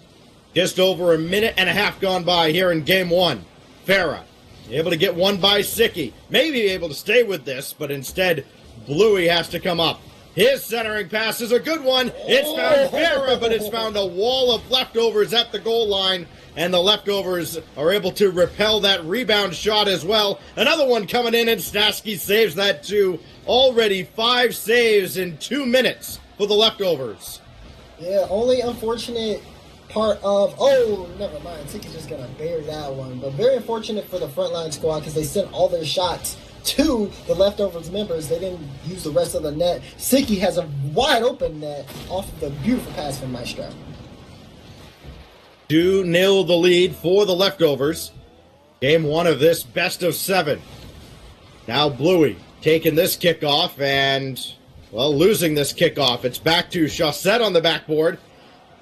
Just over a minute and a half gone by here in Game 1. Farah able to get one by Sicky. Maybe able to stay with this, but instead Bluey has to come up. His centering pass is a good one. It's found Farah, but it's found a wall of Leftovers at the goal line. And the Leftovers are able to repel that rebound shot as well. Another one coming in, and Snasky saves that too. Already 5 saves in 2 minutes for the Leftovers. Yeah, only unfortunate part of... Oh, never mind. Sicky's just going to bury that one. But very unfortunate for the Frontline squad because they sent all their shots to the Leftovers members. They didn't use the rest of the net. Sicky has a wide open net off of the beautiful pass from Maestro. 2-0 the lead for the Leftovers. Game 1 of this best of 7. Now Bluey taking this kickoff and, well, losing this kickoff. It's back to Shawset on the backboard.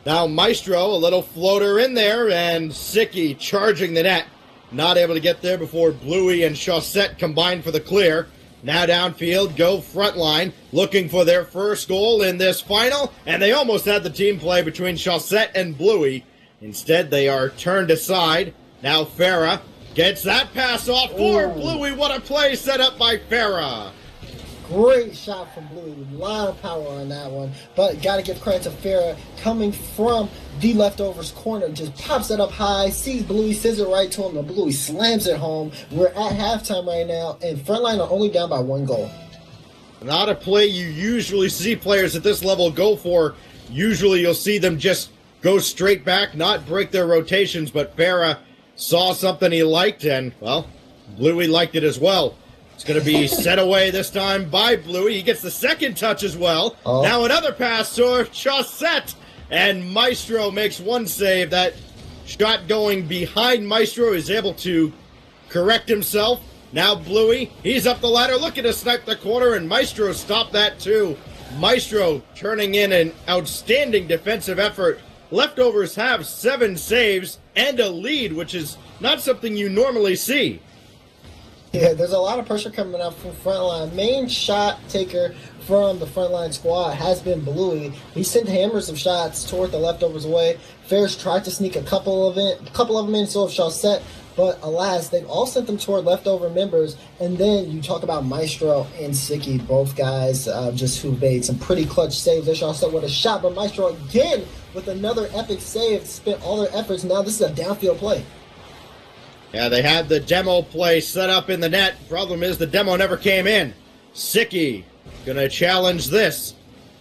Now Maestro, a little floater in there, and Sicky charging the net. Not able to get there before Bluey and Shawset combine for the clear. Now downfield, go Frontline, looking for their first goal in this final, and they almost had the team play between Shawset and Bluey. Instead, they are turned aside. Now Farah gets that pass off for Bluey. What a play set up by Farah. Great shot from Blue. A lot of power on that one. But got to give credit to Farah coming from the leftovers corner. Just pops it up high. Sees Bluey. Sends it right to him. The Bluey slams it home. We're at halftime right now. And Frontline are only down by 1 goal. Not a play you usually see players at this level go for. Usually you'll see them just go straight back, not break their rotations. But Farah saw something he liked. And, well, Bluey liked it as well. It's going to be set away this time by Bluey. He gets the second touch as well. Oh. Now another pass to Chaussette. And Maestro makes one save. That shot going behind Maestro is able to correct himself. Now Bluey, he's up the ladder looking to snipe the corner, and Maestro stopped that too. Maestro turning in an outstanding defensive effort. Leftovers have 7 saves and a lead, which is not something you normally see. Yeah, there's a lot of pressure coming up from Frontline. Main shot taker from the Frontline squad has been Bluey. He sent hammers of shots toward the leftovers away. Ferris tried to sneak a couple of them in, so of Chaussette, but alas, they've all sent them toward leftover members. And then you talk about Maestro and Siki, both guys just who made some pretty clutch saves. There's Chaussette with a shot, but Maestro again with another epic save. Spent all their efforts. Now this is a downfield play. Yeah, they had the demo play set up in the net. Problem is the demo never came in. Siki gonna challenge this.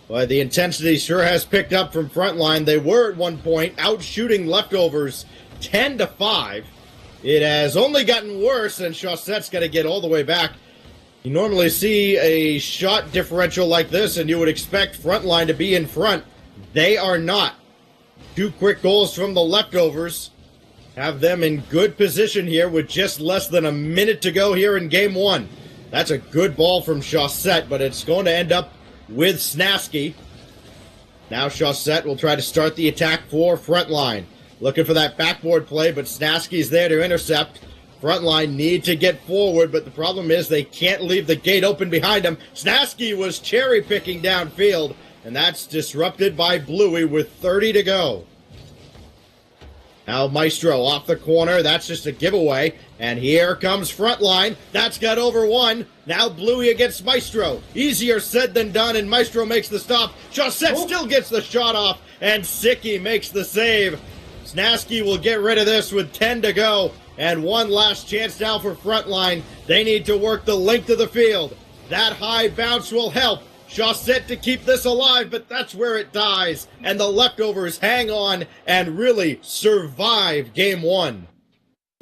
But the intensity sure has picked up from Frontline. They were at one point out shooting leftovers 10-5. It has only gotten worse, and Chaussette's got to get all the way back. You normally see a shot differential like this, and you would expect Frontline to be in front. They are not. 2 quick goals from the leftovers have them in good position here with just less than a minute to go here in game 1. That's a good ball from Chaussette, but it's going to end up with Snasky. Now Chaussette will try to start the attack for Frontline. Looking for that backboard play, but Snasky's there to intercept. Frontline need to get forward, but the problem is they can't leave the gate open behind them. Snasky was cherry-picking downfield, and that's disrupted by Bluey with 30 to go. Now Maestro off the corner. That's just a giveaway. And here comes Frontline. That's got over 1. Now Bluey against Maestro. Easier said than done, and Maestro makes the stop. Chaussette still gets the shot off, and Siki makes the save. Snasky will get rid of this with 10 to go. And one last chance now for Frontline. They need to work the length of the field. That high bounce will help Chaussette to keep this alive, but that's where it dies. And the leftovers hang on and really survive game 1.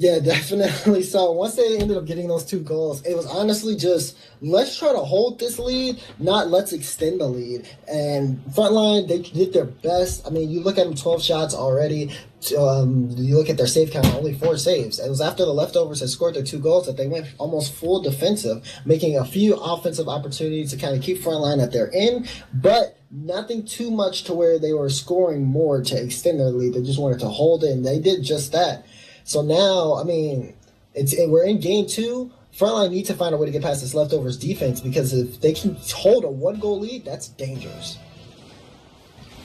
Yeah, definitely. So once they ended up getting those 2 goals, it was honestly just, let's try to hold this lead, not let's extend the lead. And Frontline, they did their best. I mean, you look at them, 12 shots already. You look at their save count, only 4 saves. It was after the leftovers had scored their 2 goals that they went almost full defensive, making a few offensive opportunities to kind of keep Frontline at their end, but nothing too much to where they were scoring more to extend their lead. They just wanted to hold it, and they did just that. So now, I mean, we're in game 2. Frontline need to find a way to get past this leftovers defense, because if they can hold a 1-goal lead, that's dangerous.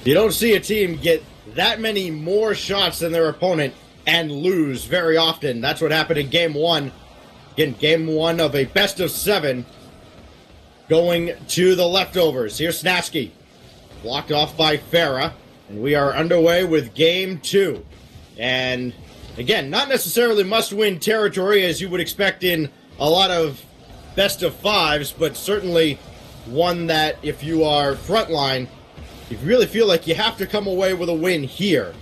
You don't see a team get that many more shots than their opponent and lose very often. That's what happened in game 1. Again, game 1 of a best of 7 going to the leftovers. Here's Snasky, blocked off by Farah, and we are underway with game 2. And again, not necessarily must-win territory as you would expect in a lot of best of 5s, but certainly one that if you are Frontline, you really feel like you have to come away with a win here,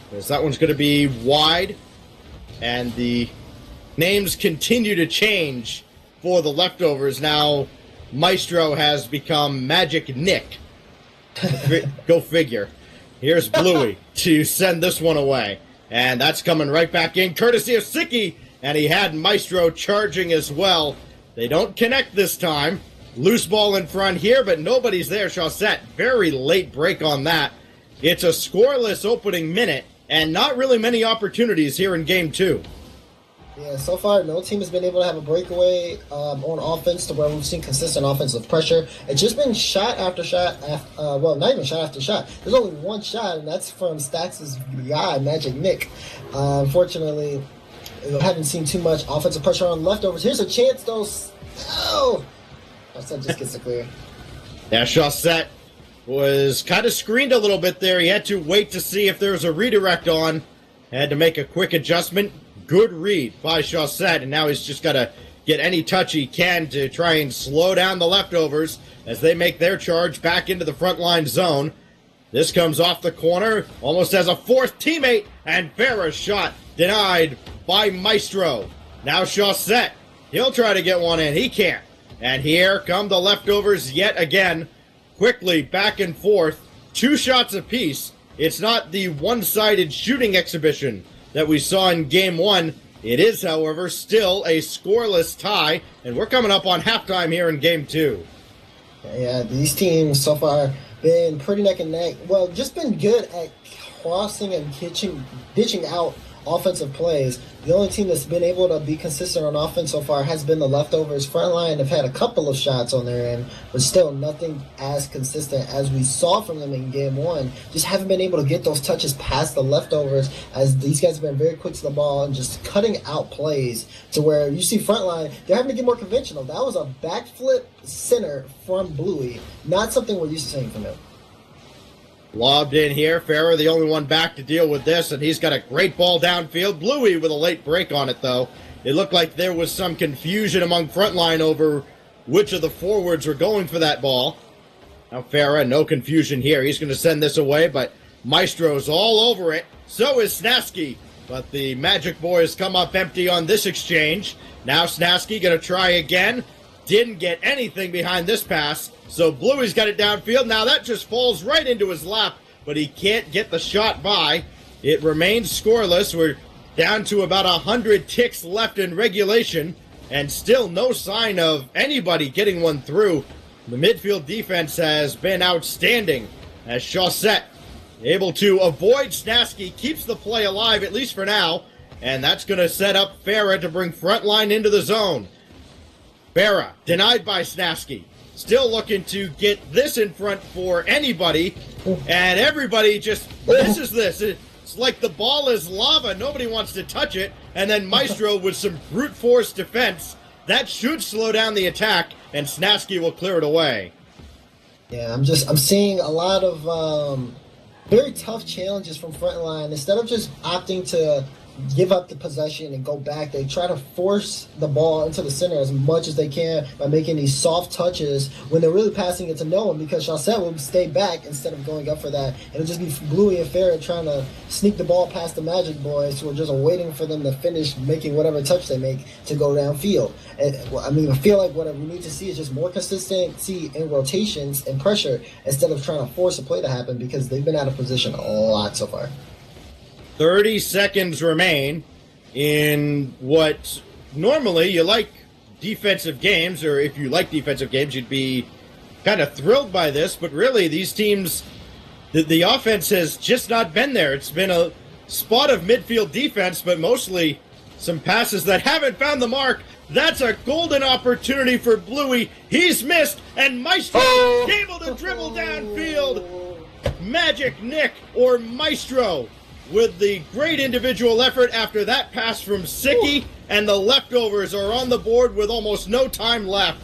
because that one's going to be wide, and the names continue to change for the leftovers. Now, Maestro has become Magic Nick. Go figure. Here's Bluey to send this one away. And that's coming right back in, courtesy of Siki, and he had Maestro charging as well. They don't connect this time. Loose ball in front here, but nobody's there. Chaussette, very late break on that. It's a scoreless opening minute, and not really many opportunities here in game 2. Yeah, so far, no team has been able to have a breakaway on offense to where we've seen consistent offensive pressure. It's just been shot after shot. Well, not even shot after shot. There's only 1 shot, and that's from Stacks' guy, Magic Nick. Unfortunately, we haven't seen too much offensive pressure on leftovers. Here's a chance, though. Oh! Chaussette just gets the clear. Yeah, Chaussette was kind of screened a little bit there. He had to wait to see if there was a redirect on. Had to make a quick adjustment. Good read by Chaussette, and now he's just got to get any touch he can to try and slow down the leftovers as they make their charge back into the front line zone. This comes off the corner, almost as a fourth teammate, and Farah's shot denied by Maestro. Now Chaussette, he'll try to get one in. He can't. And here come the leftovers yet again. Quickly back and forth. 2 shots apiece. It's not the one-sided shooting exhibition that we saw in Game 1. It is, however, still a scoreless tie, and we're coming up on halftime here in Game 2. Yeah, these teams so far been pretty neck and neck. Well, just been good at crossing and ditching out offensive plays. The only team that's been able to be consistent on offense so far has been the leftovers. Frontline have had a couple of shots on their end, but still nothing as consistent as we saw from them in Game 1. Just haven't been able to get those touches past the leftovers, as these guys have been very quick to the ball and just cutting out plays to where you see Frontline, they're having to get more conventional. That was a backflip center from Bluey, not something we're used to seeing from him. Lobbed in here. Farah, the only one back to deal with this, and he's got a great ball downfield. Bluey with a late break on it, though. It looked like there was some confusion among Frontline over which of the forwards were going for that ball. Now Farah, no confusion here. He's going to send this away, but Maestro's all over it. So is Snasky. But the Magic Boys come up empty on this exchange. Now Snasky going to try again. Didn't get anything behind this pass. So Bluey's got it downfield. Now that just falls right into his lap, but he can't get the shot by. It remains scoreless. We're down to about 100 ticks left in regulation, and still no sign of anybody getting one through. The midfield defense has been outstanding, as Chaussette, able to avoid Snasky, keeps the play alive, at least for now, and that's going to set up Farah to bring Frontline into the zone. Farah, denied by Snasky. Still looking to get this in front for anybody, and everybody just misses this. It's like the ball is lava. Nobody wants to touch it, and then Maestro with some brute force defense. That should slow down the attack, and Snasky will clear it away. Yeah, I'm seeing a lot of very tough challenges from Frontline. Instead of just opting to give up the possession and go back, they try to force the ball into the center as much as they can by making these soft touches when they're really passing it to no one, because Chaussette will stay back instead of going up for that. It'll just be Bluey and Farah trying to sneak the ball past the Magic Boys, who are just waiting for them to finish making whatever touch they make to go downfield. And I feel like what we need to see is just more consistency in rotations and pressure instead of trying to force a play to happen, because they've been out of position a lot so far. 30 seconds remain in what normally you like defensive games, or if you like defensive games, you'd be kind of thrilled by this, but really these teams, the offense has just not been there. It's been a spot of midfield defense, but mostly some passes that haven't found the mark. That's a golden opportunity for Bluey. He's missed, and Maestro able to dribble downfield. Magic Nick, or Maestro, with the great individual effort after that pass from Sicky, and the leftovers are on the board with almost no time left.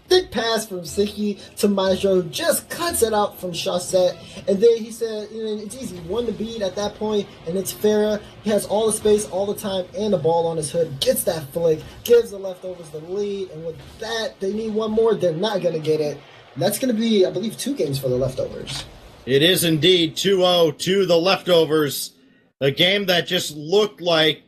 Thick pass from Sicky to Maestro, just cuts it out from Chaussette, and then he said, it's easy, 1 to beat at that point, and it's Farah. He has all the space, all the time, and the ball on his hood, gets that flick, gives the leftovers the lead, and with that, they need one more, they're not going to get it. And that's going to be, I believe, 2 games for the leftovers. It is indeed 2-0 to the leftovers. A game that just looked like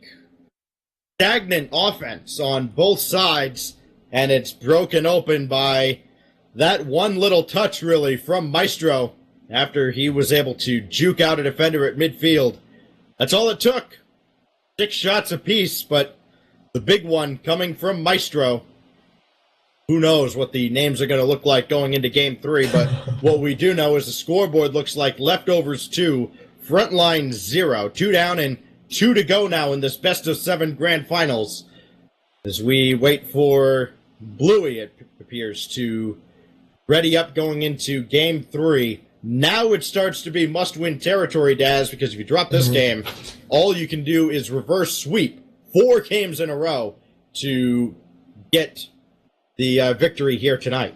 stagnant offense on both sides, and it's broken open by that one little touch, really, from Maestro after he was able to juke out a defender at midfield. That's all it took. 6 shots apiece, but the big one coming from Maestro. Who knows what the names are going to look like going into Game 3, but what we do know is the scoreboard looks like leftovers 2, Frontline 0. 2 down and 2 to go now in this best-of-7 grand finals. As we wait for Bluey, it appears, to ready up going into Game 3. Now it starts to be must-win territory, Daz, because if you drop this game, all you can do is reverse sweep 4 games in a row to get the victory here tonight.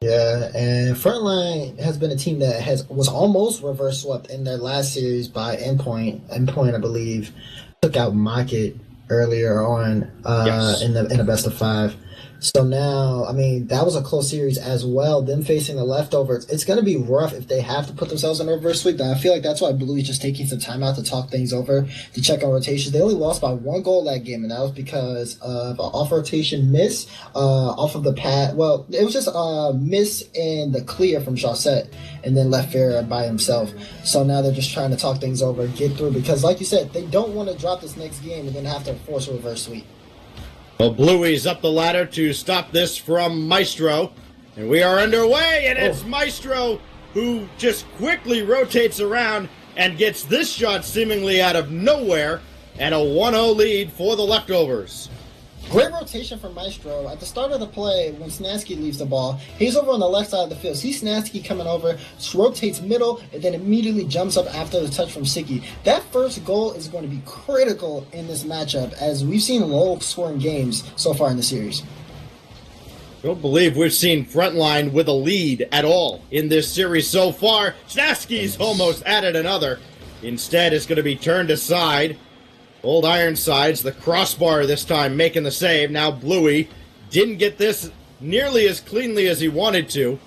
Yeah, and Frontline has been a team that was almost reverse swept in their last series by Endpoint. Endpoint, I believe, took out Market earlier on Yes. in the best of 5. So now, I mean, that was a close series as well. Them facing the leftovers, it's going to be rough if they have to put themselves in a reverse sweep. And I feel like that's why Blue is just taking some time out to talk things over, to check on rotations. They only lost by 1 goal that game, and that was because of an off-rotation miss off of the pad. Well, it was just a miss in the clear from Chaussette, and then left Farah by himself. So now they're just trying to talk things over, get through, because like you said, they don't want to drop this next game and then have to force a reverse sweep. Well, Bluey's up the ladder to stop this from Maestro. And we are underway, and it's Maestro who just quickly rotates around and gets this shot seemingly out of nowhere, and a 1-0 lead for the leftovers. Great rotation from Maestro. At the start of the play, when Snasky leaves the ball, he's over on the left side of the field. See Snasky coming over, rotates middle, and then immediately jumps up after the touch from Sicky. That first goal is going to be critical in this matchup, as we've seen low-scoring games so far in the series. I don't believe we've seen Frontline with a lead at all in this series so far. Snasky's almost added another. Instead, it's going to be turned aside. Old Ironsides, the crossbar this time, making the save. Now Bluey didn't get this nearly as cleanly as he wanted to.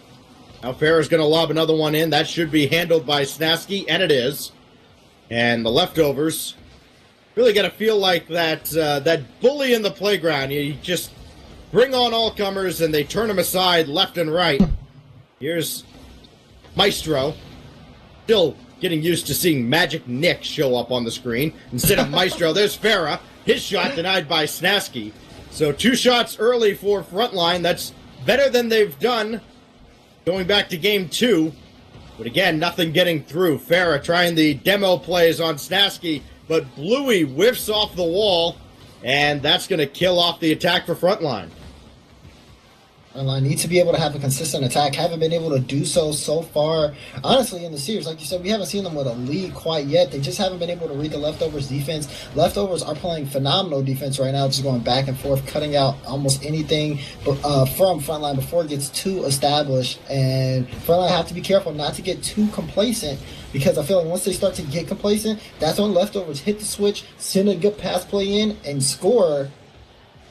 Now Farah's going to lob another one in. That should be handled by Snasky, and it is. And the leftovers really got to feel like that bully in the playground. You just bring on all comers, and they turn them aside left and right. Here's Maestro. Still getting used to seeing Magic Nick show up on the screen instead of Maestro. There's Farah. His shot denied by Snasky. So 2 shots early for Frontline. That's better than they've done going back to game 2. But again, nothing getting through. Farah trying the demo plays on Snasky, but Bluey whiffs off the wall, and that's going to kill off the attack for Frontline. Frontline need to be able to have a consistent attack. Haven't been able to do so far. Honestly, in the series, like you said, we haven't seen them with a lead quite yet. They just haven't been able to read the leftovers defense. Leftovers are playing phenomenal defense right now, just going back and forth, cutting out almost anything from Frontline before it gets too established. And Frontline have to be careful not to get too complacent, because I feel like once they start to get complacent, that's when leftovers hit the switch, send a good pass play in, and score.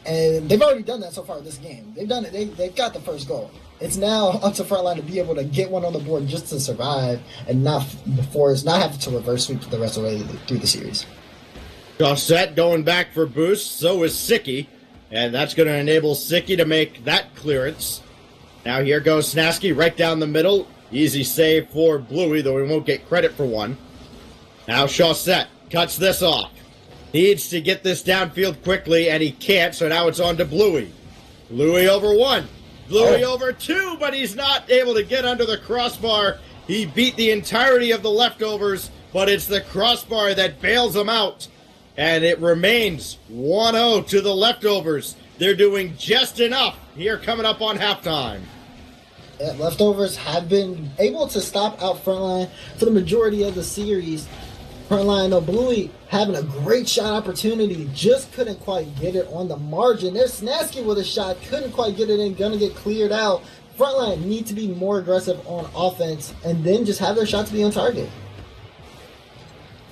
And they've already done that so far this game. They've done it. They've got the first goal. It's now up to Frontline to be able to get one on the board just to survive, and not have to reverse sweep the rest of the way through the series. Chaussette going back for boost. So is Sicky, and that's going to enable Sicky to make that clearance. Now here goes Snasky right down the middle. Easy save for Bluey, though he won't get credit for one. Now Chaussette cuts this off. Needs to get this downfield quickly, and he can't, so now it's on to Bluey. Bluey over 1. Bluey over 2, but he's not able to get under the crossbar. He beat the entirety of the leftovers, but it's the crossbar that bails him out. And it remains 1-0 to the leftovers. They're doing just enough here coming up on halftime. Leftovers have been able to stop out Frontline for the majority of the series. Frontline, Bluey having a great shot opportunity, just couldn't quite get it on the margin. There's Snasky with a shot, couldn't quite get it in, gonna get cleared out. Frontline need to be more aggressive on offense, and then just have their shots be on target.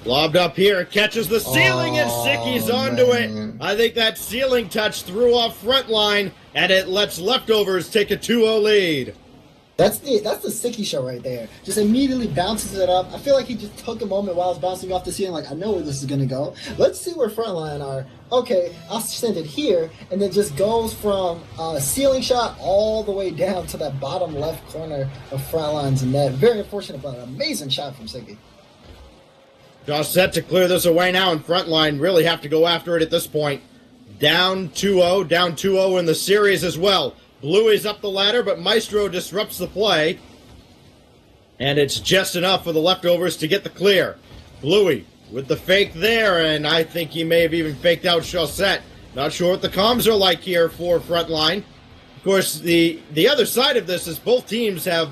Lobbed up here, catches the ceiling, and Sicky's onto it. I think that ceiling touch threw off Frontline, and it lets leftovers take a 2-0 lead. That's the Sicky show right there. Just immediately bounces it up. I feel like he just took a moment while it's bouncing off the ceiling, like, I know where this is going to go. Let's see where Frontline are. Okay, I'll send it here, and then just goes from a ceiling shot all the way down to that bottom left corner of Frontline's net. Very unfortunate, but an amazing shot from Sicky. Just set to clear this away now, and Frontline really have to go after it at this point. Down 2-0 in the series as well. Bluey's up the ladder, but Maestro disrupts the play. And it's just enough for the leftovers to get the clear. Bluey with the fake there, and I think he may have even faked out Chaussette. Not sure what the comms are like here for Frontline. Of course, the other side of this is both teams have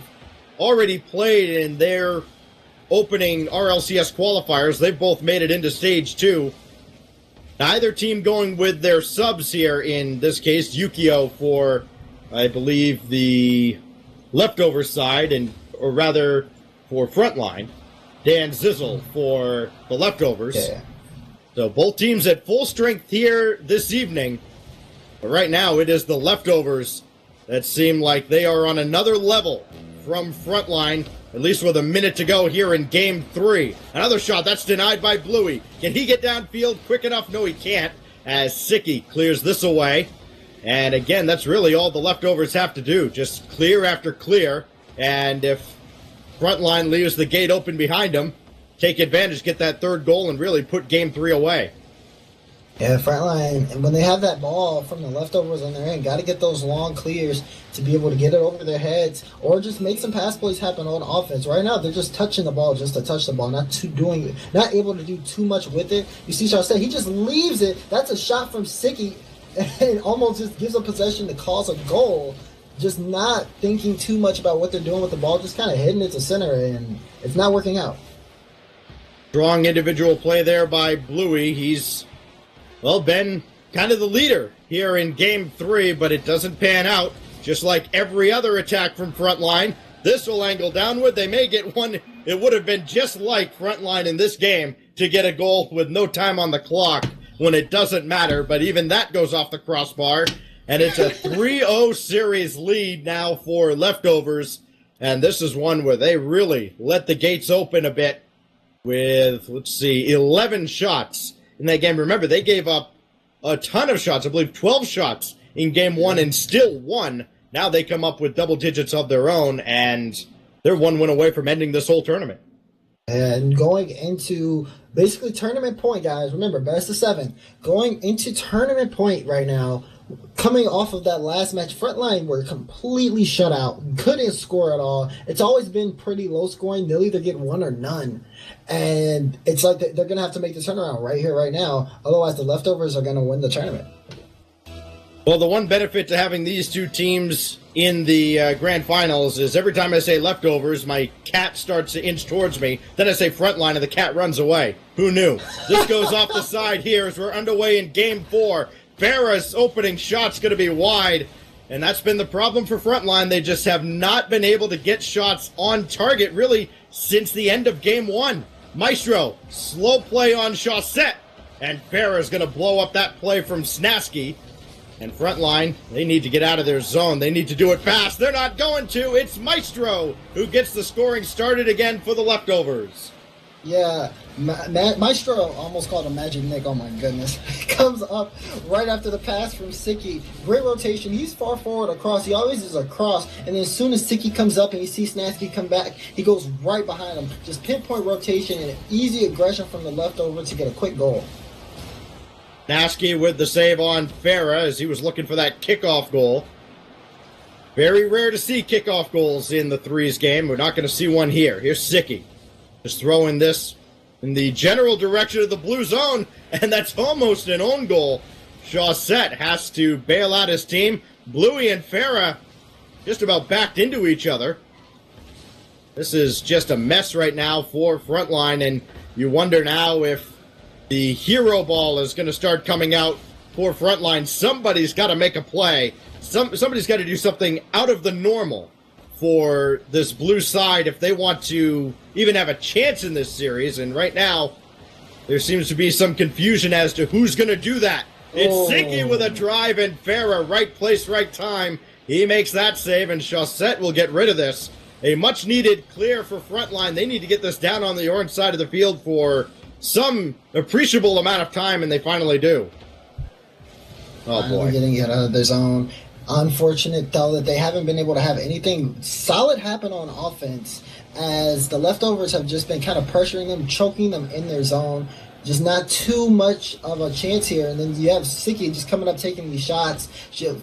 already played in their opening RLCS qualifiers. They've both made it into Stage 2. Neither team going with their subs here, in this case, Yukio for, I believe, the leftover side, or rather, for Frontline. Dan Zizzle for the leftovers. Yeah. So both teams at full strength here this evening. But right now, it is the leftovers that seem like they are on another level from Frontline, at least with a minute to go here in Game 3. Another shot, that's denied by Bluey. Can he get downfield quick enough? No, he can't, as Sicky clears this away. And again, that's really all the leftovers have to do, just clear after clear. And if Frontline leaves the gate open behind them, take advantage, get that third goal, and really put Game 3 away. Yeah, Frontline, and when they have that ball from the leftovers on their end, got to get those long clears to be able to get it over their heads, or just make some pass plays happen on offense. Right now, they're just touching the ball just to touch the ball, not able to do too much with it. You see Chaussette, he just leaves it. That's a shot from Sicky, and almost just gives a possession to cause a goal. Just not thinking too much about what they're doing with the ball, just kind of hitting it to center, and it's not working out. Strong individual play there by Bluey. He's, well, been kind of the leader here in Game 3, but it doesn't pan out. Just like every other attack from Frontline, this will angle downward. They may get one. It would have been just like Frontline in this game to get a goal with no time on the clock when it doesn't matter, but even that goes off the crossbar, and it's a 3-0 series lead now for leftovers, and this is one where they really let the gates open a bit with, 11 shots in that game. Remember, they gave up a ton of shots, I believe 12 shots in Game 1 and still won. Now they come up with double digits of their own, and they're one win away from ending this whole tournament. And going into basically tournament point, guys, remember, best of 7. Going into tournament point right now, coming off of that last match, Frontline were completely shut out. Couldn't score at all. It's always been pretty low scoring. They'll either get one or none. And it's like they're going to have to make the turnaround right here, right now. Otherwise, the leftovers are going to win the tournament. Well, the one benefit to having these two teams in the grand finals is every time I say leftovers, my cat starts to inch towards me. Then I say Frontline, and the cat runs away. Who knew? This goes off the side here as we're underway in Game 4. Farah's opening shot's going to be wide, and that's been the problem for Frontline. They just have not been able to get shots on target, really, since the end of Game 1. Maestro, slow play on Chaussette, and Farah's going to blow up that play from Snasky. And Frontline, they need to get out of their zone. They need to do it fast. They're not going to. It's Maestro who gets the scoring started again for the leftovers. Yeah, Maestro, almost called him Magic Nick, oh my goodness. Comes up right after the pass from Sicky. Great rotation. He's far forward across. He always is across. And then as soon as Sicky comes up and you see Snasky come back, he goes right behind him. Just pinpoint rotation and easy aggression from the leftover to get a quick goal. Snasky with the save on Farah as he was looking for that kickoff goal. Very rare to see kickoff goals in the threes game. We're not going to see one here. Here's Sicky. Just throwing this in the general direction of the blue zone, and that's almost an own goal. Chaussette has to bail out his team. Bluey and Farah just about backed into each other. This is just a mess right now for Frontline, and you wonder now if the hero ball is going to start coming out for Frontline. Somebody's got to make a play. Somebody's got to do something out of the normal for this blue side if they want to even have a chance in this series. And right now, there seems to be some confusion as to who's going to do that. It's Sicky with a drive, and Farah, right place, right time. He makes that save, and Chaussette will get rid of this. A much-needed clear for Frontline. They need to get this down on the orange side of the field for some appreciable amount of time, and they finally do. Oh, boy. Getting it out of their zone. Unfortunate, though, that they haven't been able to have anything solid happen on offense, as the leftovers have just been kind of pressuring them, choking them in their zone. Just not too much of a chance here. And then you have Sicky just coming up, taking these shots.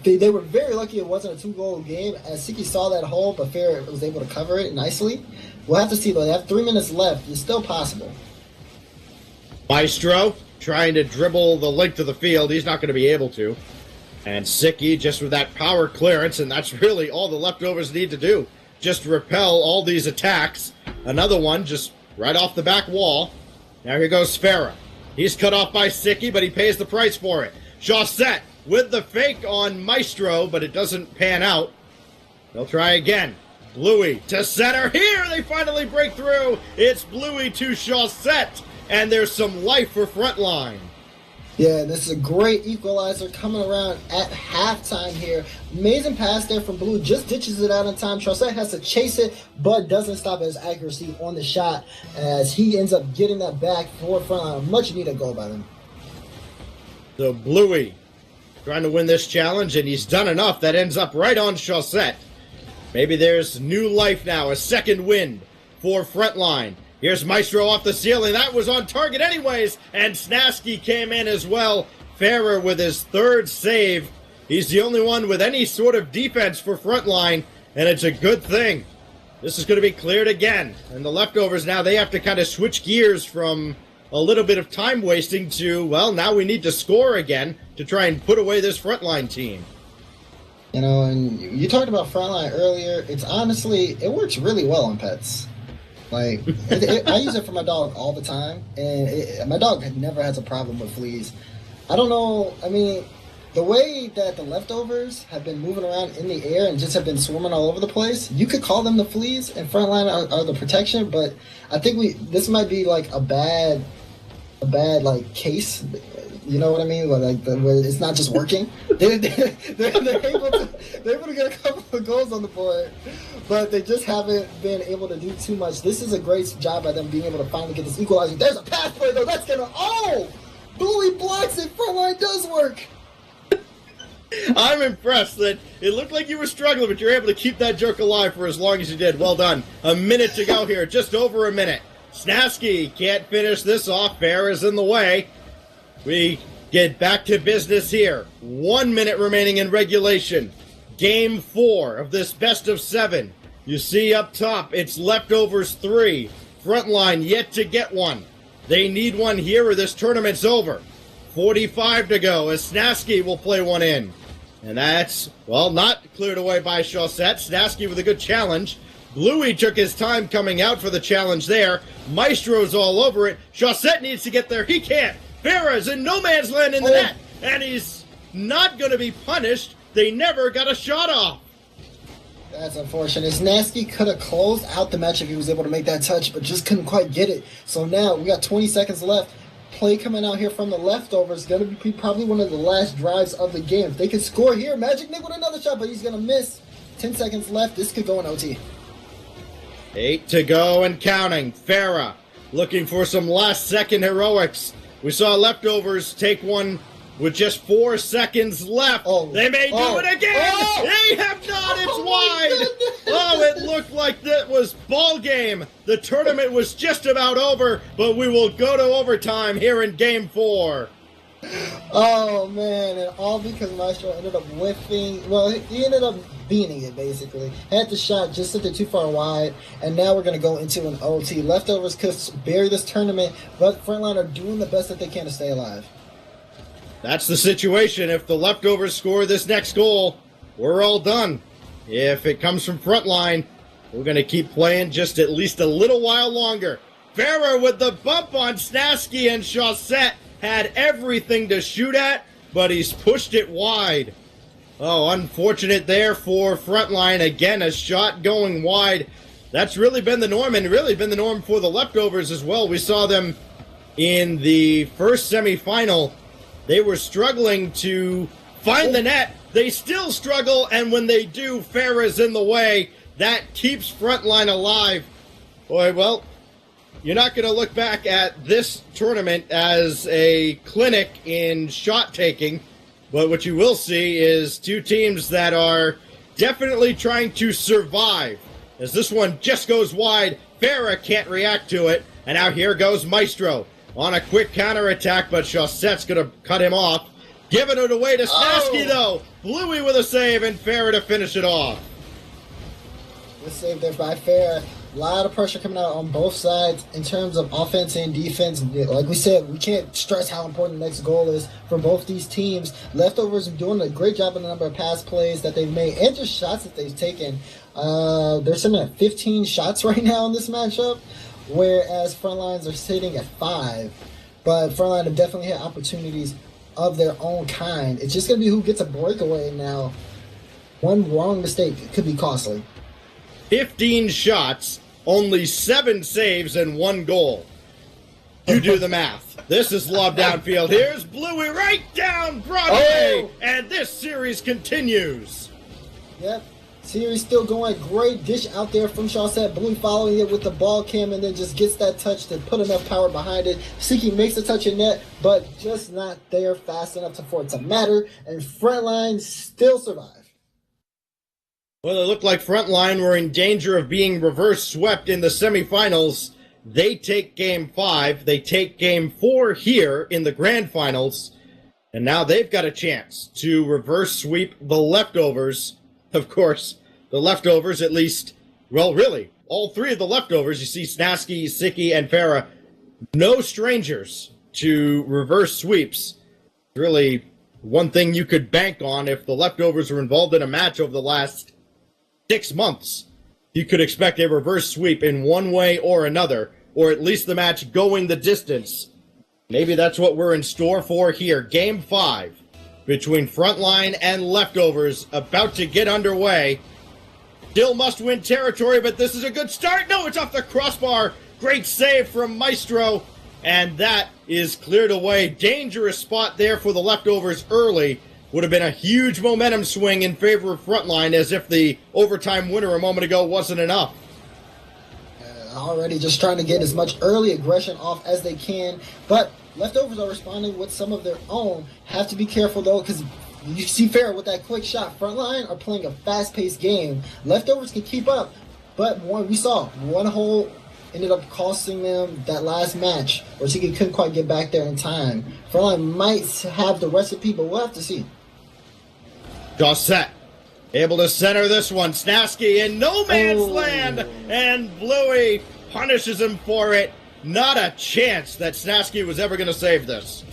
They were very lucky it wasn't a 2-goal game, as Sicky saw that hole, but Fair was able to cover it nicely. We'll have to see, though. They have 3 minutes left. It's still possible. Maestro trying to dribble the length of the field. He's not going to be able to. And Sicky just with that power clearance, and that's really all the leftovers need to do. Just repel all these attacks. Another one just right off the back wall. Now here goes Farah. He's cut off by Sicky, but he pays the price for it. Chaussette with the fake on Maestro, but it doesn't pan out. They'll try again. Bluey to center. Here they finally break through. It's Bluey to Chaussette, and there's some life for Frontline. Yeah, this is a great equalizer coming around at halftime here. Amazing pass there from Blue. Just ditches it out in time. Chaussette has to chase it, but doesn't stop his accuracy on the shot as he ends up getting that back for Frontline. A much needed goal by them. So Bluey trying to win this challenge, and he's done enough. That ends up right on Chaussette. Maybe there's new life now, a second wind for Frontline. Here's Maestro off the ceiling. That was on target anyways, and Snasky came in as well. Ferrer with his third save. He's the only one with any sort of defense for Frontline, and it's a good thing. This is going to be cleared again, and the leftovers now, they have to kind of switch gears from a little bit of time wasting to, well, now we need to score again to try and put away this Frontline team. You know, and you talked about Frontline earlier. It's honestly, it works really well on pets. Like, I use it for my dog all the time, and my dog never has a problem with fleas. I don't know, I mean, the way that the leftovers have been moving around in the air and just have been swarming all over the place, you could call them the fleas, and Frontline are the protection, but I think this might be like a bad like case. You know what I mean? Where it's not just working. They're able to get a couple of goals on the board, but they just haven't been able to do too much. This is a great job by them being able to finally get this equalizer. There's a pass play though. That's gonna Bluey blocks it. Frontline does work. I'm impressed that it looked like you were struggling, but you're able to keep that joke alive for as long as you did. Well done. A minute to go here, just over a minute. Snasky can't finish this off. Fair is in the way. We get back to business here. 1 minute remaining in regulation. Game 4 of this best of 7. You see up top, it's leftovers 3. Frontline yet to get one. They need one here or this tournament's over. 45 to go as Snasky will play one in. And that's, well, not cleared away by Chaussette. Snasky with a good challenge. Bluey took his time coming out for the challenge there. Maestro's all over it. Chaussette needs to get there. He can't. Ferra's in no man's land in the net, and he's not going to be punished. They never got a shot off. That's unfortunate. Snasky could have closed out the match if he was able to make that touch, but just couldn't quite get it. So now we got 20 seconds left. Play coming out here from the leftovers. Going to be probably one of the last drives of the game. If they can score here, Magic Nick with another shot, but he's going to miss. 10 seconds left. This could go in OT. 8 to go and counting. Ferra looking for some last-second heroics. We saw leftovers take one with just 4 seconds left. They may do it again. They have not. It's wide. It looked like that was ball game. The tournament was just about over, but we will go to overtime here in Game 4. Oh, man, and all because Maestro ended up whiffing. Well, he ended up beating it, basically. Had the shot, just sent it too far wide, and now we're going to go into an OT. Leftovers could bury this tournament, but Frontline are doing the best that they can to stay alive. That's the situation. If the leftovers score this next goal, we're all done. If it comes from Frontline, we're going to keep playing just at least a little while longer. Ferrer with the bump on Snasky, and Chaussette had everything to shoot at, but he's pushed it wide. Unfortunate there for Frontline. Again, a shot going wide. That's really been the norm, and really been the norm for the leftovers as well. We saw them in the first semifinal. They were struggling to find the net. They still struggle, and when they do, Ferrer's in the way. That keeps Frontline alive. Boy, well, you're not going to look back at this tournament as a clinic in shot taking, but what you will see is two teams that are definitely trying to survive. As this one just goes wide, Ferrer can't react to it, and now here goes Maestro on a quick counterattack, but Chaussette's going to cut him off. Giving it away to Snasky, though. Bluey with a save, and Ferrer to finish it off. Good save there by Ferrer. A lot of pressure coming out on both sides in terms of offense and defense. Like we said, we can't stress how important the next goal is for both these teams. Leftovers are doing a great job in the number of pass plays that they've made and just shots that they've taken. They're sitting at 15 shots right now in this matchup, whereas Frontlines are sitting at 5. but Frontline have definitely had opportunities of their own kind. It's just going to be who gets a breakaway now. One wrong mistake could be costly. 15 shots, only 7 saves, and 1 goal. You do the math. This is lob downfield. Here's Bluey right down Broadway, and this series continues. Yep. Series still going. Great dish out there from Chaussette. Blue following it with the ball cam and then just gets that touch to put enough power behind it. Siki makes a touch in net, but just not there fast enough for it to matter. And Frontline still survive. Well, it looked like Frontline were in danger of being reverse swept in the semifinals. They take Game 5. They take Game 4 here in the grand finals. And now they've got a chance to reverse sweep the leftovers. Of course, the leftovers, at least, well, really, all 3 of the leftovers, you see Snasky, Siki, and Farah, no strangers to reverse sweeps. Really, one thing you could bank on if the leftovers were involved in a match over the last 6 months. You could expect a reverse sweep in one way or another, or at least the match going the distance. Maybe that's what we're in store for here. Game 5. Between Frontline and Leftovers, about to get underway. Still must-win territory, but this is a good start. No, it's off the crossbar. Great save from Maestro, and that is cleared away. Dangerous spot there for the Leftovers early. Would have been a huge momentum swing in favor of Frontline, as if the overtime winner a moment ago wasn't enough. Already just trying to get as much early aggression off as they can, but Leftovers are responding with some of their own. Have to be careful, though, because you see Farrah with that quick shot. Frontline are playing a fast-paced game. Leftovers can keep up, but we saw one hole ended up costing them that last match, or Tiki couldn't quite get back there in time. Frontline might have the recipe, but we'll have to see. Chaussette able to center this one. Snasky in no man's land, and Bluey punishes him for it. Not a chance that Snasky was ever going to save this.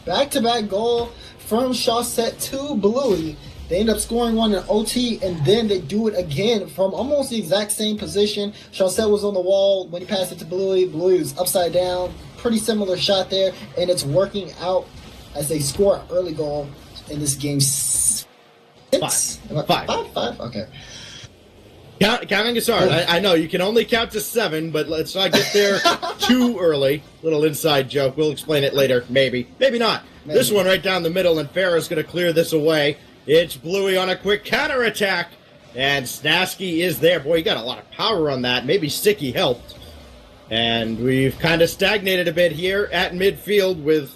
Back-to-back goal from Chaussette to Bluey. They end up scoring one in OT, and then they do it again from almost the exact same position. Chaussette was on the wall when he passed it to Bluey. Bluey was upside down. Pretty similar shot there, and it's working out as they score an early goal in this game. Five? Okay. Counting is hard. I know you can only count to 7, but let's not get there too early. Little inside joke. We'll explain it later. Maybe. Maybe not. Maybe. This one right down the middle, and Farrah's going to clear this away. It's Bluey on a quick counterattack, and Snasky is there. Boy, he got a lot of power on that. Maybe Sticky helped. And we've kind of stagnated a bit here at midfield with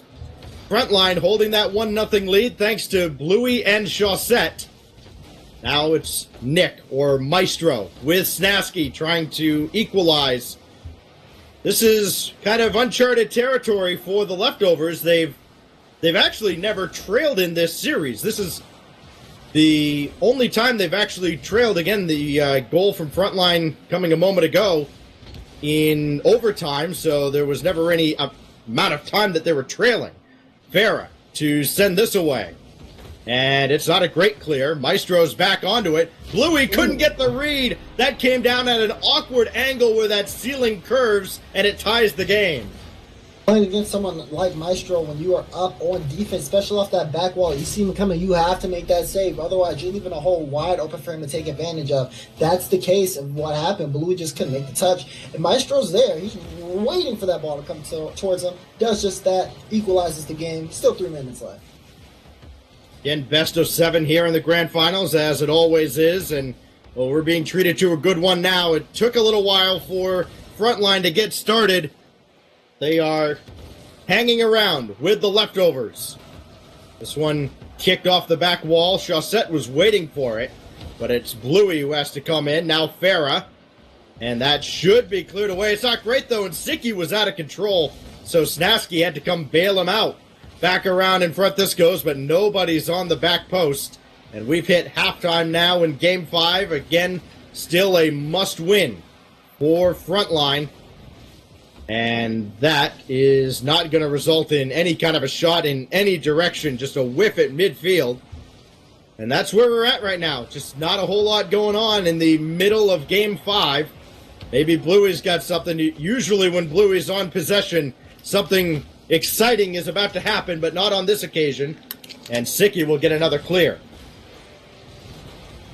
Frontline holding that 1-0 lead thanks to Bluey and Chaussette. Now it's Nick or Maestro with Snasky trying to equalize. This is kind of uncharted territory for the Leftovers. They've actually never trailed in this series. This is the only time they've actually trailed. Again, the goal from Frontline coming a moment ago in overtime, so there was never any amount of time that they were trailing. Farrah to send this away. And it's not a great clear. Maestro's back onto it. Bluey couldn't get the read. That came down at an awkward angle where that ceiling curves, and it ties the game. Playing against someone like Maestro, when you are up on defense, especially off that back wall, you see him coming, you have to make that save. Otherwise, you're leaving a hole wide open for him to take advantage of. That's the case of what happened. Bluey just couldn't make the touch. And Maestro's there. He's waiting for that ball to come towards him. Does just that. Equalizes the game. Still 3 minutes left. Again, best of 7 here in the grand finals, as it always is, and well, we're being treated to a good one now. It took a little while for Frontline to get started. They are hanging around with the Leftovers. This one kicked off the back wall. Chaussette was waiting for it, but it's Bluey who has to come in. Now Farrah, and that should be cleared away. It's not great, though, and Siki was out of control, so Snasky had to come bail him out. Back around in front this goes, but nobody's on the back post. And we've hit halftime now in Game 5. Again, still a must-win for Frontline. And that is not going to result in any kind of a shot in any direction, just a whiff at midfield. And that's where we're at right now. Just not a whole lot going on in the middle of Game 5. Maybe Bluey's got something. Usually when Bluey's on possession, something exciting is about to happen, but not on this occasion. And Sicky will get another clear.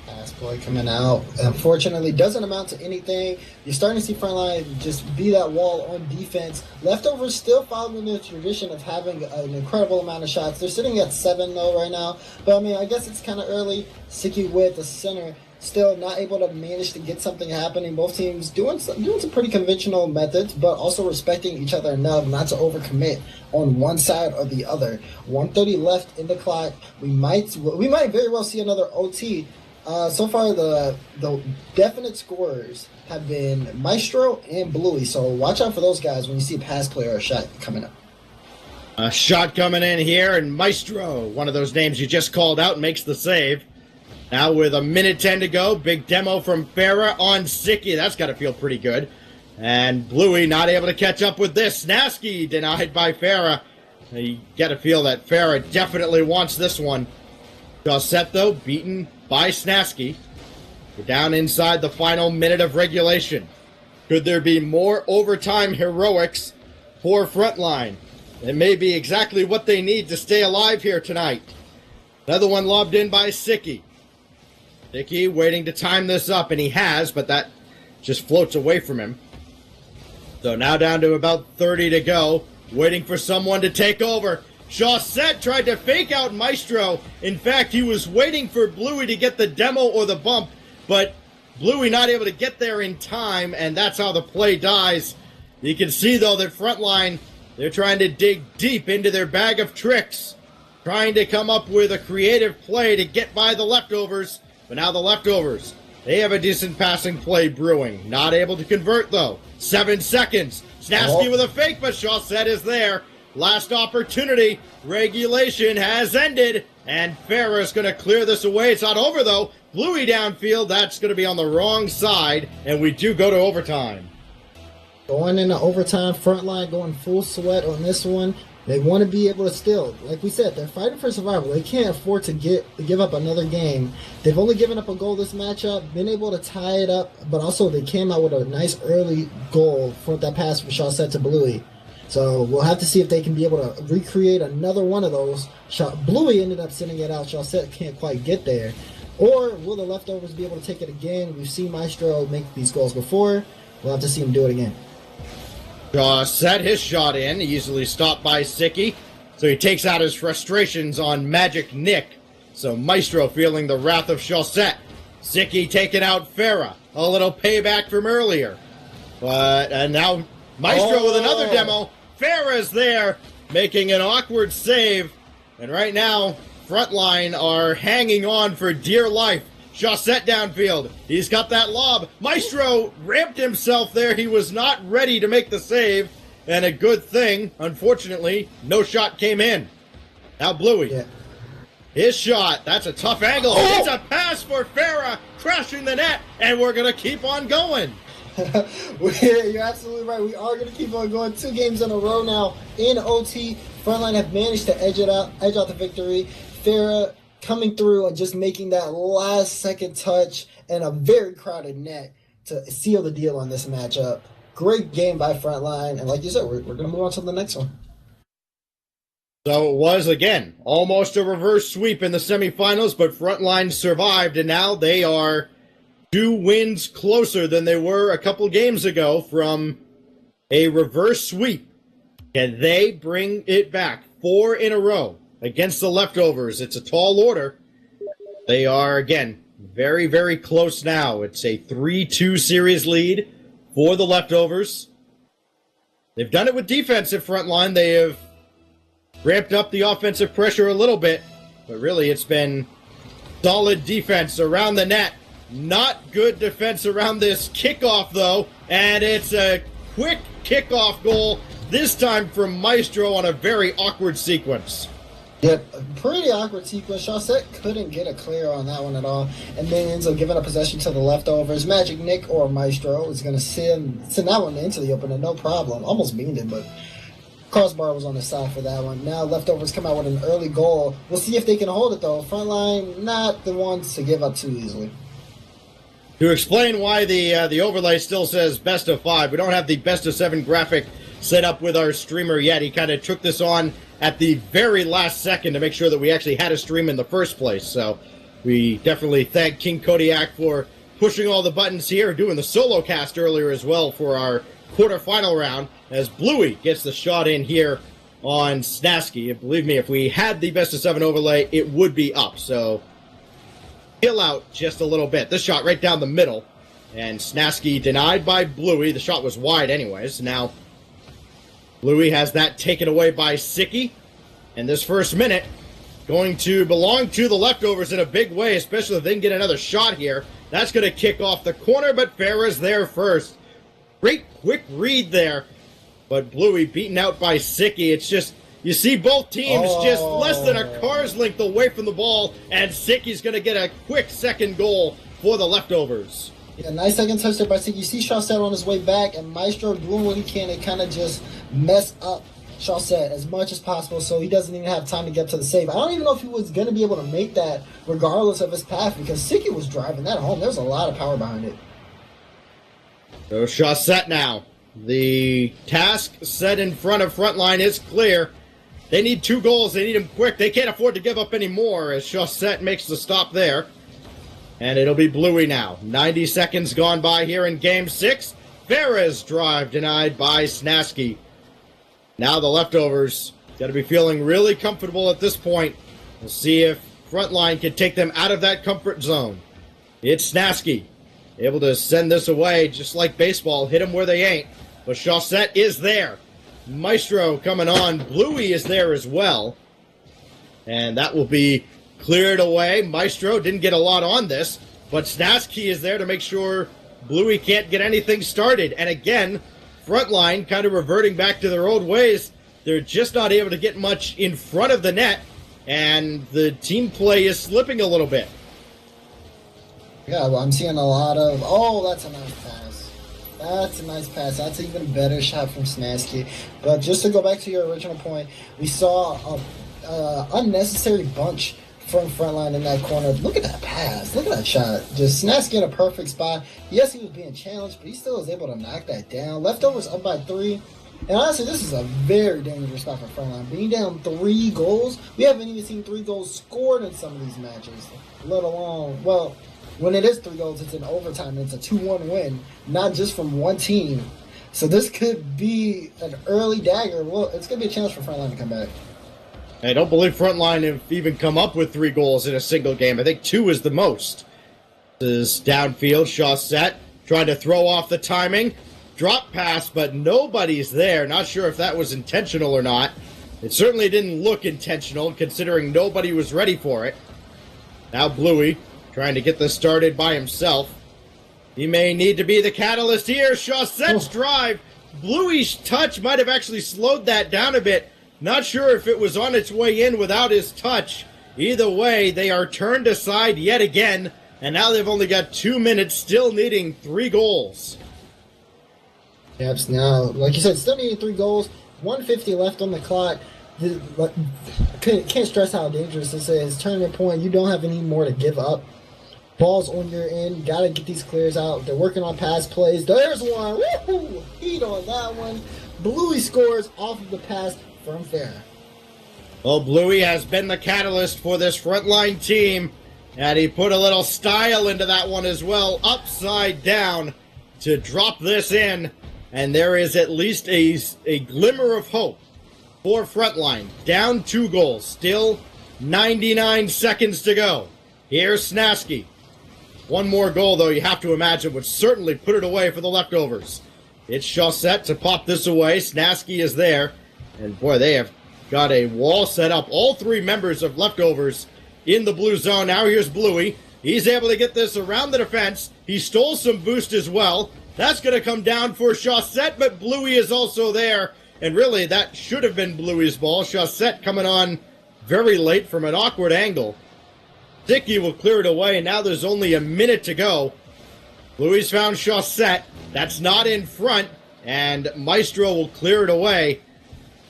Pass play coming out. Unfortunately, doesn't amount to anything. You're starting to see Frontline just be that wall on defense. Leftovers still following the tradition of having an incredible amount of shots. They're sitting at 7 though right now. But I mean, I guess it's kind of early. Sicky with the center still not able to manage to get something happening. Both teams doing some pretty conventional methods, but also respecting each other enough not to overcommit on one side or the other. 1:30 left in the clock. We might very well see another OT. So far, the definite scorers have been Maestro and Bluey, so watch out for those guys when you see a pass play or a shot coming up. A shot coming in here, and Maestro, one of those names you just called out, makes the save. Now with a minute 10 to go, big demo from Farah on Sicky. That's got to feel pretty good. And Bluey not able to catch up with this. Snasky denied by Farah. You got to feel that Farah definitely wants this one. Gossett, though, beaten by Snasky. We're down inside the final minute of regulation. Could there be more overtime heroics for Frontline? It may be exactly what they need to stay alive here tonight. Another one lobbed in by Sicky. Sicky waiting to time this up, and he has, but that just floats away from him. So now down to about 30 to go, waiting for someone to take over. Gossett tried to fake out Maestro. In fact, he was waiting for Bluey to get the demo or the bump, but Bluey not able to get there in time, and that's how the play dies. You can see, though, that Frontline, they're trying to dig deep into their bag of tricks, trying to come up with a creative play to get by the Leftovers. But now the Leftovers, they have a decent passing play brewing. Not able to convert, though. 7 seconds. Snasky with a fake, but Gossett is there. Last opportunity. Regulation has ended. And Farah is going to clear this away. It's not over, though. Bluey downfield. That's going to be on the wrong side. And we do go to overtime. Going into overtime, Frontline going full sweat on this one. They want to be able to still, like we said, they're fighting for survival. They can't afford to give up another game. They've only given up a goal this matchup, been able to tie it up, but also they came out with a nice early goal for that pass from Gossett to Bluey. So we'll have to see if they can be able to recreate another one of those. Bluey ended up sending it out. Gossett can't quite get there. Or will the Leftovers be able to take it again? We've seen Maestro make these goals before. We'll have to see him do it again. Set his shot in, easily stopped by Sicky. So he takes out his frustrations on Magic Nick. So Maestro feeling the wrath of Gossett. Sicky taking out Farah. A little payback from earlier. And now Maestro with another demo. Farah's there, making an awkward save. And right now, Frontline are hanging on for dear life. Gossett downfield. He's got that lob. Maestro ramped himself there. He was not ready to make the save. And a good thing, unfortunately, no shot came in. Now Bluey. Yeah. His shot. That's a tough angle. Oh! It's a pass for Farah, crashing the net. And we're going to keep on going. You're absolutely right. We are going to keep on going. 2 games in a row now in OT. Frontline have managed to edge out the victory. Farah coming through and just making that last second touch and a very crowded net to seal the deal on this matchup. Great game by Frontline, and like you said, we're going to move on to the next one. So it was, again, almost a reverse sweep in the semifinals, but Frontline survived, and now they are 2 wins closer than they were a couple games ago from a reverse sweep. Can they bring it back 4 in a row against the Leftovers? It's a tall order. They are, again, very, very close now. It's a 3-2 series lead for the Leftovers. They've done it with defensive Frontline. They have ramped up the offensive pressure a little bit, but really it's been solid defense around the net. Not good defense around this kickoff, though, and it's a quick kickoff goal, this time from Maestro on a very awkward sequence. Yep, pretty awkward sequence. Gossett couldn't get a clear on that one at all, and then ends up giving a possession to the Leftovers. Magic Nick or Maestro is going to send that one into the opener, no problem. Almost beamed it, but crossbar was on the side for that one. Now Leftovers come out with an early goal. We'll see if they can hold it, though. Frontline, not the ones to give up too easily. To explain why the overlay still says best of 5, we don't have the best of 7 graphic set up with our streamer yet. He kind of took this on at the very last second to make sure that we actually had a stream in the first place. So we definitely thank King-Kodiak for pushing all the buttons here, doing the solo cast earlier as well for our quarterfinal round, as Bluey gets the shot in here on Snasky. And believe me, if we had the best of 7 overlay, it would be up. So peel out just a little bit. This shot right down the middle, and Snasky denied by Bluey. The shot was wide anyways. Now Bluey has that taken away by Sicky, and this first minute going to belong to the leftovers in a big way, especially if they can get another shot here. That's going to kick off the corner, but Farah's there first. Great quick read there, but Bluey beaten out by Sicky. It's just, you see both teams just less than a car's length away from the ball, and Sicky's going to get a quick second goal for the leftovers. Yeah, nice second touch there by Sicky. You see Chaussette on his way back, and Maestro doing what he can to kind of just mess up Chaussette as much as possible so he doesn't even have time to get to the save. I don't even know if he was going to be able to make that regardless of his path, because Sicky was driving that home. There's a lot of power behind it. So Chaussette now. The task set in front of Frontline is clear. They need 2 goals. They need them quick. They can't afford to give up any more as Chaussette makes the stop there. And it'll be Bluey now. 90 seconds gone by here in Game 6. Farah's drive denied by Snasky. Now the leftovers got to be feeling really comfortable at this point. We'll see if Frontline can take them out of that comfort zone. It's Snasky, able to send this away just like baseball, hit them where they ain't. But Chaussette is there. Maestro coming on. Bluey is there as well. And that will be cleared away. Maestro didn't get a lot on this, but Snasky is there to make sure Bluey can't get anything started. And again, Frontline kind of reverting back to their old ways. They're just not able to get much in front of the net, and the team play is slipping a little bit. Yeah, well, I'm seeing a lot of... Oh, that's a nice pass. That's a nice pass. That's an even better shot from Snasky. But just to go back to your original point, we saw an unnecessary bunch from Frontline in that corner. Look at that pass. Look at that shot. Just Snasky in a perfect spot. Yes, he was being challenged, but he still was able to knock that down. Leftovers up by 3. And honestly, this is a very dangerous spot for Frontline. Being down 3 goals, we haven't even seen 3 goals scored in some of these matches. Let alone, well, when it is 3 goals, it's in overtime. And it's a 2-1 win, not just from one team. So this could be an early dagger. Well, it's going to be a challenge for Frontline to come back. I don't believe Frontline have even come up with 3 goals in a single game. I think 2 is the most. This is downfield. Chaussette trying to throw off the timing. Drop pass, but nobody's there. Not sure if that was intentional or not. It certainly didn't look intentional, considering nobody was ready for it. Now Bluey trying to get this started by himself. He may need to be the catalyst here. Chaussette's drive. Bluey's touch might have actually slowed that down a bit. Not sure if it was on its way in without his touch. Either way, they are turned aside yet again, and now they've only got 2 minutes, still needing 3 goals. Yep, now, like you said, still needing 3 goals, 150 left on the clock. Can't stress how dangerous this is. Tournament point, you don't have any more to give up. Ball's on your end, you gotta get these clears out. They're working on pass plays. There's one, woohoo! Heat on that one. Bluey scores off of the pass from Farah. Well, Bluey has been the catalyst for this Frontline team, and he put a little style into that one as well, upside down, to drop this in, and there is at least a glimmer of hope for Frontline. Down 2 goals, still 99 seconds to go. Here's Snasky. 1 more goal, though, you have to imagine, would certainly put it away for the leftovers. It's Chaussette to pop this away. Snasky is there. And boy, they have got a wall set up. All 3 members of leftovers in the blue zone. Now here's Bluey. He's able to get this around the defense. He stole some boost as well. That's going to come down for Chaussette, but Bluey is also there. And really, that should have been Bluey's ball. Chaussette coming on very late from an awkward angle. Sicky will clear it away, and now there's only a minute to go. Bluey's found Chaussette. That's not in front, and Maestro will clear it away.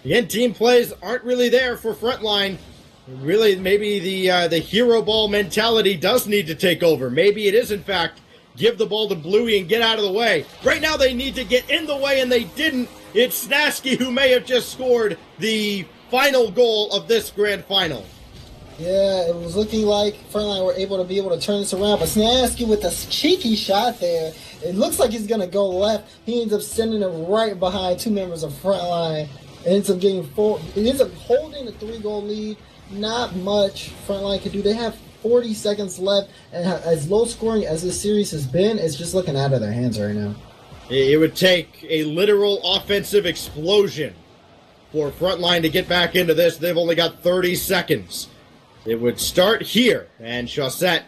Again, team plays aren't really there for Frontline. Really, maybe the hero ball mentality does need to take over. Maybe it is, in fact, give the ball to Bluey and get out of the way. Right now, they need to get in the way, and they didn't. It's Snasky who may have just scored the final goal of this grand final. Yeah, it was looking like Frontline were able to turn this around, but Snasky with a cheeky shot there. It looks like he's going to go left. He ends up sending it right behind two members of Frontline. It ends up getting it ends up holding a 3-goal lead. Not much Frontline could do. They have 40 seconds left, and as low scoring as this series has been, it's just looking out of their hands right now. It would take a literal offensive explosion for Frontline to get back into this. They've only got 30 seconds. It would start here, and Chaussette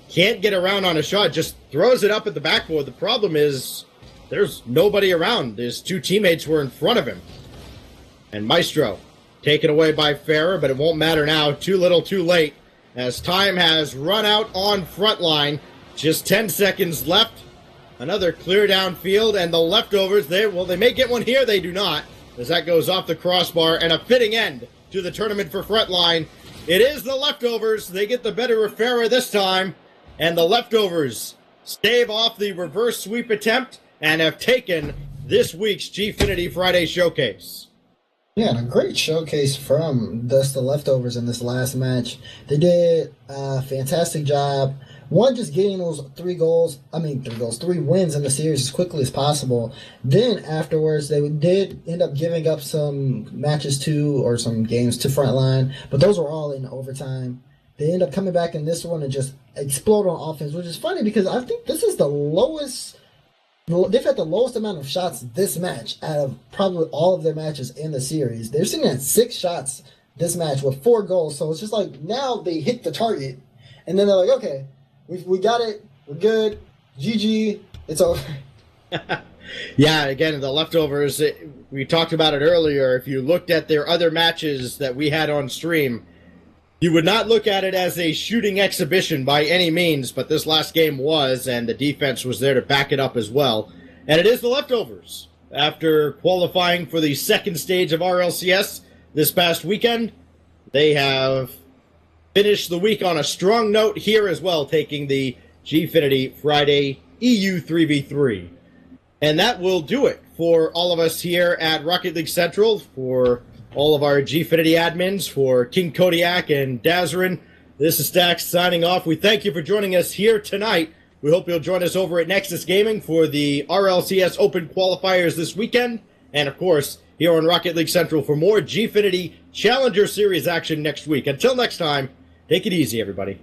can't get around on a shot, just throws it up at the backboard. The problem is there's nobody around. His two teammates were in front of him. And Maestro taken away by Farrer, but it won't matter now. Too little, too late, as time has run out on Frontline. Just 10 seconds left. Another clear downfield, and the leftovers, they may get one here. They do not, as that goes off the crossbar, and a fitting end to the tournament for Frontline. It is the leftovers. They get the better of Farrer this time, and the leftovers stave off the reverse sweep attempt and have taken this week's Gfinity Friday Showcase. Yeah, and a great showcase from the leftovers in this last match. They did a fantastic job. One, just getting those 3 wins in the series as quickly as possible. Then afterwards, they did end up giving up some matches or some games to Frontline, but those were all in overtime. They end up coming back in this one and just explode on offense, which is funny because I think this is the lowest. They've had the lowest amount of shots this match out of probably all of their matches in the series. They're sitting at 6 shots this match with 4 goals. So it's just like now they hit the target, and then they're like, okay, we got it, we're good, GG, it's over. Yeah, again, the leftovers, we talked about it earlier. If you looked at their other matches that we had on stream, you would not look at it as a shooting exhibition by any means, but this last game was, and the defense was there to back it up as well. And it is the leftovers. After qualifying for the second stage of RLCS this past weekend, they have finished the week on a strong note here as well, taking the Gfinity Friday EU 3v3. And that will do it for all of us here at Rocket League Central, for all of our Gfinity admins, for King-Kodiak and Dazarin. This is Stax signing off. We thank you for joining us here tonight. We hope you'll join us over at Nexus Gaming for the RLCS Open qualifiers this weekend. And, of course, here on Rocket League Central for more Gfinity Challenger Series action next week. Until next time, take it easy, everybody.